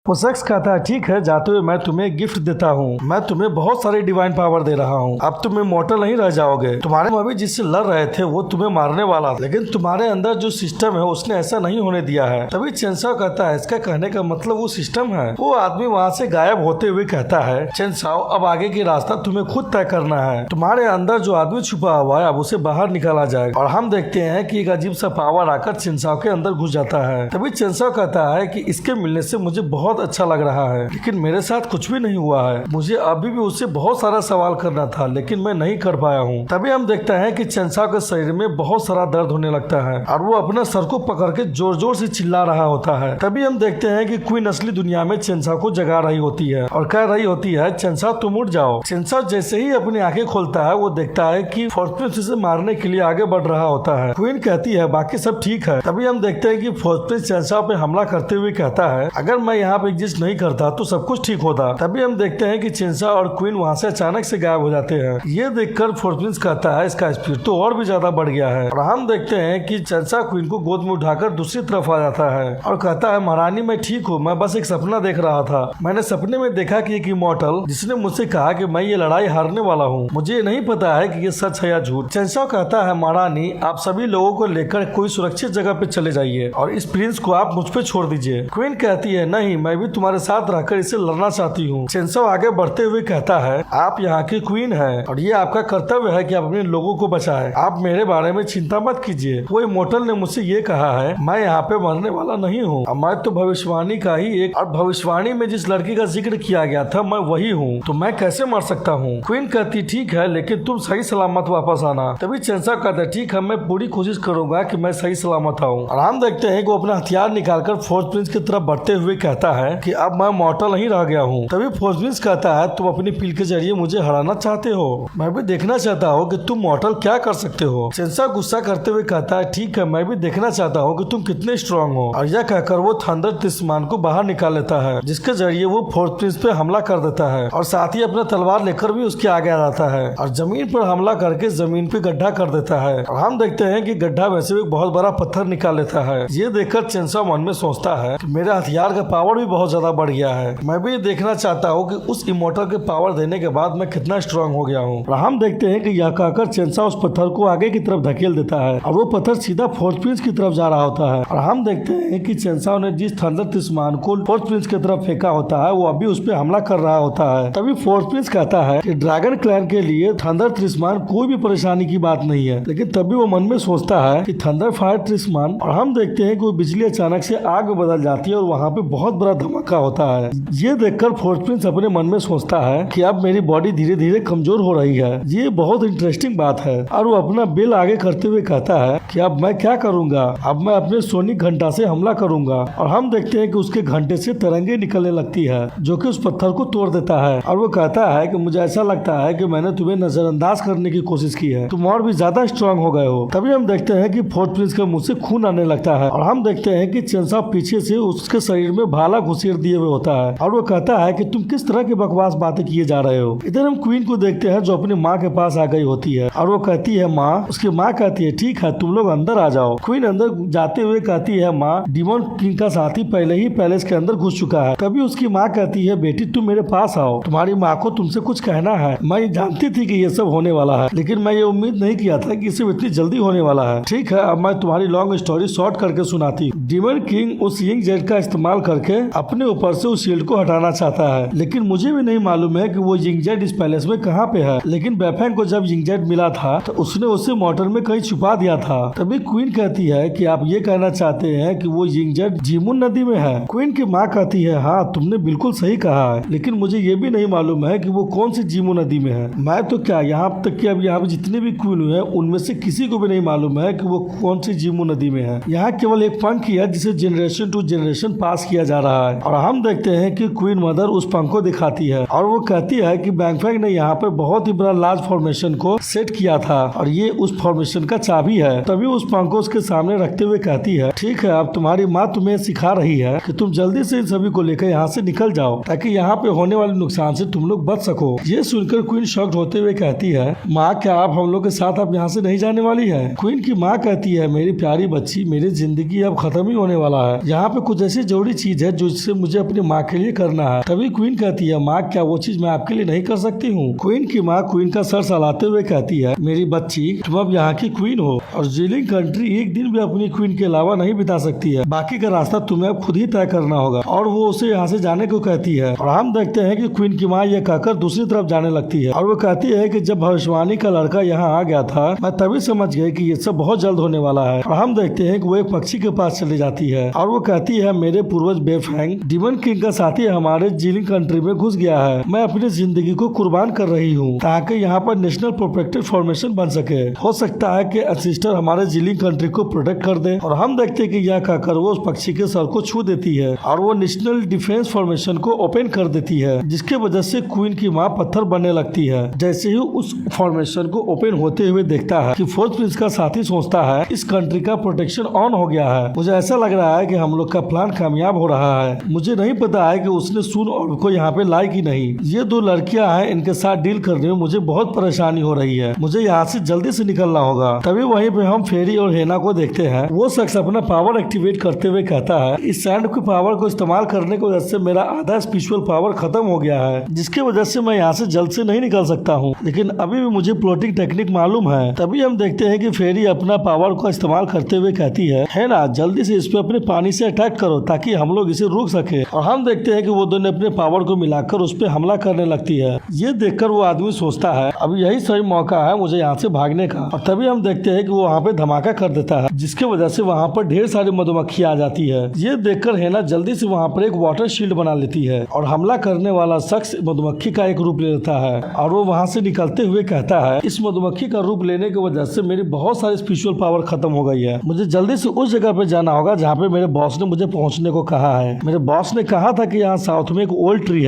S1: वो शख्स कहता है ठीक है, जाते हुए मैं तुम्हें गिफ्ट देता हूँ, मैं तुम्हें बहुत सारी डिवाइन पावर दे रहा हूँ, अब तुम इमॉर्टल नहीं रह जाओगे। तुम्हारे अभी जिससे लड़ रहे थे वो तुम्हें मारने वाला था, लेकिन तुम्हारे अंदर जो सिस्टम है उसने ऐसा नहीं होने दिया है। तभी चेनसाओ कहता है इसका कहने का मतलब वो सिस्टम है। वो आदमी वहाँ से गायब होते हुए कहता है चेनसाओ अब आगे की रास्ता तुम्हें खुद तय करना है, तुम्हारे अंदर जो आदमी छुपा हुआ है अब उसे बाहर निकाला जाएगा। और हम देखते हैं कि एक अजीब सा पावर आकर चेनसाओ के अंदर घुस जाता है। तभी चेनसाओ कहता है कि इसके मिलने से मुझे बहुत अच्छा लग रहा है, लेकिन मेरे साथ कुछ भी नहीं हुआ है, मुझे अभी भी उससे बहुत सारा सवाल करना था लेकिन मैं नहीं कर पाया हूँ। तभी हम देखते हैं कि चेनसाओ के शरीर में बहुत सारा दर्द होने लगता है और वो अपने सर को पकड़ के जोर जोर से चिल्ला रहा होता है। तभी हम देखते हैं कि क्वीन असली दुनिया में चेनसाओ को जगा रही होती है और कह रही होती है चेनसाओ तुम उठ जाओ। चेनसाओ जैसे ही अपनी आंखें खोलता है वो देखता है कि फोर्थ प्रिंस उसे मारने के लिए आगे बढ़ रहा होता है। क्वीन कहती है बाकी सब ठीक है। तभी हम देखते हैं कि फोर्थ प्रिंस चेनसाओ पे हमला करते हुए कहता है अगर मैं यहाँ पे एग्जिस्ट नहीं करता तो सब कुछ ठीक होता। तभी हम देखते हैं कि चेनसाओ और क्वीन वहाँ से अचानक से गायब हो जाते हैं। ये देखकर फोर्थ प्रिंस कहता है इसका स्पीड तो और भी ज्यादा बढ़ गया है और हम देखते हैं कि चेनसाओ क्वीन को गोद में उठाकर दूसरी तरफ आ जाता है और कहता है महारानी मैं ठीक हूँ, मैं बस एक सपना देख रहा था। मैंने सपने में देखा कि एक इमॉर्टल जिसने मुझसे कहा कि मैं ये लड़ाई हारने वाला हूँ, मुझे नहीं पता है कि ये सच है या झूठ। चेनसाओ कहता है महारानी आप सभी लोगों को लेकर कोई सुरक्षित जगह पे चले जाइए और इस प्रिंस को आप मुझ पे छोड़ दीजिए। क्वीन कहती है नहीं, मैं भी तुम्हारे साथ रहकर इसे लड़ना चाहती हूँ। चेनसाओ आगे बढ़ते हुए कहता है आप यहाँ की क्वीन है और ये आपका कर्तव्य है कि आप अपने लोगों को बचाएं, आप मेरे बारे में चिंता मत कीजिए। वो इमॉर्टल ने मुझसे ये कहा है मैं यहाँ पे मरने वाला नहीं हूँ, मैं तो भविष्यवाणी का ही एक, और भविष्यवाणी में जिस लड़की का जिक्र किया गया था मैं वही हूँ, तो मैं कैसे मर सकता हूँ। क्वीन कहती ठीक है लेकिन तुम सही सलामत वापस आना। तभी चेनसाओ कहता है ठीक है, मैं पूरी कोशिश करूंगा कि मैं सही सलामत आऊँ। और हम देखते हैं कि वो अपना हथियार निकालकर फोर्थ प्रिंस की तरफ बढ़ते हुए कहता है कि अब मैं मॉर्टल नहीं रह गया हूँ। तभी फोर्थ प्रिंस कहता है तुम अपनी पील के जरिए मुझे हराना चाहते हो, मैं भी देखना चाहता हूँ कि तुम मॉर्टल क्या कर सकते हो। चेनसाओ गुस्सा करते हुए कहता है ठीक है, मैं भी देखना चाहता हूँ कि तुम कितने स्ट्रांग हो। और यह कहकर वो थंडर तिस्मान को बाहर निकाल लेता है जिसके जरिए वो फोर्थ प्रिंस पे हमला कर देता है और साथ ही अपना तलवार लेकर भी उसके आगे आ जाता है और जमीन पर हमला करके जमीन पे गड्ढा कर देता है। और हम देखते हैं कि गड्ढा में से एक बहुत बड़ा पत्थर निकाल लेता है। ये देखकर चेनसाओ मन में सोचता है कि मेरे हथियार का पावर भी बहुत ज्यादा बढ़ गया है, मैं भी देखना चाहता हूँ कि उस इमॉर्टल के पावर देने के बाद मैं कितना स्ट्रांग हो गया हूँ। और हम देखते हैं कि यह कहकर चेनसाओ उस पत्थर को आगे की तरफ धकेल देता है और वो पत्थर सीधा फोर्थ प्रिंस की तरफ जा रहा होता है। और हम देखते हैं कि चेनसाओ ने जिस थंडर तिस्मान को फोर्थ प्रिंस की तरफ फेंका होता है वो अभी उस पर हमला कर रहा होता है। तभी फोर्थ प्रिंस कहता है कि ड्रैगन क्लैन के लिए थंडर तिस्मान कोई भी परेशानी की बात नहीं है, लेकिन तभी वो मन में सोचता है कि थंडर फायर तिस्मान, और हम देखते हैं कि वो बिजली अचानक से आग में बदल जाती है और वहाँ पे बहुत बड़ा धमाका होता है। ये देखकर फोर्थ प्रिंस अपने मन में सोचता है कि अब मेरी बॉडी धीरे धीरे कमजोर हो रही है, ये बहुत इंटरेस्टिंग बात है। और वो अपना बिल आगे करते हुए कहता है कि अब मैं क्या करूंगा, अब मैं अपने सोनिक घंटा से हमला करूंगा। और हम देखते हैं कि उसके घंटे से तरंगे निकलने लगती है जो कि उस पत्थर को तोड़ देता है और वो कहता है कि मुझे ऐसा लगता है कि मैंने तुम्हें नजरअंदाज करने की कोशिश की है, तुम और भी ज्यादा स्ट्रांग हो गए हो। तभी हम देखते हैं कि फोर्थ प्रिंस के मुंह से खून आने लगता है और हम देखते हैं कि चेनसाओ पीछे से उसके शरीर में भाला घुसेड़ दिए हुए होता है और वो कहता है कि तुम किस तरह की बकवास बातें किए जा रहे हो। इधर हम क्वीन को देखते हैं जो अपनी माँ के पास आ गई होती है और वो कहती है माँ, उसकी माँ कहती है ठीक है तुम लोग अंदर आ जाओ। क्वीन अंदर जाते हुए कहती है माँ, डिमोन किंग का साथी पहले ही पैलेस के अंदर घुस चुका है। तभी उसकी माँ कहती है बेटी तुम मेरे पास आओ, तुम्हारी माँ को तुमसे कुछ कहना है। मैं जानती थी कि ये सब होने वाला है, लेकिन मैं ये उम्मीद नहीं किया था कि ये सब इतनी जल्दी होने वाला है। ठीक है, अब मैं तुम्हारी लॉन्ग स्टोरी शॉर्ट करके सुनाती। डिमन किंग उस यिंग जेट का इस्तेमाल करके अपने ऊपर से उस शील्ड को हटाना चाहता है, लेकिन मुझे भी नहीं मालूम है कि वो यिंग जेट इस पैलेस में कहाँ पे है। लेकिन बेफेंग को जब यिंग जेट मिला था तो उसने उसे मोटर में कहीं छुपा दिया था। तभी क्वीन कहती है कि आप ये कहना चाहते हैं कि वो यिंग जेट जीमुन नदी में है। क्वीन की माँ कहती है हाँ तुमने बिल्कुल सही कहा है, लेकिन मुझे ये भी नहीं मालूम है कि वो कौन सी जीमुन नदी में है। मैं तो क्या यहाँ तक कि अब यहाँ पे जितने भी क्वीन हुए उनमें से किसी को भी नहीं मालूम है कि वो कौन सी जीमू नदी में है। यहाँ केवल एक पंख ही है जिसे जनरेशन टू जनरेशन पास किया जा रहा है। और हम देखते हैं कि क्वीन मदर उस पंख को दिखाती है और वो कहती है कि बैंगफैंग ने यहाँ पर बहुत ही बड़ा लार्ज फॉर्मेशन को सेट किया था और ये उस फॉर्मेशन का चाबी है। तभी उस पंख को उसके सामने रखते हुए कहती है ठीक है, अब तुम्हारी माँ तुम्हें सिखा रही है कि तुम जल्दी से इन सभी को लेकर यहाँ से निकल जाओ ताकि यहाँ पे होने वाले नुकसान से तुम लोग बच सको। ये सुनकर क्वीन शॉक्ड होते हुए कहती है माँ, क्या आप हम लोग के साथ अब यहाँ से नहीं जाने वाली है? क्वीन की माँ कहती है मेरी प्यारी बच्ची, मेरी जिंदगी अब खत्म ही होने वाला है। यहाँ पे कुछ ऐसी जरूरी चीज है जो उससे मुझे अपनी माँ के लिए करना है। तभी क्वीन कहती है, माँ क्या वो चीज मैं आपके लिए नहीं कर सकती हूँ? क्वीन की माँ क्वीन का सर सहलाते हुए कहती है, मेरी बच्ची तुम अब यहाँ की क्वीन हो और जीलिंग कंट्री एक दिन भी अपनी क्वीन के अलावा नहीं बिता सकती है। बाकी का रास्ता तुम्हें अब खुद ही तय करना होगा। और वो उसे यहाँ से जाने को कहती है और हम देखते हैं कि क्वीन की माँ यह कहकर दूसरी तरफ जाने लगती है और वो कहती है कि जब भविष्यवाणी का लड़का यहाँ आ गया था मैं तभी समझ गई कि ये सब बहुत जल्द होने वाला है। और हम देखते हैं कि वो एक पक्षी के पास चली जाती है और वो कहती है, मेरे पूर्वज बेफैंग डिमन किंग का साथी हमारे जीलिंग कंट्री में घुस गया है। मैं अपनी जिंदगी को कुर्बान कर रही हूँ ताकि यहाँ पर नेशनल प्रोटेक्टेड फॉर्मेशन बन सके। हो सकता है कि असिस्टर हमारे जीलिंग कंट्री को प्रोटेक्ट कर दे। और हम देखते हैं कि यह कहकर वो उस पक्षी के सर को छू देती है और वो नेशनल डिफेंस फॉर्मेशन को ओपन कर देती है, जिसके वजह से क्वीन की माँ पत्थर बनने लगती है। जैसे ही उस फॉर्मेशन को ओपन होते हुए देखता है कि फोर्थ प्रिंस का साथी सोचता है इस कंट्री का प्रोटेक्शन ऑन हो गया है। मुझे ऐसा लग रहा है कि हम लोग का प्लान कामयाब हो रहा है। मुझे नहीं पता है कि उसने सुन और को यहाँ पे लाई की नहीं। ये दो लड़कियां हैं, इनके साथ डील करने में मुझे बहुत परेशानी हो रही है। मुझे यहाँ से जल्दी से निकलना होगा। तभी वहीं पे हम फेरी और हेना को देखते हैं। वो शख्स अपना पावर एक्टिवेट करते हुए कहता है, इस सैंड की पावर को इस्तेमाल करने की वजह से मेरा आधा स्पिरिचुअल पावर खत्म हो गया है, जिसकी वजह से मैं यहाँ से जल्द से नहीं निकल सकता हूँ। लेकिन अभी भी मुझे फ्लोटिंग टेक्निक मालूम है। तभी हम देखते हैं कि फेरी अपना पावर को इस्तेमाल करते हुए कहती है ना, जल्दी से इस पे अपने पानी से अटैक करो ताकि हम लोग इसे रोक सके। और हम देखते हैं कि वो दोनों अपने पावर को मिलाकर उस पर हमला करने लगती है। ये देखकर वो आदमी सोचता है अब यही सही मौका है मुझे यहाँ से भागने का। और तभी हम देखते हैं कि वो वहाँ पे धमाका कर देता है, जिसके वजह से वहाँ पर ढेर सारी मधुमक्खी आ जाती है। ये देखकर हेना जल्दी से वहाँ पर एक वाटर शील्ड बना लेती है और हमला करने वाला शख्स मधुमक्खी का एक रूप ले लेता है और वो वहाँ से निकलते हुए कहता है, इस मधुमक्खी का रूप लेने की वजह से मेरी बहुत सारी स्पिरिचुअल पावर खत्म हो गई है। मुझे जल्दी से उस जगह पे जाना होगा जहाँ पे मेरे बॉस ने मुझे पहुँचने को कहा है। मेरे बॉस ने कहा था कि यहाँ साउथ में एक ओल्ड ट्री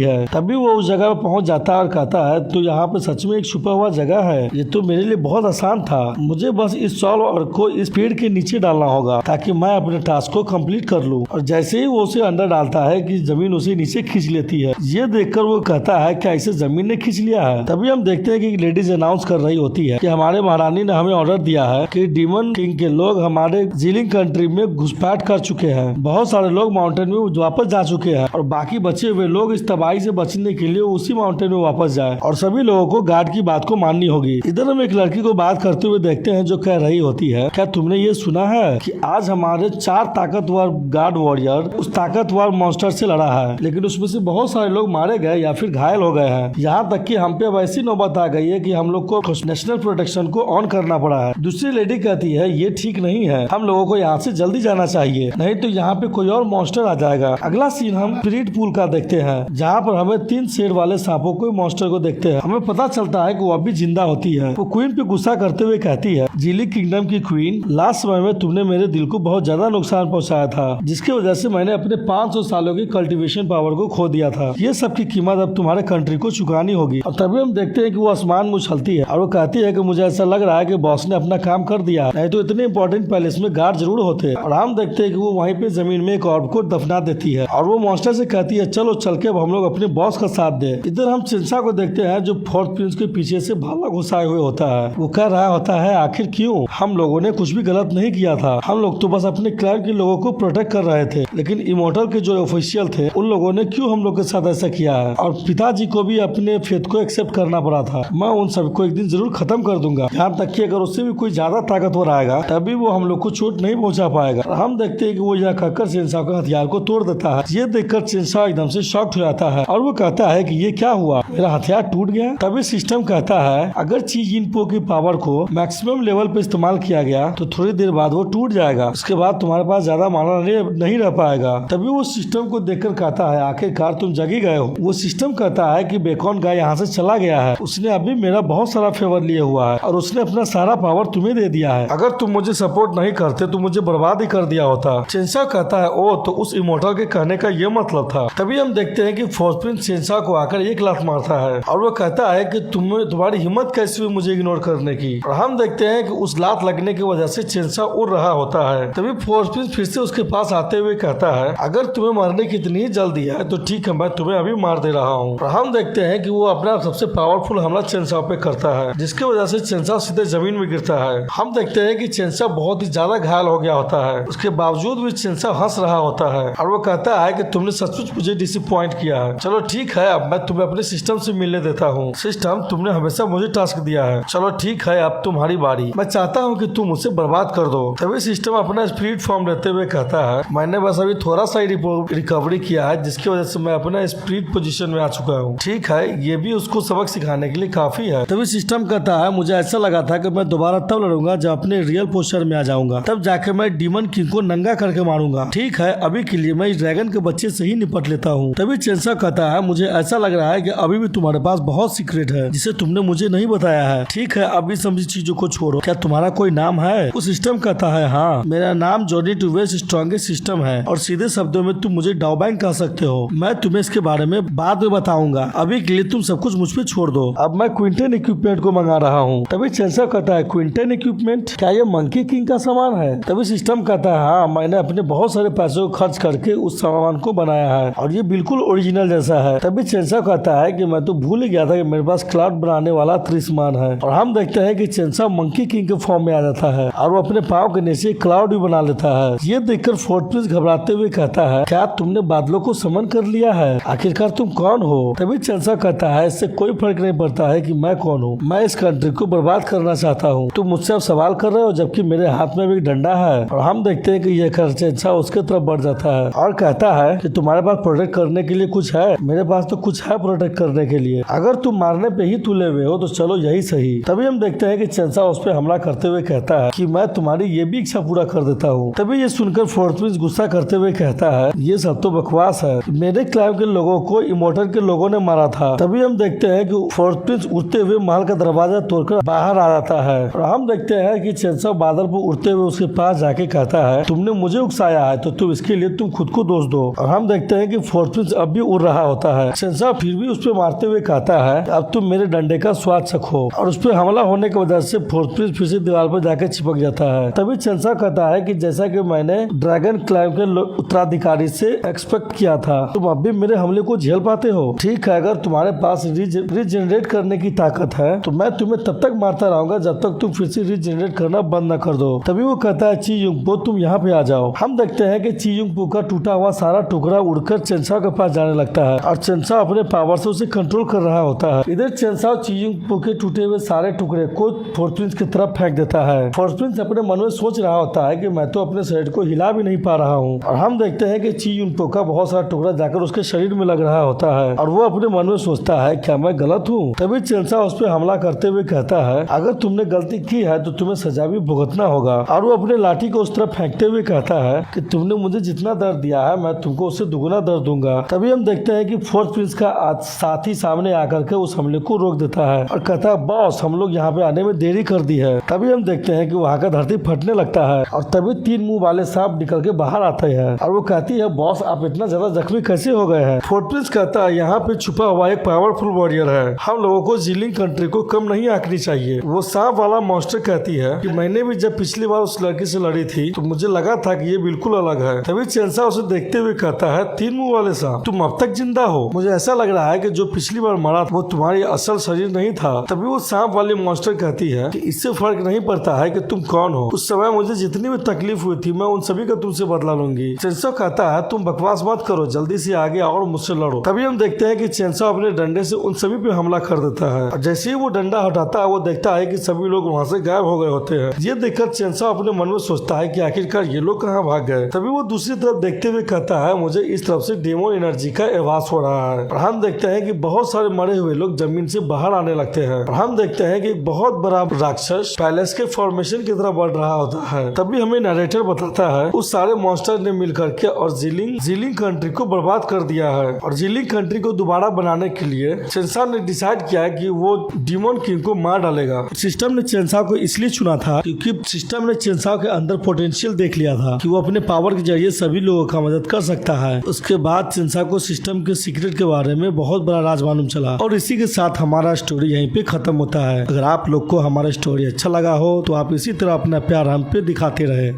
S1: है। तभी वो उस जगह पे पहुँच जाता है और कहता है, तो यहाँ पे सच में एक छुपा हुआ जगह है। ये तो मेरे लिए बहुत आसान था। मुझे बस इस सॉल्व को इस पेड़ के नीचे डालना होगा ताकि मैं अपने टास्क को कंप्लीट कर लूँ। और जैसे ही वो उसे अंदर डालता है कि जमीन उसे नीचे खींच लेती है। ये देखकर वो कहता है, क्या इसे जमीन ने खींच लिया है? तभी हम देखते हैं कि लेडीज अनाउंस कर रही होती है कि हमारे महारानी ने हमें ऑर्डर दिया है कि डिमन किंग के लोग हमारे जीलिंग कंट्री में घुसपैठ कर चुके हैं। बहुत सारे लोग माउंटेन में वापस जा चुके हैं और बाकी बचे हुए लोग इस तबाही से बचने के लिए उसी माउंटेन में वापस जाए और सभी लोगों को गार्ड की बात को माननी होगी। इधर हम एक लड़की को बात करते हुए देखते हैं जो कह रही होती है, क्या तुमने ये सुना है कि आज हमारे 4 ताकतवर गार्ड वॉरियर उस ताकतवर मॉन्स्टर से लड़ा है, लेकिन उसमें से बहुत सारे लोग मारे गए या फिर घायल हो गए हैं। यहाँ तक कि हम पे अब ऐसी नौबत आ गई है कि हम लोग को नेशनल प्रोटेक्शन को ऑन करना पड़ा है। दूसरी लेडी कहती है, ये ठीक नहीं है, हम लोगों को यहाँ से जल्दी जाना चाहिए, नहीं तो यहाँ पे कोई और मॉन्स्टर आ जाएगा। अगला सीन हम स्पिरिट पूल का देखते हैं जहाँ पर हमें 3 शेर वाले सांपों को मॉन्स्टर को देखते हैं। हमें पता चलता है कि वो अभी जिंदा होती है। वो क्वीन पे गुस्सा करते हुए कहती है, जीलिंग किंगडम की क्वीन, लास्ट समय में तुमने मेरे दिल को बहुत ज्यादा नुकसान पहुँचाया था, जिसकी वजह से मैंने अपने 500 सालों की कल्टीवेशन पावर को खो दिया था। ये सब की कीमत अब तुम्हारे कंट्री को चुकानी होगी। और तभी हम देखते हैं कि वो आसमान में उछलती है और वो कहती है कि मुझे ऐसा लग रहा है कि बॉस ने अपना काम कर दिया, नहीं तो इतने इंपॉर्टेंट पैलेस में गार्ड जरूर होते। और हम देखते हैं कि वो वहीं पे जमीन में एक ऑर्ब को दफना देती है और वो मॉन्स्टर से कहती है, चलो चल के अब हम लोग अपने बॉस का साथ दे। इधर हम चिंसा को देखते हैं जो फोर्थ प्रिंस के पीछे से भाला घुसाए हुए होता है। वो कह रहा होता है, आखिर क्यों? हम लोगों ने कुछ भी गलत नहीं किया था, हम लोग तो बस अपने क्लाइंट के लोगों को प्रोटेक्ट कर रहे थे, लेकिन इमोर्टल के जो ऑफिशियल थे उन लोगों ने क्यों हम लोग के साथ ऐसा किया है? और पिताजी को भी अपने फेथ को एक्सेप्ट करना पड़ा था। मैं उन सबको एक दिन जरूर खत्म कर दूंगा, यहाँ तक कि अगर उससे भी कोई ज्यादा ताकतवर आएगा तभी वो हम लोग को चोट नहीं पहुंचा पाएगा। हम देखते हैं कि वो यह कहकर चिंसा के हथियार को तोड़ देता है। ये देखकर चिंसा एकदम से शॉक्ड हो जाता है और वो कहता है कि ये क्या हुआ, मेरा हथियार टूट गया? तभी सिस्टम कहता है, अगर ची जिनपो की पावर को मैक्सिमम लेवल पे इस्तेमाल किया गया तो थोड़ी देर बाद वो टूट जाएगा, उसके बाद तुम्हारे पास ज्यादा माना नहीं रह पाएगा। तभी वो सिस्टम को देखकर कहता है, आखिरकार तुम जगी गए हो। वो सिस्टम कहता है कि बेकॉन गाय यहाँ से चला गया है, उसने अभी मेरा बहुत सारा फेवर लिया हुआ है और उसने अपना सारा पावर तुम्हें दे दिया है। अगर तुम मुझे सपोर्ट नहीं करते तो मुझे बर्बाद ही कर दिया होता। चिंसा कहता है, ओ तो उस इमोर्टल के कहने का ये मतलब था। तभी हम देखते हैं कि फोर्थ प्रिंस चिंसा को आकर एक लात मारता है और वो कहता है कि तुम्हारी हिम्मत कैसी हुई मुझे इग्नोर करने की। और हम देखते हैं कि उस लात लगने की वजह से चिंसा उड़ रहा होता है। तभी फोर्थ प्रिंस फिर से उसके पास आते हुए कहता है, अगर तुम्हें मरने की इतनी जल्दी है तो ठीक है, मैं तुम्हें अभी मार दे रहा हूँ। और हम देखते हैं कि वो अपना सबसे पावरफुल हमला चिंसा पे करता है, जिसकी वजह से चिंसा सीधे जमीन में गिरता है। हम देखते हैं कि चिंसा बहुत ही ज्यादा घायल हो गया होता होता है। उसके बावजूद भी चेंसा हंस रहा होता है और वो कहता है कि तुमने सचमुच मुझे डिसअपॉइंट किया है। चलो ठीक है, अब मैं तुम्हें अपने सिस्टम से मिलने देता हूँ। सिस्टम, तुमने हमेशा मुझे टास्क दिया है। चलो ठीक है, अब तुम्हारी बारी। मैं चाहता हूँ कि तुम उसे बर्बाद कर दो। तभी सिस्टम अपना स्पिरिट फॉर्म लेते हुए कहता है, मैंने बस अभी थोड़ा सा रिकवरी किया है, जिसकी वजह से मैं अपना स्पिरिट पोजीशन में आ चुका हूँ। ठीक है, ये भी उसको सबक सिखाने के लिए काफी है। तभी सिस्टम कहता है, मुझे ऐसा लगा था कि मैं दोबारा तब लड़ूंगा जब अपने रियल पोस्चर में आ जाऊंगा, तब जाके मैं डीमन किंग को नंगा करके मारूंगा। ठीक है, अभी के लिए मैं इस ड्रैगन के बच्चे से ही निपट लेता हूँ। तभी चेंसा कहता है, मुझे ऐसा लग रहा है कि अभी भी तुम्हारे पास बहुत सीक्रेट है जिसे तुमने मुझे नहीं बताया है। ठीक है, अभी समझी चीजों को छोड़ो। क्या तुम्हारा कोई नाम है? उस सिस्टम कहता है, हाँ, मेरा नाम जॉनी टू वेस्ट स्ट्रॉन्गेस्ट सिस्टम है और सीधे शब्दों में तुम मुझे डाउबैंग कह सकते हो। मैं तुम्हें इसके बारे में बाद में बताऊंगा, अभी के लिए तुम सब कुछ मुझ पे छोड़ दो। अब मैं क्विंटन इक्विपमेंट को मंगा रहा हूँ। तभी चेंसा कहता है, क्विंटन इक्विपमेंट? क्या ये मंकी किंग का सामान है? तभी सिस्टम कहता है, हाँ, मैंने अपने बहुत सारे पैसों को खर्च करके उस सामान को बनाया है और ये बिल्कुल ओरिजिनल जैसा है। तभी चेंसा कहता है कि मैं तो भूल ही गया था कि मेरे पास क्लाउड बनाने वाला त्रिस्मान है। और हम देखते हैं कि चेंसा मंकी किंग के फॉर्म में आ जाता है और वो अपने पाँव के नीचे क्लाउड भी बना लेता है। ये देखकर फोर्ट प्रिंस घबराते हुए कहता है, क्या तुमने बादलों को समन कर लिया है? आखिरकार तुम कौन हो? तभी चेंसा कहता है, इससे कोई फर्क नहीं पड़ता है कि मैं कौन हूँ, मैं इस कंट्री को बर्बाद करना चाहता हूँ। तुम मुझसे अब सवाल कर रहे हो जबकि मेरे हाथ में भी एक डंडा है। और हम देखते हैं कि यह चेंसा उसके तरफ बढ़ जाता है और कहता है कि तुम्हारे पास प्रोटेक्ट करने के लिए कुछ है? मेरे पास तो कुछ है प्रोटेक्ट करने के लिए। अगर तुम मारने पे ही तुले हुए हो तो चलो यही सही। तभी हम देखते हैं कि चेंसा उस पर हमला करते हुए कहता है कि मैं तुम्हारी ये भी इच्छा पूरा कर देता हूँ। तभी ये सुनकर फोर्ट प्रिंस गुस्सा करते हुए कहता है, ये सब तो बकवास है, मेरे क्लाइम के लोगों को इमोर्टल के लोगों ने मारा था। तभी हम देखते हैं कि फोर्ट प्रिंस उड़ते हुए महल का दरवाजा तोड़कर बाहर आ जाता है और हम देखते हैं कि चेंसा बादल पर उड़ते हुए उसके पास जाके कहता है, तुमने मुझे उकसाया है तो तुम इसके लिए तुम खुद को दोष दो। और हम देखते हैं कि फोर्ट प्रिंस अब भी उड़ रहा होता है। चेंसा फिर भी उस पर मारते हुए कहता है, अब तुम मेरे डंडे का स्वाद चखो। और उस पर हमला होने की वजह से फोर्ट प्रिंस फिर से दीवार पर जाकर चिपक जाता है। तभी चेंसा कहता है कि जैसा कि मैंने ड्रैगन क्लाइम के उत्तराधिकारी से एक्सपेक्ट किया था, तुम अब भी मेरे हमले को झेल पाते हो। ठीक है, अगर तुम्हारे पास रीजनरेट करने की ताकत है तो मैं तुम्हें तब तक मारता रहूंगा जब तक तुम फिर से रीजनरेट करना बंद न कर दो। तभी वो कहता है, ची युंगपो, तुम यहाँ पे आ जाओ। हम देखते हैं कि ची युंगपो का टूटा हुआ सारा टुकड़ा उड़कर चेंसा के पास जाने लगता है और चेंसा अपने पावर से उसे कंट्रोल कर रहा होता है। इधर चेंसा ची युंगपो के टूटे हुए सारे टुकड़े को फोर्ट प्रिंस की तरफ फेंक देता है। फोर्ट प्रिंस अपने मन में सोच रहा होता है कि मैं तो अपने शरीर को हिला भी नहीं पा रहा हूँ। और हम देखते हैं कि ची युंगपो का बहुत सारा टुकड़ा जाकर उसके शरीर में लग रहा होता है और वो अपने मन में सोचता है, क्या मैं गलत हूँ? तभी चेंसा उस पर हमला करते हुए कहता है, अगर तुमने गलती की है तो तुम्हें सजा भी भुगतना होगा। और वो अपने लाठी को उस तरफ फेंकते हुए कहता है कि तुमने मुझे जितना दर्द दिया है मैं तुमको उससे दुगुना दर्द दूंगा। तभी हम देखते हैं कि फोर्ट प्रिंस का साथी सामने आकर के उस हमले को रोक देता है और कहता है, बॉस, हम लोग यहाँ पे आने में देरी कर दी है। तभी हम देखते हैं कि वहाँ का धरती फटने लगता है और तभी 3 मुंह वाले सांप निकल के बाहर आते हैं और वो कहती है, बॉस, आप इतना ज्यादा जख्मी कैसे हो गए हैं? फोर्ट प्रिंस कहता है, यहाँ पे छुपा हुआ एक पावरफुल वॉरियर है, हम लोगों को जिलिंग कंट्री को कम नहीं आंकनी चाहिए। वो सांप वाला मॉन्स्टर कहती है कि मैंने भी जब पिछली बार उस लड़की से लड़ी थी तो मुझे लगा था कि ये बिल्कुल अलग है। तभी चेंसा उसे देखते हुए कहता है, 3 मुंह वाले सांप, तुम अब तक जिंदा हो? मुझे ऐसा लग रहा है कि जो पिछली बार मरा वो तुम्हारी असल शरीर नहीं था। तभी वो सांप वाली मॉन्स्टर कहती है कि इससे फर्क नहीं पड़ता है कि तुम कौन हो, उस समय मुझे जितनी भी तकलीफ हुई थी मैं उन सभी का तुमसे बदला लूंगी। चेंसा कहता है, तुम बकवास मत करो, जल्दी से आगे आओ और मुझसे लड़ो। तभी हम देखते हैं कि चेंसा अपने डंडे से उन सभी पे हमला कर देता है और जैसे ही वो डंडा हटाता है वो देखता है कि सभी लोग वहाँ से गायब हो गए होते हैं। ये देखकर चेंसा अपने मन में सोचता है कि आखिरकार ये लोग कहाँ भाग गए। तभी वो दूसरी तरफ देखते हुए कहता है, मुझे इस तरफ से डेमन एनर्जी का आभास हो रहा है। और हम देखते हैं कि बहुत सारे मरे हुए लोग जमीन से बाहर आने लगते हैं और हम देखते हैं कि बहुत बड़ा राक्षस पैलेस के फॉर्मेशन की तरफ बढ़ रहा होता है। तभी हमें नरेटर बताता है उस सारे मॉन्स्टर ने मिलकर के और जिलिंग कंट्री को बर्बाद कर दिया है और जिलिंग कंट्री को दोबारा बनाने के लिए चेंसा ने डिसाइड किया है कि वो डीमन किंग को मार डालेगा। सिस्टम ने चेंसा को इसलिए चुना था क्योंकि सिस्टम ने चेंसा के अंदर पोटेंशियल देख लिया था कि वो अपने पावर के जरिए सभी लोगों का मदद कर सकता है। उसके बाद चेंसा को सिस्टम के सीक्रेट के बारे में बहुत बड़ा राज मालूम चला और इसी के साथ हमारा स्टोरी यहीं पे खत्म होता है। अगर आप लोग को हमारा स्टोरी अच्छा लगा हो तो आप इसी तरह अपना प्यार हम पे दिखाते रहे।